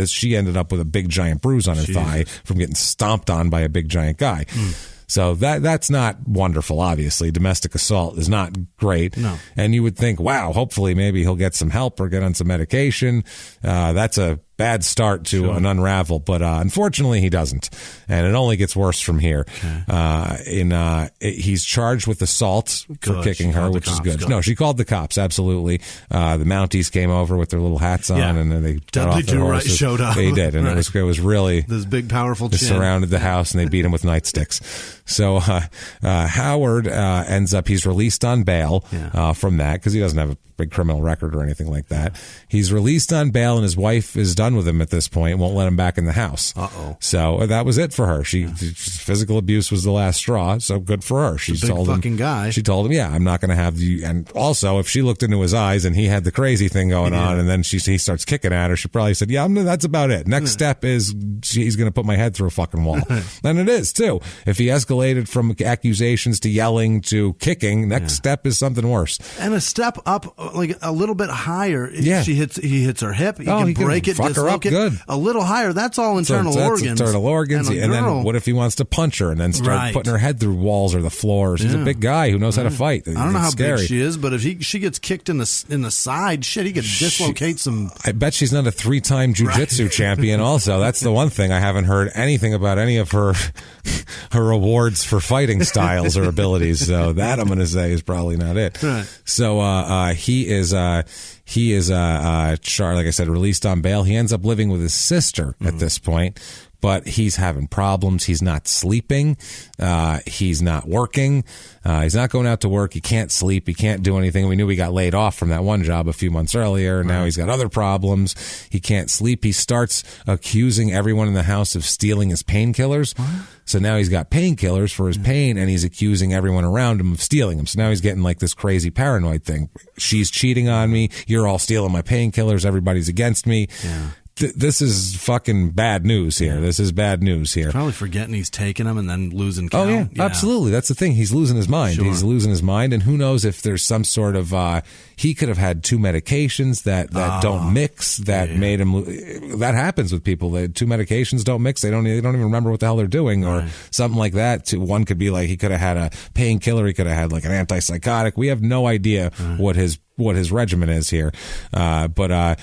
she ended up with a big giant bruise on her thigh from getting stomped on by a big giant guy. So that's not wonderful, obviously. Domestic assault is not great. No. And you would think, wow, hopefully maybe he'll get some help or get on some medication. That's a bad start to an unravel, but unfortunately he doesn't, and it only gets worse from here. He's charged with assault for kicking her, which is good. No, she called the cops. Absolutely. The Mounties came over with their little hats on, and then they got off their horses. Showed up. They did, and it was really this big powerful. They surrounded the house and they beat him with nightsticks. So Howard ends up, he's released on bail from that because he doesn't have a big criminal record or anything like that. He's released on bail, and his wife is done with him at this point, won't let him back in the house. So that was it for her. Physical abuse was the last straw, so good for her. She told him, guy. She told him, I'm not going to have you. And also, if she looked into his eyes and he had the crazy thing going on, and then he starts kicking at her, she probably said, that's about it. Next step is he's going to put my head through a fucking wall. And it is, too. If he escalated from accusations to yelling to kicking, next step is something worse. And a step up, like a little bit higher. Yeah. He hits her hip. He can break it, dislocate it. Good. A little higher. That's all internal organs. Internal organs. And then what if he wants to punch her and then start putting her head through walls or the floor? She's a big guy who knows how to fight. I don't know how big she is, but if she gets kicked in the side, shit, he could dislocate some. I bet she's not a 3-time jiu-jitsu champion also. That's the one thing. I haven't heard anything about any of her awards for fighting styles or abilities. So that I'm going to say is probably not it. Right. So he is charged, like I said, released on bail. He ends up living with his sister at this point, but he's having problems. He's not sleeping. He's not working. He's not going out to work. He can't sleep. He can't do anything. We knew he got laid off from that one job a few months earlier. Now he's got other problems. He can't sleep. He starts accusing everyone in the house of stealing his painkillers. So now he's got painkillers for his pain, and he's accusing everyone around him of stealing them. So now he's getting like this crazy paranoid thing. She's cheating on me. You're all stealing my painkillers. Everybody's against me. Yeah. This is fucking bad news here. This is bad news here. Probably forgetting he's taking them and then losing count. Oh, yeah, absolutely. That's the thing. He's losing his mind. Sure. He's losing his mind, and who knows if there's some sort of he could have had 2 medications that don't mix that made him. That happens with people. 2 medications don't mix. They don't even remember what the hell they're doing or something like that. One could be like he could have had a painkiller. He could have had like an antipsychotic. We have no idea what his what his regimen is here. But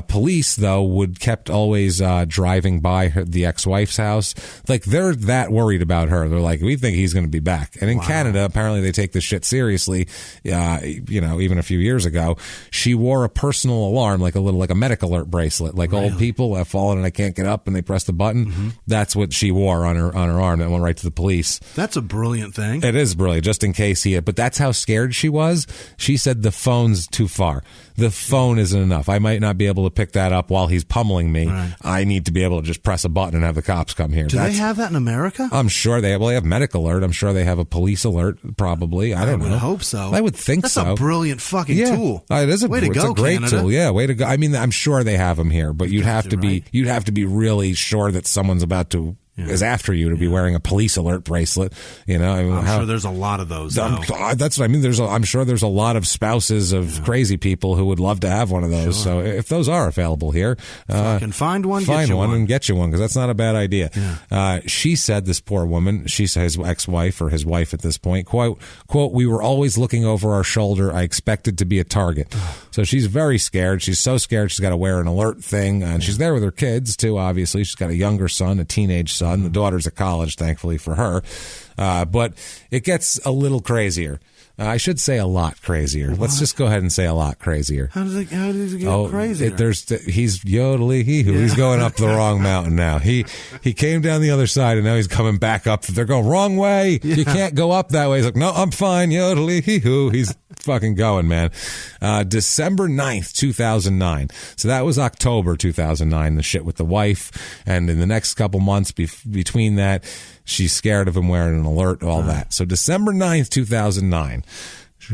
police, though, kept always driving by the ex-wife's house. Like, they're that worried about her. They're like, we think he's going to be back. And in Canada, apparently they take this shit seriously. Even a few years ago, she wore a personal alarm, like a medic alert bracelet. Like old people have fallen and I can't get up, and they press the button. Mm-hmm. That's what she wore on her arm. That went right to the police. That's a brilliant thing. It is brilliant, just in case he had. But that's how scared she was. She said the phone's too far. The phone isn't enough. I might not be able to pick that up while he's pummeling me. Right. I need to be able to just press a button and have the cops come here. Do they have that in America? I'm sure they have. Well, they have medic alert. I'm sure they have a police alert, probably. I don't know. I would hope so. I would think That's so. That's a brilliant fucking tool. It is way to go, it's a great Canada. tool. Yeah, way to go. I mean, I'm sure they have them here, but you'd have to be really sure that someone's about to is after you to be wearing a police alert bracelet. You know, I'm sure there's a lot of those. That's what I mean. I'm sure there's a lot of spouses of crazy people who would love to have one of those. Sure. So if those are available here, fucking find one, and get you one, because that's not a bad idea. Yeah. She said, this poor woman, she said, his ex-wife or his wife at this point, quote, we were always looking over our shoulder. I expected to be a target. So she's very scared. She's so scared she's got to wear an alert thing, and she's there with her kids too. Obviously, she's got a younger son, a teenage son. The daughter's at college, thankfully for her. But it gets a little crazier. I should say a lot crazier. What? Let's just go ahead and say a lot crazier. How does it get crazier? He's yodeling hee-hoo. Yeah. He's going up the wrong mountain now. He came down the other side, and now he's coming back up. They're going, wrong way. Yeah. You can't go up that way. He's like, no, I'm fine. Yodeling hee-hoo. He's fucking going, man. December 9th, 2009. So that was October 2009, the shit with the wife. And in the next couple months between that, she's scared of him wearing an alert, all that. So December 9th, 2009,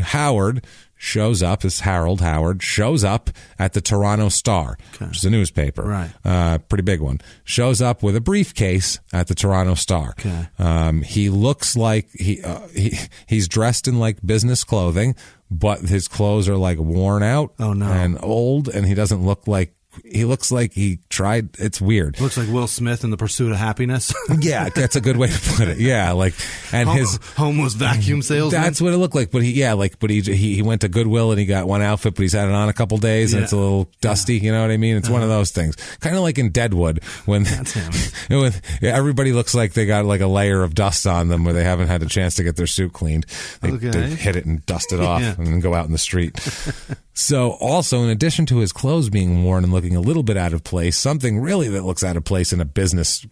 Howard shows up, Harold Howard, shows up at the Toronto Star, which is a newspaper. Right. Pretty big one. Shows up with a briefcase at the Toronto Star. Okay. He looks like he's dressed in like business clothing, but his clothes are like worn out and old, and he doesn't look like, he looks like he tried. It's weird. Looks like Will Smith in The Pursuit of Happiness. Yeah, that's a good way to put it. Yeah, like, and his homeless vacuum salesman. That's what it looked like. But he went to Goodwill and he got one outfit, but he's had it on a couple days and it's a little dusty. You know what I mean? It's one of those things. Kind of like in Deadwood when everybody looks like they got like a layer of dust on them where they haven't had a chance to get their suit cleaned. They hit it and dust it off and then go out in the street. So also, in addition to his clothes being worn and looking a little bit out of place, something really that looks out of place in a business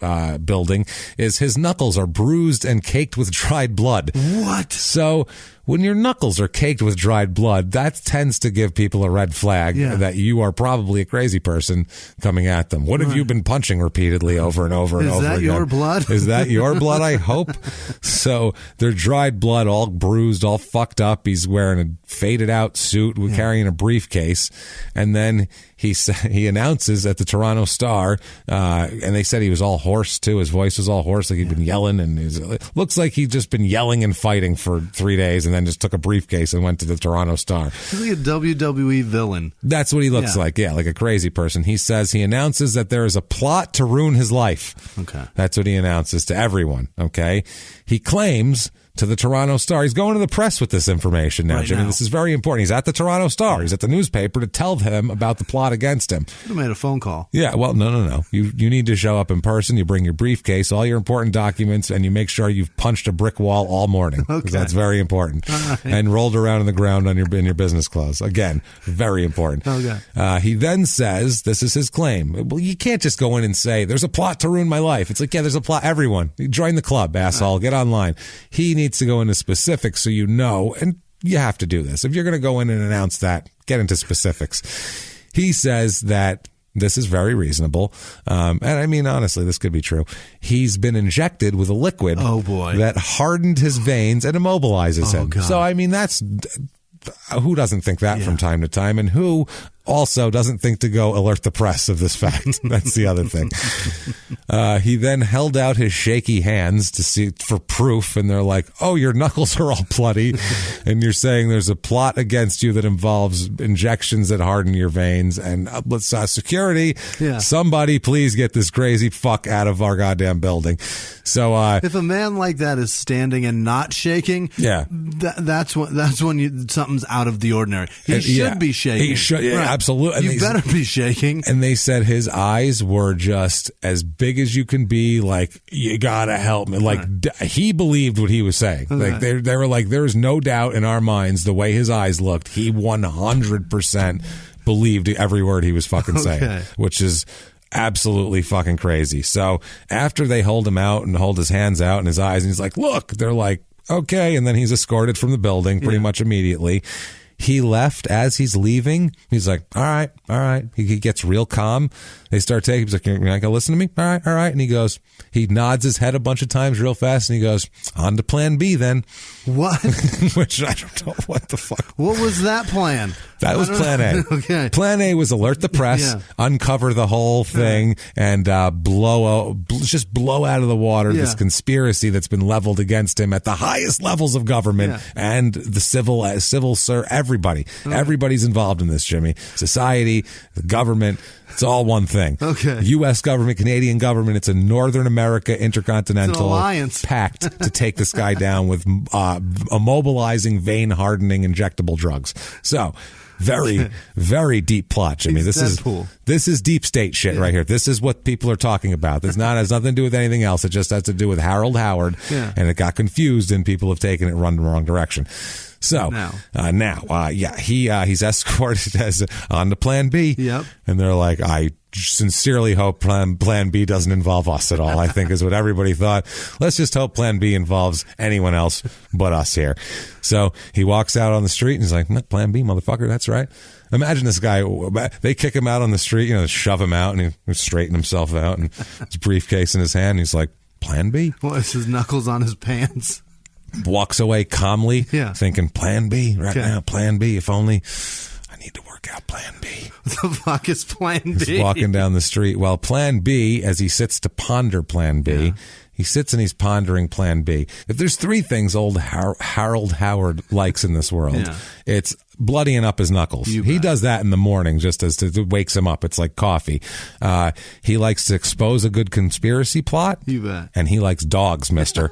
building is his knuckles are bruised and caked with dried blood. What? So when your knuckles are caked with dried blood, that tends to give people a red flag that you are probably a crazy person coming at them. What have you been punching repeatedly over and over and over again? Is that your blood? Is that your blood, I hope? So they're dried blood, all bruised, all fucked up. He's wearing a faded out suit, carrying a briefcase, and then he announces at the Toronto Star, and they said he was all hoarse too. His voice was all hoarse, like he'd been yelling, and looks like he'd just been yelling and fighting for 3 days, and then just took a briefcase and went to the Toronto Star. He's like a WWE villain. That's what he looks like. Yeah, like a crazy person. He announces that there is a plot to ruin his life. Okay, that's what he announces to everyone. Okay, he claims to the Toronto Star. He's going to the press with this information now, Jimmy. This is very important. He's at the Toronto Star. He's at the newspaper to tell them about the plot against him. Could have made a phone call. Yeah, well, no. You need to show up in person. You bring your briefcase, all your important documents, and you make sure you've punched a brick wall all morning. Okay. That's very important. Right. And rolled around on the ground in your business clothes. Again, very important. Okay. He then says, this is his claim. Well, you can't just go in and say, there's a plot to ruin my life. It's like, yeah, there's a plot. Everyone, join the club, asshole. Right. Get online. He needs to go into specifics so you know, and you have to do this. If you're going to go in and announce that, get into specifics. He says that this is very reasonable. And I mean, honestly, this could be true. He's been injected with a liquid that hardened his veins and immobilizes him. God. So, I mean, that's... Who doesn't think that from time to time? And who also doesn't think to go alert the press of this fact? That's the other thing. He then held out his shaky hands to see for proof, and they're like, "Oh, your knuckles are all bloody, and you're saying there's a plot against you that involves injections that harden your veins, and let's security, somebody please get this crazy fuck out of our goddamn building." So if a man like that is standing and not shaking, that's when something's out of the ordinary. He should be shaking. He should, absolutely. You better be shaking. And they said his eyes were just as big as you can be. Like, you gotta help me. Like, he believed what he was saying. Okay. Like they were like, there is no doubt in our minds the way his eyes looked. He 100% believed every word he was fucking saying, which is absolutely fucking crazy. So after they hold him out and hold his hands out and his eyes, and he's like, "Look," they're like, "Okay," and then he's escorted from the building pretty much immediately. He left. As he's leaving, he's like, all right. He gets real calm. They start taking, he's like, "You're not gonna listen to me? All right. And he nods his head a bunch of times real fast, and he goes, "On to plan B then." What? Which I don't know what the fuck. What was that plan? That was plan A. Okay. Plan A was alert the press, uncover the whole thing, and blow out of the water this conspiracy that's been leveled against him at the highest levels of government and the civil everybody. Everybody's involved in this, Jimmy. Society, the government. It's all one thing. Okay. U.S. government, Canadian government. It's a Northern America intercontinental alliance pact to take this guy down with immobilizing, vein-hardening injectable drugs. So, very, very deep plot, Jimmy. This is deep state shit right here. This is what people are talking about. This has nothing to do with anything else. It just has to do with Harold Howard, and it got confused, and people have taken it run the wrong direction. So he's escorted on to Plan B. Yep. And they're like, "I sincerely hope Plan B doesn't involve us at all," I think is what everybody thought. Let's just hope Plan B involves anyone else but us here. So he walks out on the street and he's like, "Plan B, motherfucker, that's right." Imagine this guy, they kick him out on the street, shove him out, and he straighten himself out, and his briefcase in his hand, and he's like, "Plan B." What is his knuckles on his pants? Walks away calmly, thinking, "Plan B now, Plan B. If only I need to work out Plan B." What the fuck is Plan B? He's walking down the street. Well, Plan B, as he sits to ponder Plan B, he sits and he's pondering Plan B. If there's three things old Harold Howard likes in this world, it's bloodying up his knuckles. He does that in the morning just as to wakes him up. It's like coffee. He likes to expose a good conspiracy plot. You bet. And he likes dogs, mister.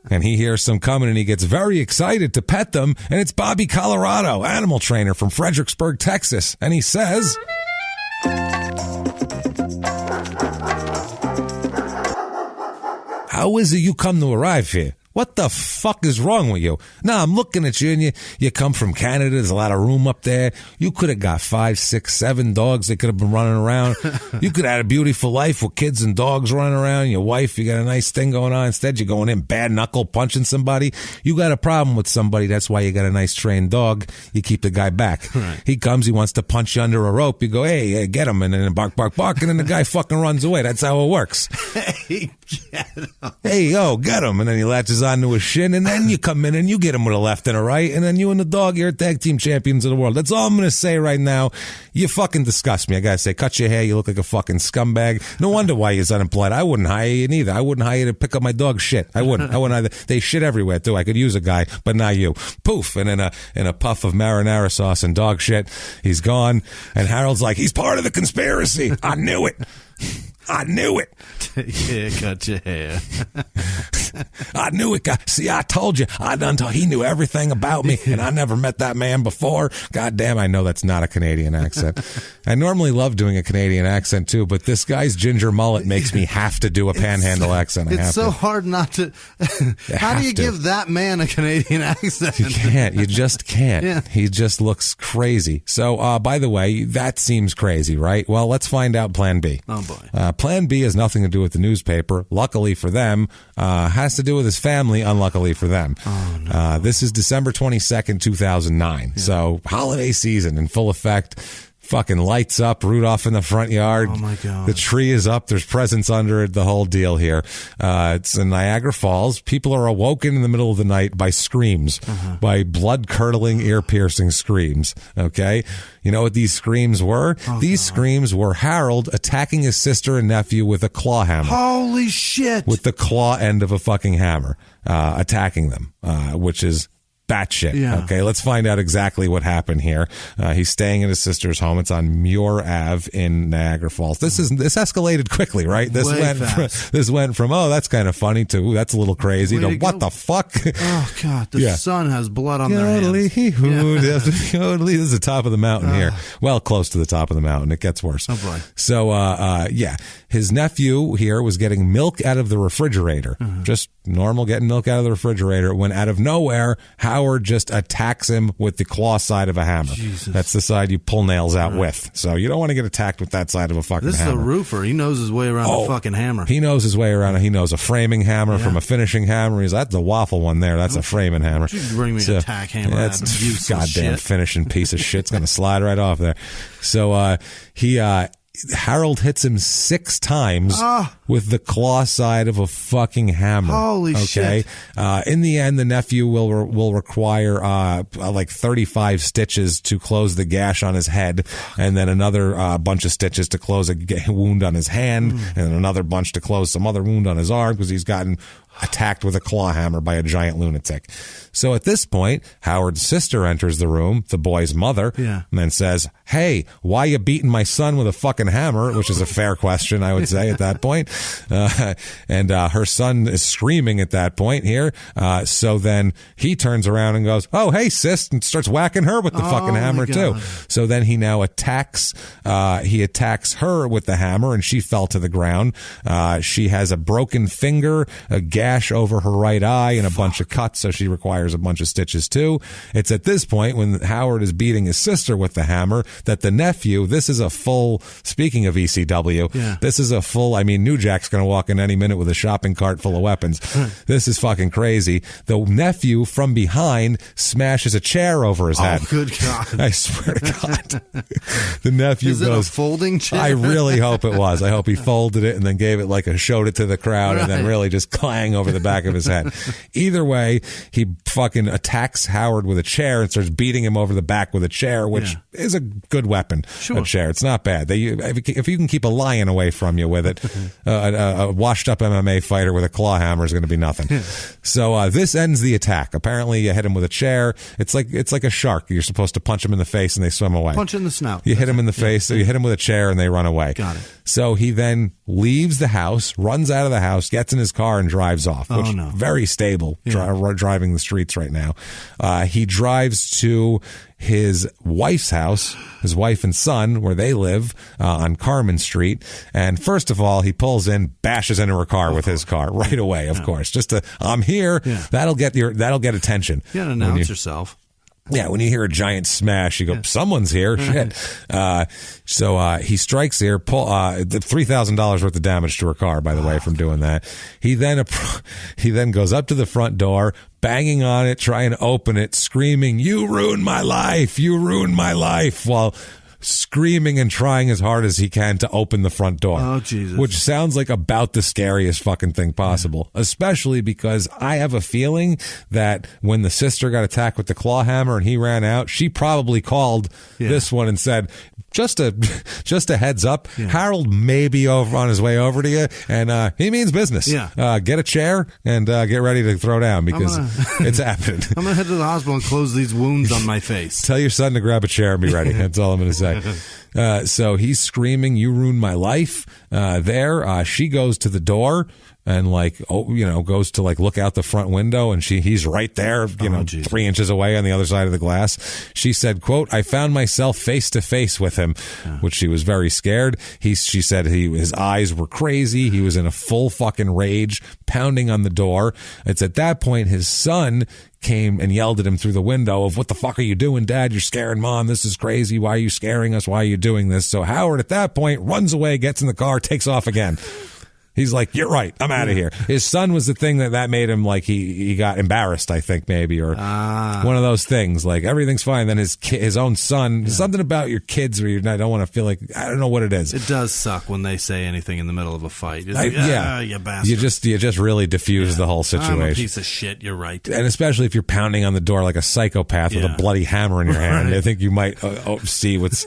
And he hears some coming and he gets very excited to pet them. And it's Bobby Colorado, animal trainer from Fredericksburg, Texas. And he says, "How is it you come to arrive here? What the fuck is wrong with you? Now I'm looking at you and you come from Canada. There's a lot of room up there. You could have got 5, 6, 7 dogs that could have been running around. You could have had a beautiful life with kids and dogs running around. Your wife, you got a nice thing going on. Instead, you're going in bad knuckle punching somebody. You got a problem with somebody. That's why you got a nice trained dog. You keep the guy back. Right. He comes, he wants to punch you under a rope. You go, hey, get him. And then bark, bark, bark. And then the guy fucking runs away. That's how it works. Hey, get him. Hey, yo, get him. And then he latches onto his shin, and then you come in and you get him with a left and a right, and then you and the dog, you're tag team champions of the world. That's all I'm going to say right now. You fucking disgust me. I got to say, cut your hair. You look like a fucking scumbag. No wonder why you're unemployed. I wouldn't hire you neither. I wouldn't hire you to pick up my dog's shit. I wouldn't either. They shit everywhere, too. I could use a guy, but not you. Poof. And in a puff of marinara sauce and dog shit, he's gone. And Harold's like, he's part of the conspiracy. I knew it. I knew it. Yeah, cut your hair. I knew it. See, I told you. He knew everything about me, and I never met that man before. God damn, I know that's not a Canadian accent. I normally love doing a Canadian accent, too, but this guy's ginger mullet makes me have to do a panhandle accent. It's so hard not to. How do you give that man a Canadian accent? You can't. You just can't. Yeah. He just looks crazy. So, by the way, that seems crazy, right? Well, let's find out Plan B. Oh, boy. Plan B has nothing to do with the newspaper. Luckily for them, has to do with his family. Unluckily for them. Oh, no. This is December 22nd, 2009. Yeah. So holiday season in full effect. Fucking lights up, Rudolph in the front yard. Oh, my God. The tree is up. There's presents under it, the whole deal here. It's in Niagara Falls. People are awoken in the middle of the night by screams, by blood-curdling, ear-piercing screams, okay? You know what these screams were? These screams were Harold attacking his sister and nephew with a claw hammer. Holy shit. With the claw end of a fucking hammer, attacking them, which is batshit. Yeah. Okay, let's find out exactly what happened here. He's staying at his sister's home. It's on Muir Ave in Niagara Falls. This escalated quickly, right? This went from oh, that's kind of funny to ooh, that's a little crazy to what the fuck? Oh God, the sun has blood on their hands. This is the top of the mountain here. Well, close to the top of the mountain. It gets worse. Oh boy. So his nephew here was getting milk out of the refrigerator. Just normal getting milk out of the refrigerator when out of nowhere Howard just attacks him with the claw side of a hammer. Jesus. That's the side you pull nails out with. So you don't want to get attacked with that side of a fucking hammer. This is a roofer. He knows his way around a fucking hammer. He knows his way around. He knows a framing hammer from a finishing hammer. He's that's a waffle one there. That's a framing hammer. You bring me a tack hammer. That's goddamn finishing piece of shit. It's going to slide right off there. So Harold hits him 6 times with the claw side of a fucking hammer. Holy shit. In the end, the nephew will require like 35 stitches to close the gash on his head, and then another bunch of stitches to close a wound on his hand, and another bunch to close some other wound on his arm because he's gotten attacked with a claw hammer by a giant lunatic. So at this point, Howard's sister enters the room, the boy's mother, and then says, hey, why you beating my son with a fucking hammer? Which is a fair question, I would say, at that point. And her son is screaming at that point here. So then he turns around and goes, oh, hey, sis, and starts whacking her with the fucking hammer, too. So then he now attacks her with the hammer, and she fell to the ground. She has a broken finger, a gash over her right eye, and a bunch of cuts, so she requires a bunch of stitches too. It's at this point when Howard is beating his sister with the hammer that the nephew, this is a full, speaking of ECW, this is a full, I mean, New Jack's going to walk in any minute with a shopping cart full of weapons. This is fucking crazy. The nephew from behind smashes a chair over his head. Oh, good God. I swear to God. The nephew is goes, it a folding chair? I really hope it was. I hope he folded it and then gave it showed it to the crowd and then really just clang over the back of his head. Either way, he fucking attacks Howard with a chair and starts beating him over the back with a chair, which is a good weapon. A chair. It's not bad. If you can keep a lion away from you with it, a washed up MMA fighter with a claw hammer is going to be nothing. So this ends the attack. Apparently you hit him with a chair. It's like a shark. You're supposed to punch him in the face and they swim away. Punch in the snout. You hit him in the face. So you hit him with a chair and they run away. Got it. So he then leaves the house, runs out of the house, gets in his car and drives off, which very stable driving the streets right now. He drives to his wife's house, his wife and son, where they live on Carmen Street. And first of all, he pulls in, bashes into her car with his car right away, of course. Just I'm here. That'll get attention. You gotta announce yourself. Yeah, when you hear a giant smash, you go, someone's here. Shit. So he strikes here, the $3,000 worth of damage to her car, by the way, from doing that. He then goes up to the front door, banging on it, trying to open it, screaming, you ruined my life. You ruined my life, while screaming and trying as hard as he can to open the front door. Oh, Jesus. Which sounds like about the scariest fucking thing possible, especially because I have a feeling that when the sister got attacked with the claw hammer and he ran out, she probably called this one and said, just a heads up, Harold may be over on his way over to you, and he means business. Get a chair and get ready to throw down because it's happening. I'm going to head to the hospital and close these wounds on my face. Tell your son to grab a chair and be ready. That's all I'm going to say. So he's screaming, you ruined my life. She goes to the door and goes to look out the front window, and he's right there, 3 inches away on the other side of the glass. She said, quote, I found myself face to face with him, which she was very scared. She said his eyes were crazy. He was in a full fucking rage, pounding on the door. It's at that point his son came and yelled at him through the window of, what the fuck are you doing, Dad? You're scaring Mom. This is crazy. Why are you scaring us? Why are you doing this? So Howard at that point runs away, gets in the car, takes off again. He's like, you're right. I'm out of here. His son was the thing that made him like he got embarrassed, I think, maybe, or one of those things. Like everything's fine. Then his own son, something about your kids where I don't want to feel like, I don't know what it is. It does suck when they say anything in the middle of a fight. It's like, you bastard. You just really diffuse the whole situation. I'm a piece of shit. You're right. And especially if you're pounding on the door like a psychopath with a bloody hammer in your hand, I think you might see what's.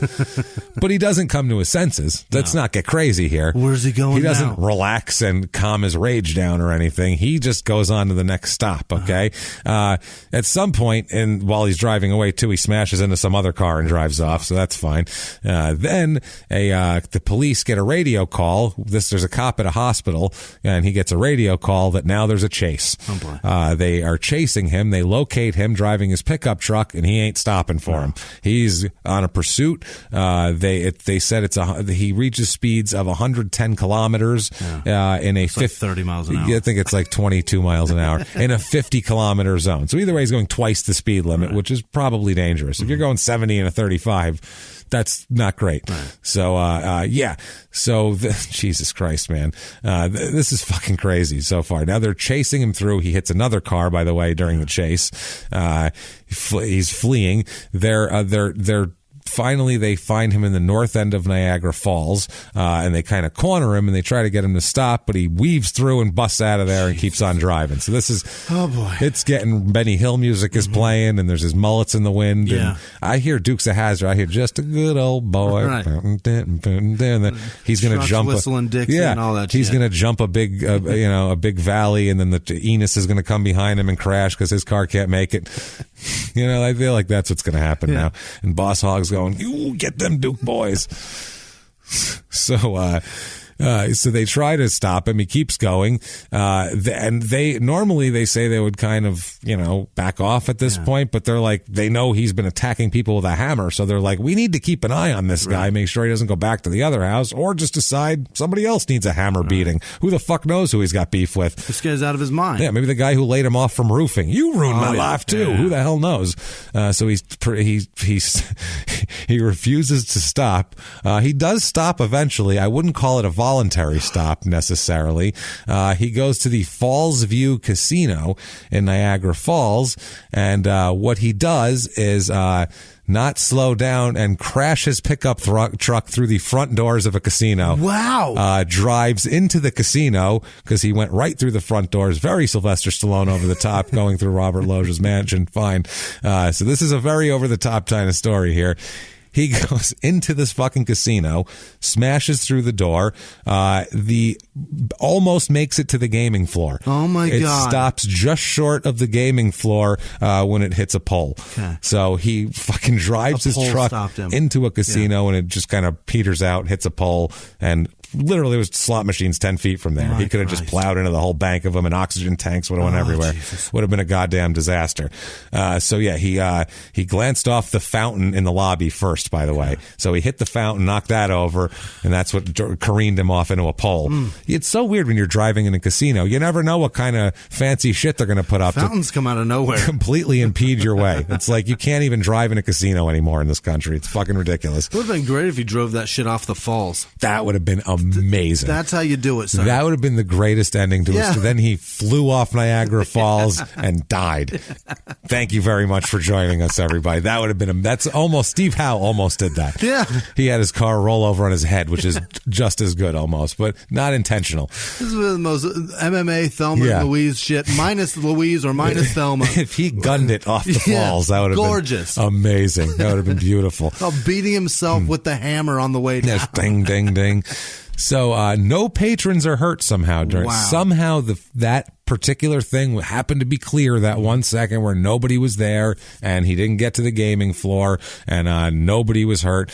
But he doesn't come to his senses. Let's not get crazy here. Where's he going? He doesn't now? relax and calm his rage down or anything. He just goes on to the next stop. Okay. At some point, and while he's driving away too, he smashes into some other car and drives off. So that's fine. Then the police get a radio call. There's a cop at a hospital, and he gets a radio call that now there's a chase. Oh boy. They are chasing him. They locate him driving his pickup truck, and he ain't stopping for him. He's on a pursuit. They said he reaches speeds of 110 kilometers. In a 30 miles an hour. I think it's like 22 miles an hour in a 50-kilometer zone. So either way, he's going twice the speed limit, which is probably dangerous. If you're going 70 in a 35, that's not great. Right. So, So, Jesus Christ, man. This is fucking crazy so far. Now they're chasing him through. He hits another car, by the way, during the chase. He's fleeing. Finally, they find him in the north end of Niagara Falls, and they kind of corner him, and they try to get him to stop, but he weaves through and busts out of there and keeps on driving. So this is, oh boy, it's getting, Benny Hill music is playing, and there's his mullets in the wind, and I hear Dukes of Hazzard. I hear just a good old boy, right. And then he's going to jump, whistling Dixie and all that. He's going to jump a big, a big valley, and then the Enos is going to come behind him and crash because his car can't make it. I feel like that's what's going to happen now. And Boss Hogg's going, you get them Duke boys. So they try to stop him. He keeps going. And they say they would kind of, back off at this point, but they're like, they know he's been attacking people with a hammer. So they're like, we need to keep an eye on this guy, make sure he doesn't go back to the other house, or just decide somebody else needs a hammer beating. Who the fuck knows who he's got beef with? This guy's out of his mind. Yeah, maybe the guy who laid him off from roofing. You ruined my life too. Who the hell knows? So he refuses to stop. He does stop eventually. I wouldn't call it a voluntary stop necessarily. He goes to the Falls View Casino in Niagara Falls, and what he does is not slow down and crash his pickup truck through the front doors of a casino. Wow. Drives into the casino because he went right through the front doors. Very Sylvester Stallone over the top, going through Robert Loggia's mansion. Fine. So this is a very over the top kind of story here. He goes into this fucking casino, smashes through the door, almost makes it to the gaming floor. Oh my God. It stops just short of the gaming floor when it hits a pole. Okay. So he fucking drives his truck into a casino and it just kind of peters out, hits a pole, and literally, it was slot machines 10 feet from there. He could have just plowed into the whole bank of them, and oxygen tanks would have went everywhere. Jesus. Would have been a goddamn disaster. He glanced off the fountain in the lobby first, by the way. So he hit the fountain, knocked that over, and that's what careened him off into a pole. It's so weird when you're driving in a casino. You never know what kind of fancy shit they're going to put up. Fountains come out of nowhere. Completely impede your way. It's like you can't even drive in a casino anymore in this country. It's fucking ridiculous. It would have been great if you drove that shit off the falls. That would have been amazing. That's how you do it, sir. That would have been the greatest ending to it. So then he flew off Niagara Falls and died. Thank you very much for joining us, everybody. That would have been that's almost Steve Howe almost did that. Yeah. He had his car roll over on his head, which is just as good almost, but not intentional. This is the most MMA Thelma and Louise shit, minus Louise or minus Thelma. If he gunned it off the falls, that would have gorgeous. Been amazing. That would have been beautiful. Beating himself with the hammer on the way down. Yes, ding, ding, ding. So no patrons are hurt somehow. Somehow that particular thing happened to be clear that 1 second where nobody was there and he didn't get to the gaming floor and nobody was hurt.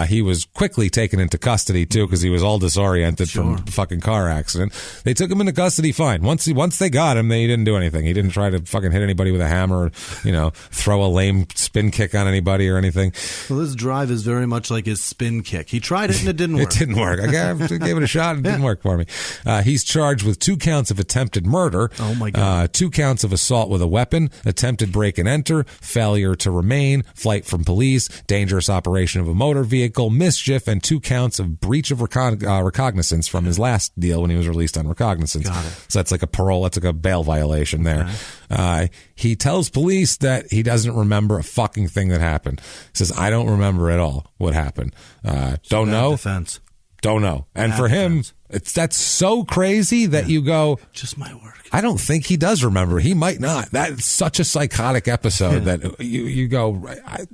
He was quickly taken into custody too because he was all disoriented from a fucking car accident. They took him into custody fine. Once they got him, he didn't do anything. He didn't try to fucking hit anybody with a hammer or, throw a lame spin kick on anybody or anything. Well, this drive is very much like his spin kick. He tried it and it didn't work. It didn't work. I gave it a shot and it didn't work for me. He's charged with 2 counts of attempted murder. murder. Oh, my God. 2 counts of assault with a weapon, attempted break and enter, failure to remain, flight from police, dangerous operation of a motor vehicle, mischief, and 2 counts of breach of recognizance from his last deal when he was released on recognizance. Got it. So that's like a parole, that's like a bail violation there. He tells police that he doesn't remember a fucking thing that happened. He says, I don't remember at all what happened. Don't know. Defense. Don't know. And Bad for him, defense. that's so crazy that you go, just my work. I don't think he does remember. He might not. That's such a psychotic episode that you go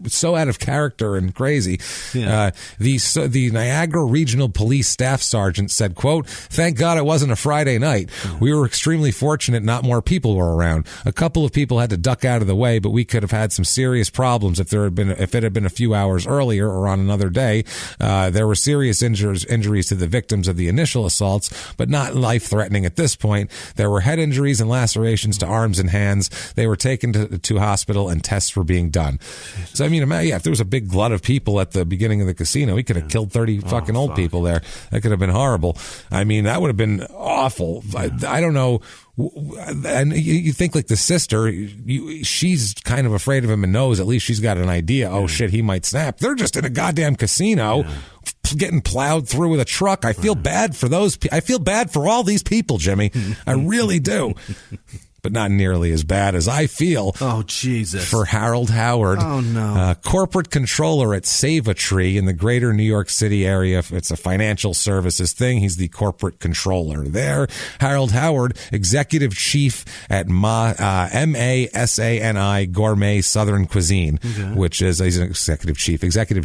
so out of character and crazy. The Niagara Regional Police Staff Sergeant said, quote, "Thank God it wasn't a Friday night. We were extremely fortunate not more people were around. A couple of people had to duck out of the way, but we could have had some serious problems if it had been a few hours earlier or on another day. There were serious injuries to the victims of the initial assaults, but not life-threatening at this point. There were head injuries and lacerations to arms and hands. They were taken to hospital and tests were being done." So, I mean, if there was a big glut of people at the beginning of the casino, he could have killed 30 fucking old people there. That could have been horrible. I mean, that would have been awful. I don't know. And you think like the sister, she's kind of afraid of him and knows at least she's got an idea. Oh shit, he might snap. They're just in a goddamn casino getting plowed through with a truck. I feel bad for I feel bad for all these people, Jimmy. I really do. But not nearly as bad as I feel. Oh, Jesus. For Harold Howard. Oh, no. Corporate controller at Save-A-Tree in the greater New York City area. It's a financial services thing. He's the corporate controller there. Harold Howard, executive chief at MASANI Gourmet Southern Cuisine, which is, he's an executive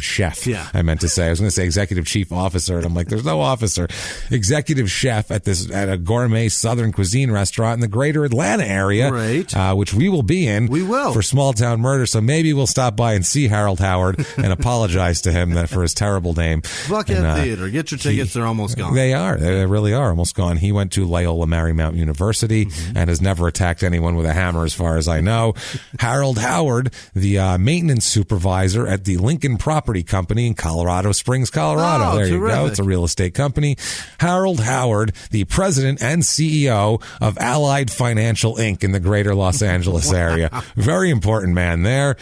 chef. Yeah. I meant to say. I was going to say executive chief officer, and I'm like, there's no officer. Executive chef at a gourmet Southern cuisine restaurant in the greater Atlanta area, right. Which we will be in. We will. For Small Town Murder, so maybe we'll stop by and see Harold Howard and apologize to him for his terrible name. Buckhead Theater. Get your tickets. They're almost gone. They are. They really are almost gone. He went to Loyola Marymount University and has never attacked anyone with a hammer as far as I know. Harold Howard, the maintenance supervisor at the Lincoln Property Company in Colorado Springs, Colorado. Oh, there terrific. you go. It's a real estate company. Harold Howard, the president and CEO of Allied Financial Inc. in the greater Los Angeles area. Very important man there.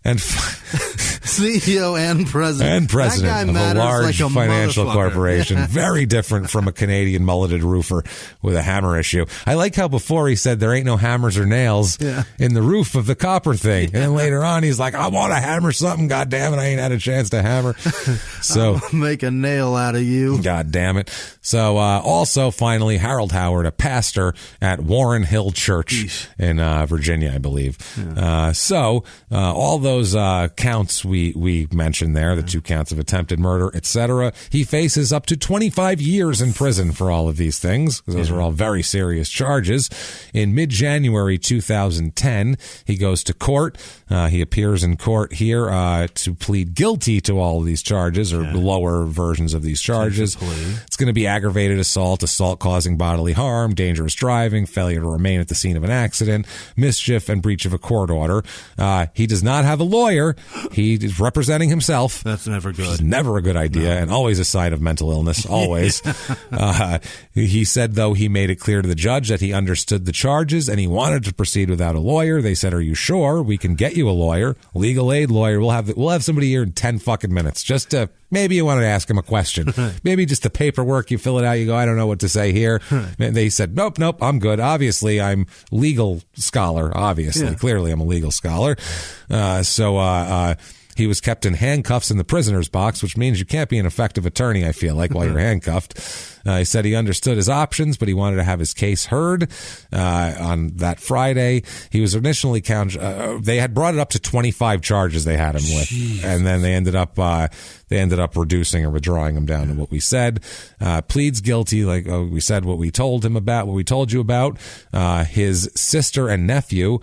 And CEO and president. That guy of a large like a financial corporation. Very different from a Canadian mulleted roofer with a hammer issue. I like how before he said there ain't no hammers or nails in the roof of the copper thing. And then later on he's like, I want to hammer something. God damn it. I ain't had a chance to hammer. So I'll make a nail out of you. God damn it. So also finally Harold Howard, a pastor at Warren Hill Church in Virginia, I believe. So all those counts we mentioned there, the 2 counts of attempted murder, etc. He faces up to 25 years in prison for all of these things. Those are all very serious charges. In mid-January 2010, he goes to court. He appears in court here to plead guilty to all of these charges, or lower versions of these charges. It's going to be aggravated assault causing bodily harm, dangerous driving, failure to remain at the scene of an accident, mischief, and breach of a court order. He does not have a lawyer. He is representing himself. That's never good. It's never a good idea, and always a sign of mental illness, always. He said, though, he made it clear to the judge that he understood the charges and he wanted to proceed without a lawyer. They said, are you sure? We can get you a lawyer, legal aid lawyer. We'll have somebody here in 10 fucking minutes. Just to, maybe you wanted to ask him a question. Maybe just the paperwork, you fill it out, you go, I don't know what to say here. And they said, nope, I'm good. Obviously, I'm legal scholar. Clearly I'm a legal scholar. He was kept in handcuffs in the prisoner's box, which means you can't be an effective attorney, I feel like, while you're handcuffed. He said he understood his options, but he wanted to have his case heard on that Friday. He was initially they had brought it up to 25 charges they had him with, and then they ended up reducing or withdrawing him down to what we said. Pleads guilty, like we said, what we told you about. His sister and nephew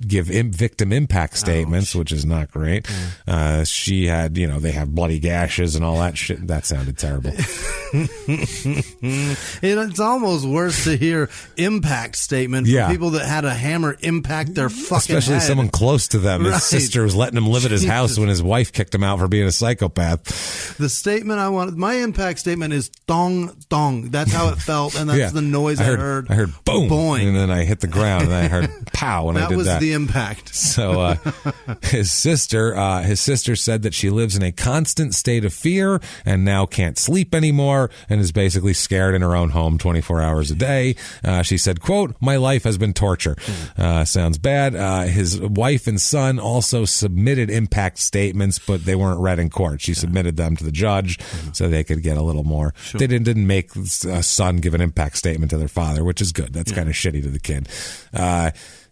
give victim impact statements, which is not great. She had, they have bloody gashes and all that shit. That sounded terrible. It's almost worse to hear impact statement from people that had a hammer impact their fucking Especially head. someone close to them. Right. His sister was letting him live at his house when his wife kicked him out for being a psychopath. The statement I wanted, my impact statement is dong, dong. That's how it felt, and that's the noise I heard. I heard boom, boing. and then I hit the ground, and then I heard pow, and I did that. That was the impact. So his sister said that she lives in a constant state of fear and now can't sleep anymore and is basically scared in her own home 24 hours a day. She said, quote, "My life has been torture." Sounds bad. His wife and son also submitted impact statements, but they weren't read in court. She submitted them to the judge so they could get a little more. Sure. They didn't make a son give an impact statement to their father, which is good. That's kind of shitty to the kid.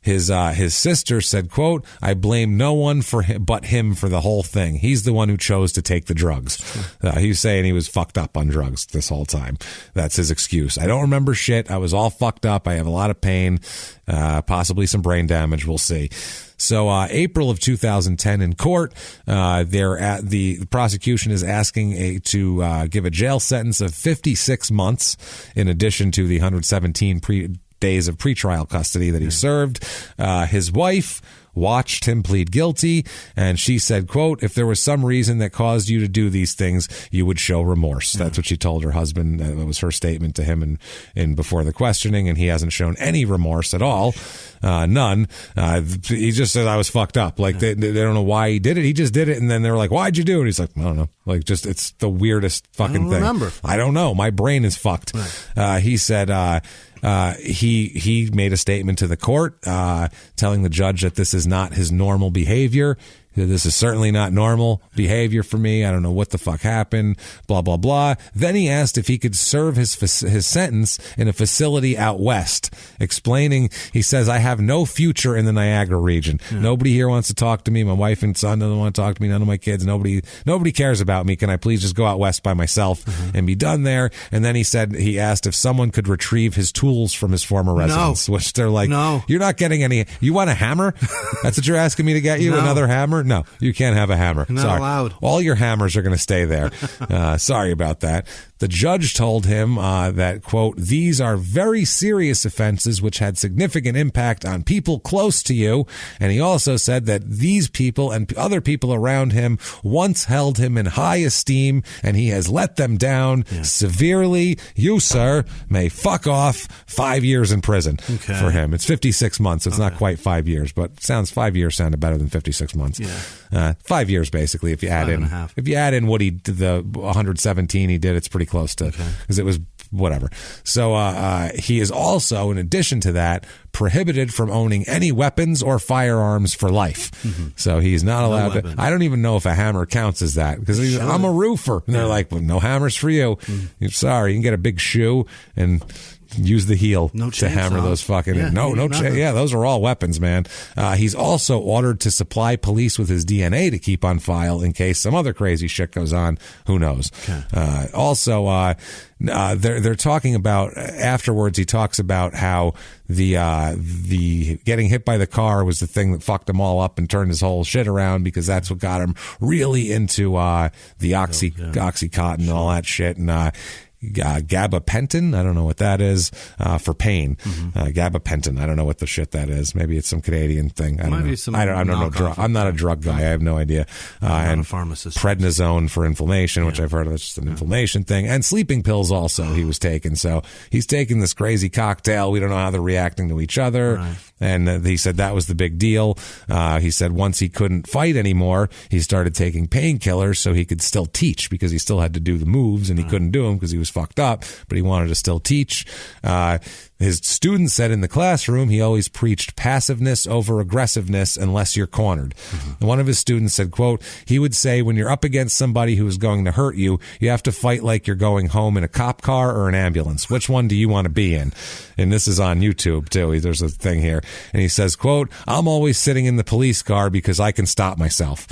His sister said, quote, "I blame no one but him for the whole thing. He's the one who chose to take the drugs." He was saying he was fucked up on drugs this whole time. That's his excuse. "I don't remember shit. I was all fucked up. I have a lot of pain, possibly some brain damage. We'll see." So April of 2010 in court, the prosecution is asking to give a jail sentence of 56 months in addition to the 117 days of pretrial custody that he served. His wife watched him plead guilty, and she said, quote, "If there was some reason that caused you to do these things, you would show remorse." That's what she told her husband. That was her statement to him in before the questioning, and he hasn't shown any remorse at all. None. He just said, "I was fucked up." Like they don't know why he did it. He just did it, and then they were like, "Why'd you do it?" He's like, "I don't know." Like, just, it's the weirdest fucking thing. Remember. I don't know. My brain is fucked. Right. He said, he made a statement to the court, telling the judge that this is not his normal behavior. This is certainly not normal behavior for me. I don't know what the fuck happened, blah, blah, blah. Then he asked if he could serve his sentence in a facility out west, explaining, he says, "I have no future in the Niagara region. Nobody here wants to talk to me. My wife and son don't want to talk to me. None of my kids. Nobody cares about me. Can I please just go out west by myself and be done there?" And then he asked if someone could retrieve his tools from his former residence, which they're like, "No, you're not getting any. You want a hammer? That's what you're asking me to get you? No. Another hammer? No, you can't have a hammer. Not Sorry. allowed. All your hammers are going to stay there." Sorry about that. The judge told him that, quote, "These are very serious offenses which had significant impact on people close to you." And he also said that these people and other people around him once held him in high esteem, and he has let them down severely. You, sir, may fuck off. 5 years in prison for him. It's 56 months. It's not quite 5 years, but 5 years sounded better than 56 months. 5 years, basically, if you add in what he did, the 117 he did, it's pretty close to, because it was whatever. So he is also, in addition to that, prohibited from owning any weapons or firearms for life. So he's not allowed to. I don't even know if a hammer counts as that, because I'm a roofer. And they're like, "Well, no hammers for you. You're sorry. You can get a big shoe and use the heel to hammer those fucking those are all weapons, man. He's also ordered to supply police with his DNA to keep on file in case some other crazy shit goes on. Who knows? Also, they're talking about, afterwards, he talks about how the getting hit by the car was the thing that fucked him all up and turned his whole shit around, because that's what got him really into the Oxycontin and all that shit. And gabapentin, I don't know what that is, for pain. Gabapentin, I don't know what the shit that is. Maybe it's some Canadian thing. I don't know. I don't know drug. I'm not a drug guy. I have no idea. And a pharmacist. Prednisone for inflammation, which I've heard of. It's just an inflammation thing. And sleeping pills also he was taking. So he's taking this crazy cocktail. We don't know how they're reacting to each other. Right. And he said that was the big deal. He said once he couldn't fight anymore, he started taking painkillers so he could still teach, because he still had to do the moves and he couldn't do them because he was fucked up, but he wanted to still teach. His students said in the classroom he always preached passiveness over aggressiveness unless you're cornered. One of his students said, quote, "He would say when you're up against somebody who is going to hurt you, you have to fight like you're going home in a cop car or an ambulance. Which one do you want to be in?" And this is on YouTube too. There's a thing here. And he says, quote, "I'm always sitting in the police car because I can stop myself."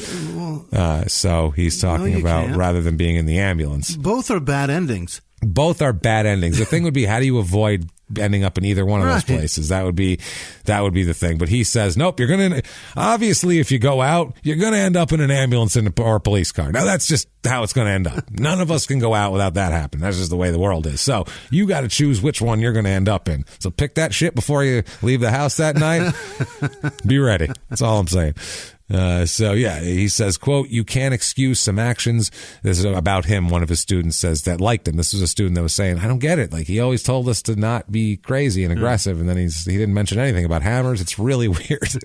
So he's talking about rather than being in the ambulance. Both are bad endings. Both are bad endings. The thing would be, how do you avoid ending up in either one of those places? That would be the thing. But he says, nope, you're going to, obviously, if you go out, you're going to end up in an ambulance or a police car. Now, that's just how it's going to end up. None of us can go out without that happening. That's just the way the world is. So you got to choose which one you're going to end up in. So pick that shit before you leave the house that night. Be ready. That's all I'm saying. So yeah, he says, quote, you can't excuse some actions. This is about him. One of his students says that liked him. This was a student that was saying, I don't get it. Like, he always told us to not be crazy and aggressive. And then he didn't mention anything about hammers. It's really weird.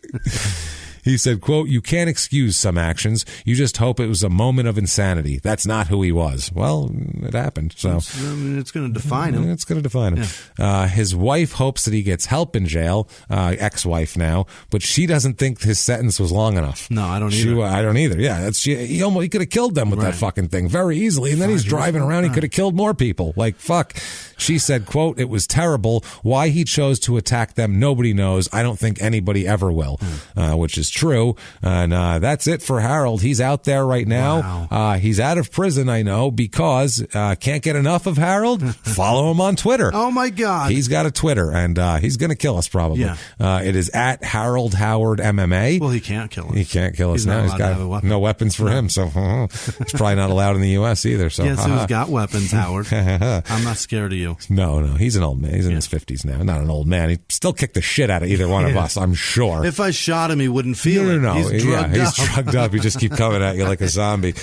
He said, quote, you can't excuse some actions. You just hope it was a moment of insanity. That's not who he was. Well, it happened. So it's going to define him. It's going to define him. Yeah. His wife hopes that he gets help in jail, ex-wife now, but she doesn't think his sentence was long enough. No, I don't either. I don't either. Yeah, he could have killed them with that fucking thing very easily. And then he's driving around. He could have killed more people. Like, fuck. She said, quote, it was terrible. Why he chose to attack them, nobody knows. I don't think anybody ever will, which is true. And that's it for Harold. He's out there right now. Wow. He's out of prison, I know, because can't get enough of Harold. Follow him on Twitter. Oh, my God. He's got a Twitter, and he's going to kill us probably. Yeah. It is at Harold Howard MMA. Well, he can't kill us. He can't kill us now. He's got no weapons for him, so he's probably not allowed in the U.S. either. So guess who's got weapons, Howard? I'm not scared of you. No, he's an old man. He's in his 50s now. Not an old man. He'd still kick the shit out of either one of us, I'm sure. If I shot him, he wouldn't feel it. No. He's drugged up. He just keep coming at you like a zombie.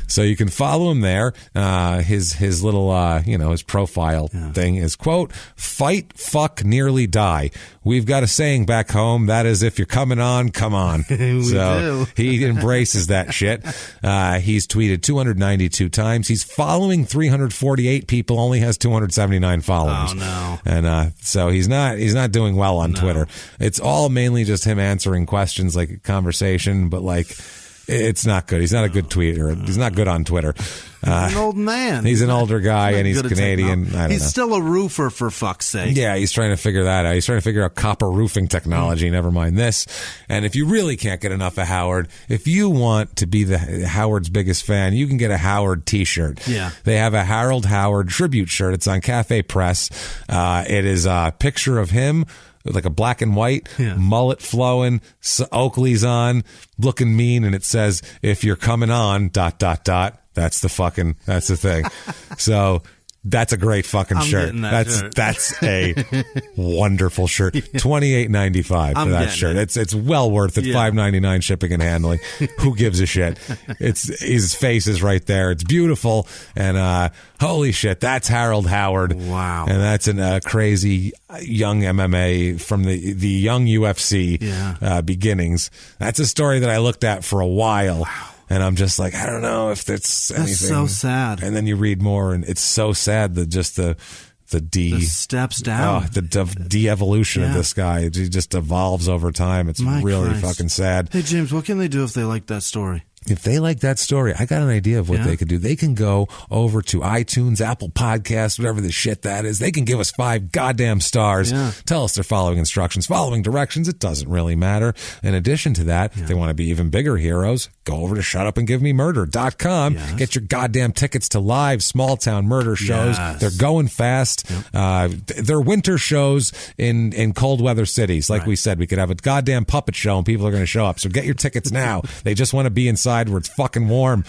So you can follow him there. His little, his profile thing is, quote, fight, fuck, nearly die. We've got a saying back home. That is, if you're coming on, come on. So he embraces that shit. He's tweeted 292 times. He's following 348 people, only has 279 followers. Oh, no. And so he's not doing well on Twitter. It's all mainly just him answering questions, like a conversation, but like, it's not good. He's not a good tweeter. He's not good on Twitter. He's an old man. He's an older guy, and he's Canadian. He's still a roofer, for fuck's sake. Yeah, he's trying to figure that out. He's trying to figure out copper roofing technology. Never mind this. And if you really can't get enough of Howard, if you want to be the Howard's biggest fan, you can get a Howard T-shirt. Yeah. They have a Harold Howard tribute shirt. It's on Cafe Press. It is a picture of him, like a black and white, mullet flowing, Oakley's on, looking mean, and it says, if you're coming on, ... That's the thing. So that's a great fucking shirt. That's a wonderful shirt. $28.95 for that shirt. It's well worth it. $5.99 shipping and handling. Who gives a shit? His face is right there. It's beautiful. And holy shit, that's Harold Howard. Wow. And that's a crazy young MMA from the young UFC beginnings. That's a story that I looked at for a while. Wow. And I'm just like, I don't know if that's anything. That's so sad. And then you read more, and it's so sad that just the steps down. The de-evolution of this guy. He just evolves over time. It's really fucking sad. Hey, James, what can they do if they like that story? If they like that story, I got an idea of what they could do. They can go over to iTunes, Apple Podcasts, whatever the shit that is. They can give us 5 goddamn stars. Yeah. Tell us they're following instructions, following directions. It doesn't really matter. In addition to that, if they want to be even bigger heroes, go over to shutupandgivememurder.com. Yes. Get your goddamn tickets to live small town murder shows. Yes. They're going fast. Yep. They're winter shows in cold weather cities. Like we said, we could have a goddamn puppet show and people are going to show up. So get your tickets now. They just want to be inside where it's fucking warm.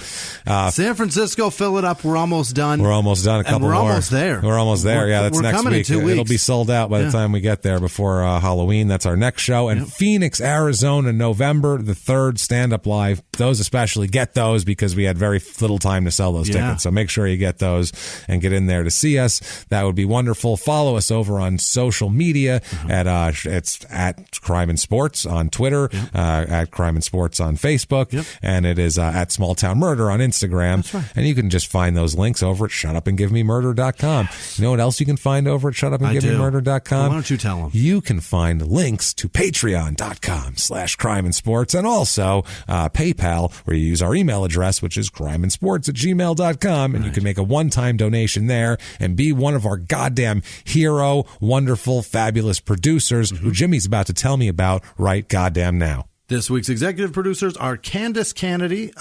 San Francisco, fill it up. We're almost done. We're almost done. We're almost there. We're almost there. That's next coming week. In 2 weeks. It'll be sold out by the time we get there before Halloween. That's our next show. And Phoenix, Arizona, November the 3rd, stand-up live. Those especially, get those because we had very little time to sell those tickets. So make sure you get those and get in there to see us. That would be wonderful. Follow us over on social media it's at Crime and Sports on Twitter, at Crime and Sports on Facebook, and it is at Small Town Murder on Instagram. That's right. And you can just find those links over at shutupandgivememurder.com. You know what else you can find over at shutupandgivememurder.com? Why don't you tell them? You can find links to patreon.com/crime and sports, and also PayPal, where you use our email address, which is crimeandsports@gmail.com, and you can make a one-time donation there and be one of our goddamn hero, wonderful, fabulous producers who Jimmy's about to tell me about right goddamn now. This week's executive producers are Candace Kennedy,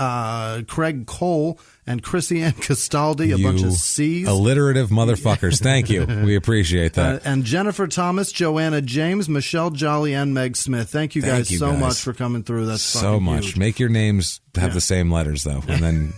Craig Cole, and Chrissy Ann Castaldi, a bunch of C's. Alliterative motherfuckers. Thank you. We appreciate that. And Jennifer Thomas, Joanna James, Michelle Jolly, and Meg Smith. Thank you guys so much for coming through. That's so much. Huge. Make your names have the same letters, though, and then...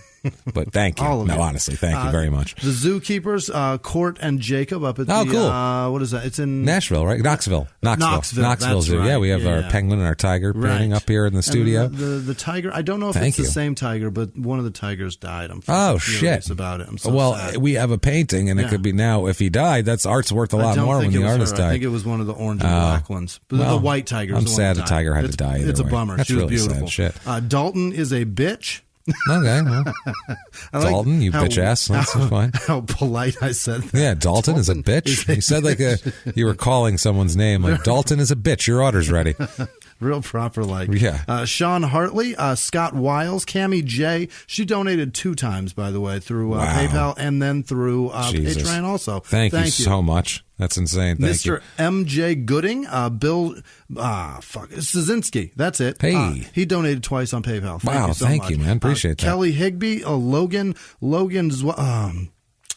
But thank you. Honestly, thank you very much. The Zookeepers, Court and Jacob up at cool. What is that? It's in Nashville, right? Knoxville Zoo. Right. Yeah, we have our penguin and our tiger painting up here in the studio. The tiger, I don't know if it's the same tiger, but one of the tigers died. I'm furious about it. I'm so sad. We have a painting, and it could be now. If he died, that's art's worth a lot more when the artist died. I think it was one of the orange and black ones. But the white tiger. I'm sad a tiger had to die. It's a bummer. That's she was really beautiful. sad shit. Dalton is a bitch. Okay, well, Dalton, you bitch ass. That's fine. How polite I said that. Yeah, Dalton is a bitch. You said like you were calling someone's name. Like, Dalton is a bitch. Your order's ready. Real proper like. Yeah. Sean Hartley, Scott Wiles, Cammie J. She donated 2 times, by the way, through PayPal and then through Patreon also. Thank you so much. That's insane. Thank you. Mr. M.J. Gooding, Bill Szynski. That's it. Hey. He donated twice on PayPal. Thank you so thank much. you, man. Appreciate that. Kelly Higby, Logan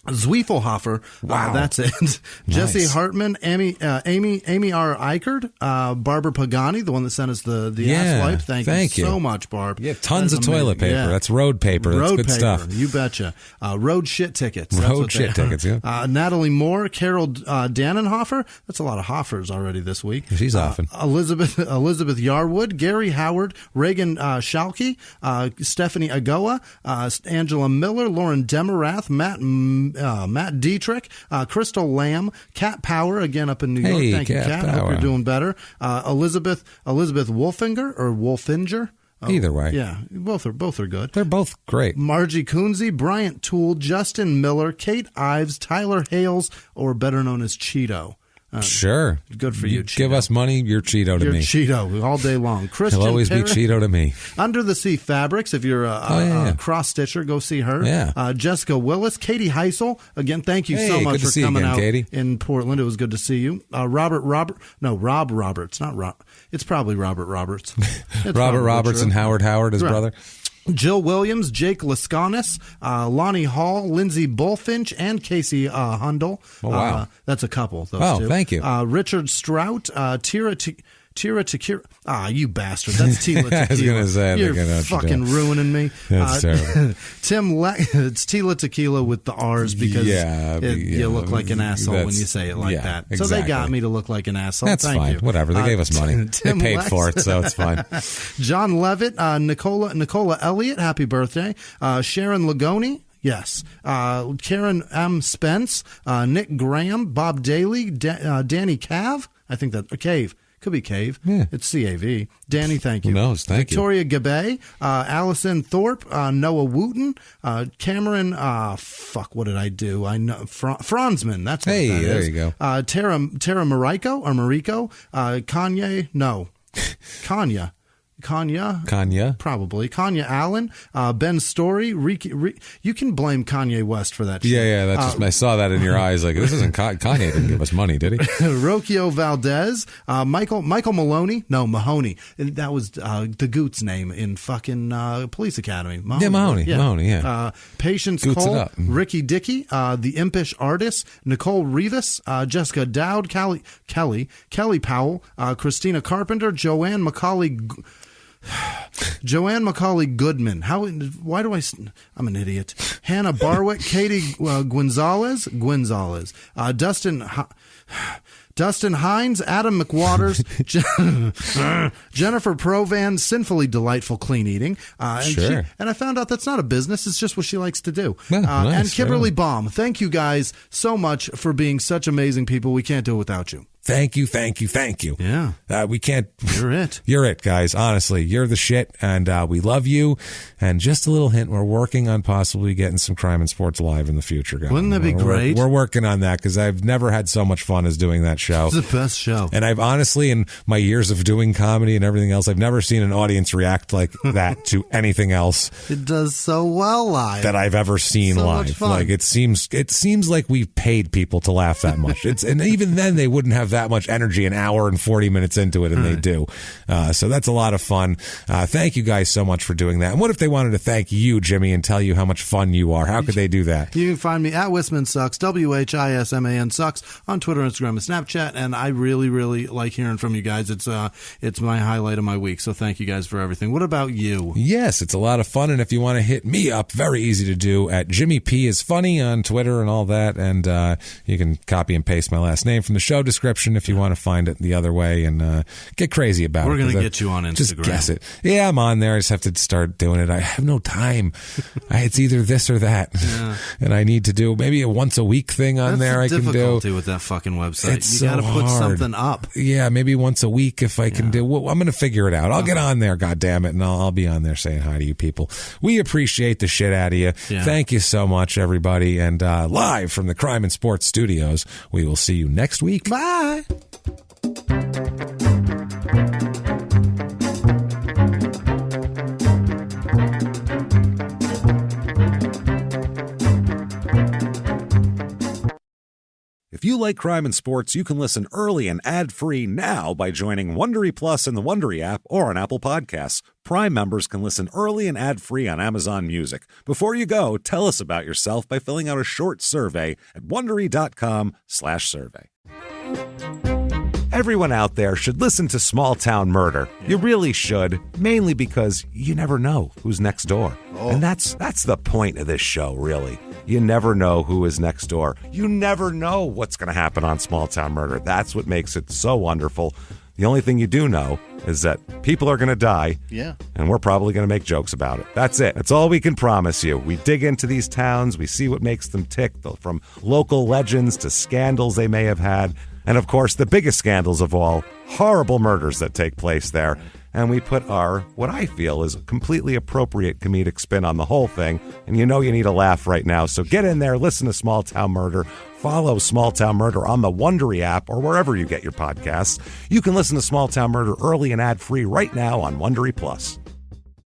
Zwiefelhofer. Wow. That's it. Nice. Jesse Hartman, Amy R. Eichert, Barbara Pagani, the one that sent us the ass wipe. Thank you so much, Barb. Yeah, tons of toilet paper. Yeah. That's road paper. That's good stuff. You betcha. Road shit tickets. Road shit tickets, yeah. Natalie Moore, Carol Dannenhofer. That's a lot of Hoffers already this week. She's often. Elizabeth Yarwood, Gary Howard, Reagan Schalke, Stephanie Agoa, Angela Miller, Lauren Demarath, Matt Dietrich, Crystal Lamb, Cat Power, again up in New York. Thank you, Cat. Hope you're doing better. Elizabeth Wolfinger. Either way. Yeah, both are good. They're both great. Margie Coonsey, Bryant Toole, Justin Miller, Kate Ives, Tyler Hales, or better known as Cheeto. Sure. Good for you, Cheeto. Give us money, you're Cheeto to me. You're Cheeto all day long. Christian He'll always be Cheeto to me. Under the Sea Fabrics, if you're a cross-stitcher, go see her. Yeah. Jessica Willis, Katie Heisel. Again, thank you so much for coming out Katie. in Portland. It was good to see you. Rob Roberts. Not Rob. It's probably Robert Roberts. Robert Roberts and Howard, his brother. Jill Williams, Jake Lascanis, Lonnie Hall, Lindsay Bullfinch, and Casey Hundle. Oh, wow. That's a couple, those two. Thank you. Richard Strout, Tira Tequila. You bastard. That's Tila Tequila. I was going to say. You're fucking ruining me. That's terrible. It's Tila Tequila with the R's because you look like an asshole when you say it like that. Exactly. So they got me to look like an asshole. That's Thank fine. you. Whatever. They gave us money. They paid for it, so it's fine. John Levitt, Nicola Elliott, happy birthday. Sharon Lagoni. Yes. Karen M. Spence, Nick Graham, Bob Daly, Danny Cav. I think that Cave. Could be Cave. Yeah. It's CAV. Danny, thank you. Who knows? Thank Victoria Gabay, Allison Thorpe, Noah Wooten, Cameron, what did I do? I know Franzman. That's what that is. There you go. Tara Mariko, Kanye. No. Kanya. Probably. Kanye Allen, Ben Story, you can blame Kanye West for that shit. Yeah, that's just, I saw that in your eyes. Like, this isn't Kanye didn't give us money, did he? Rokio Valdez, Michael Mahoney. That was the Goot's name in fucking Police Academy. Mahoney. Yeah. Patience Goots Cole, Ricky Dickey, The Impish Artist, Nicole Rivas, Jessica Dowd, Kelly Powell, Christina Carpenter, Joanne Macaulay Goodman. Why do I'm an idiot. Hannah Barwick, Katie Gonzalez, Dustin Hines, Adam McWaters, Jennifer Provan, Sinfully Delightful Clean Eating. And I found out that's not a business. It's just what she likes to do. Nice, and Kimberly Baum. Thank you guys so much for being such amazing people. We can't do it without you. Thank you. Yeah. We can't. You're it. You're it, guys. Honestly, you're the shit, and we love you. And just a little hint, we're working on possibly getting some Crime and Sports Live in the future, guys. Wouldn't that be great? We're working on that because I've never had so much fun as doing that show. It's the best show. And I've honestly, in my years of doing comedy and everything else, I've never seen an audience react like that to anything else. It does so well live that I've ever seen so live. Much fun. Like it seems like we've paid people to laugh that much. And even then they wouldn't have that much energy an hour and 40 minutes into it, and they do. So that's a lot of fun. Thank you guys so much for doing that. And what if they wanted to thank you, Jimmy, and tell you how much fun you are? How could they do that? You can find me at Wisman Sucks, WHISMAN Sucks, on Twitter, Instagram, and Snapchat. And I really, really like hearing from you guys. It's my highlight of my week. So thank you guys for everything. What about you? Yes, it's a lot of fun. And if you want to hit me up, very easy to do at Jimmy P is Funny on Twitter and all that. And you can copy and paste my last name from the show description if you want to find it the other way and get crazy about it. We're going to get you on Instagram. Just guess it. Yeah, I'm on there. I just have to start doing it. I have no time. It's either this or that. Yeah. And I need to do maybe a once a week thing on there I can do. That's the difficulty with that fucking website. It's you got to so put hard. something up. Yeah, maybe once a week if I can do. Well, I'm going to figure it out. I'll get on there, goddammit, and I'll be on there saying hi to you people. We appreciate the shit out of you. Yeah. Thank you so much, everybody. And live from the Crime and Sports Studios, we will see you next week. Bye. If you like crime and sports, you can listen early and ad-free now by joining Wondery Plus in the Wondery app or on Apple Podcasts. Prime members can listen early and ad-free on Amazon Music. Before you go, tell us about yourself by filling out a short survey at Wondery.com/survey. Everyone out there should listen to Small Town Murder. You really should, mainly because you never know who's next door. And that's the point of this show, really. You never know who is next door. You never know what's going to happen on Small Town Murder. That's what makes it so wonderful. The only thing you do know is that people are going to die, and we're probably going to make jokes about it. That's it. That's all we can promise you. We dig into these towns. We see what makes them tick, from local legends to scandals they may have had. And, of course, the biggest scandals of all, horrible murders that take place there. And we put our, what I feel is a completely appropriate comedic spin on the whole thing. And you know you need a laugh right now. So get in there, listen to Small Town Murder, follow Small Town Murder on the Wondery app or wherever you get your podcasts. You can listen to Small Town Murder early and ad-free right now on Wondery Plus.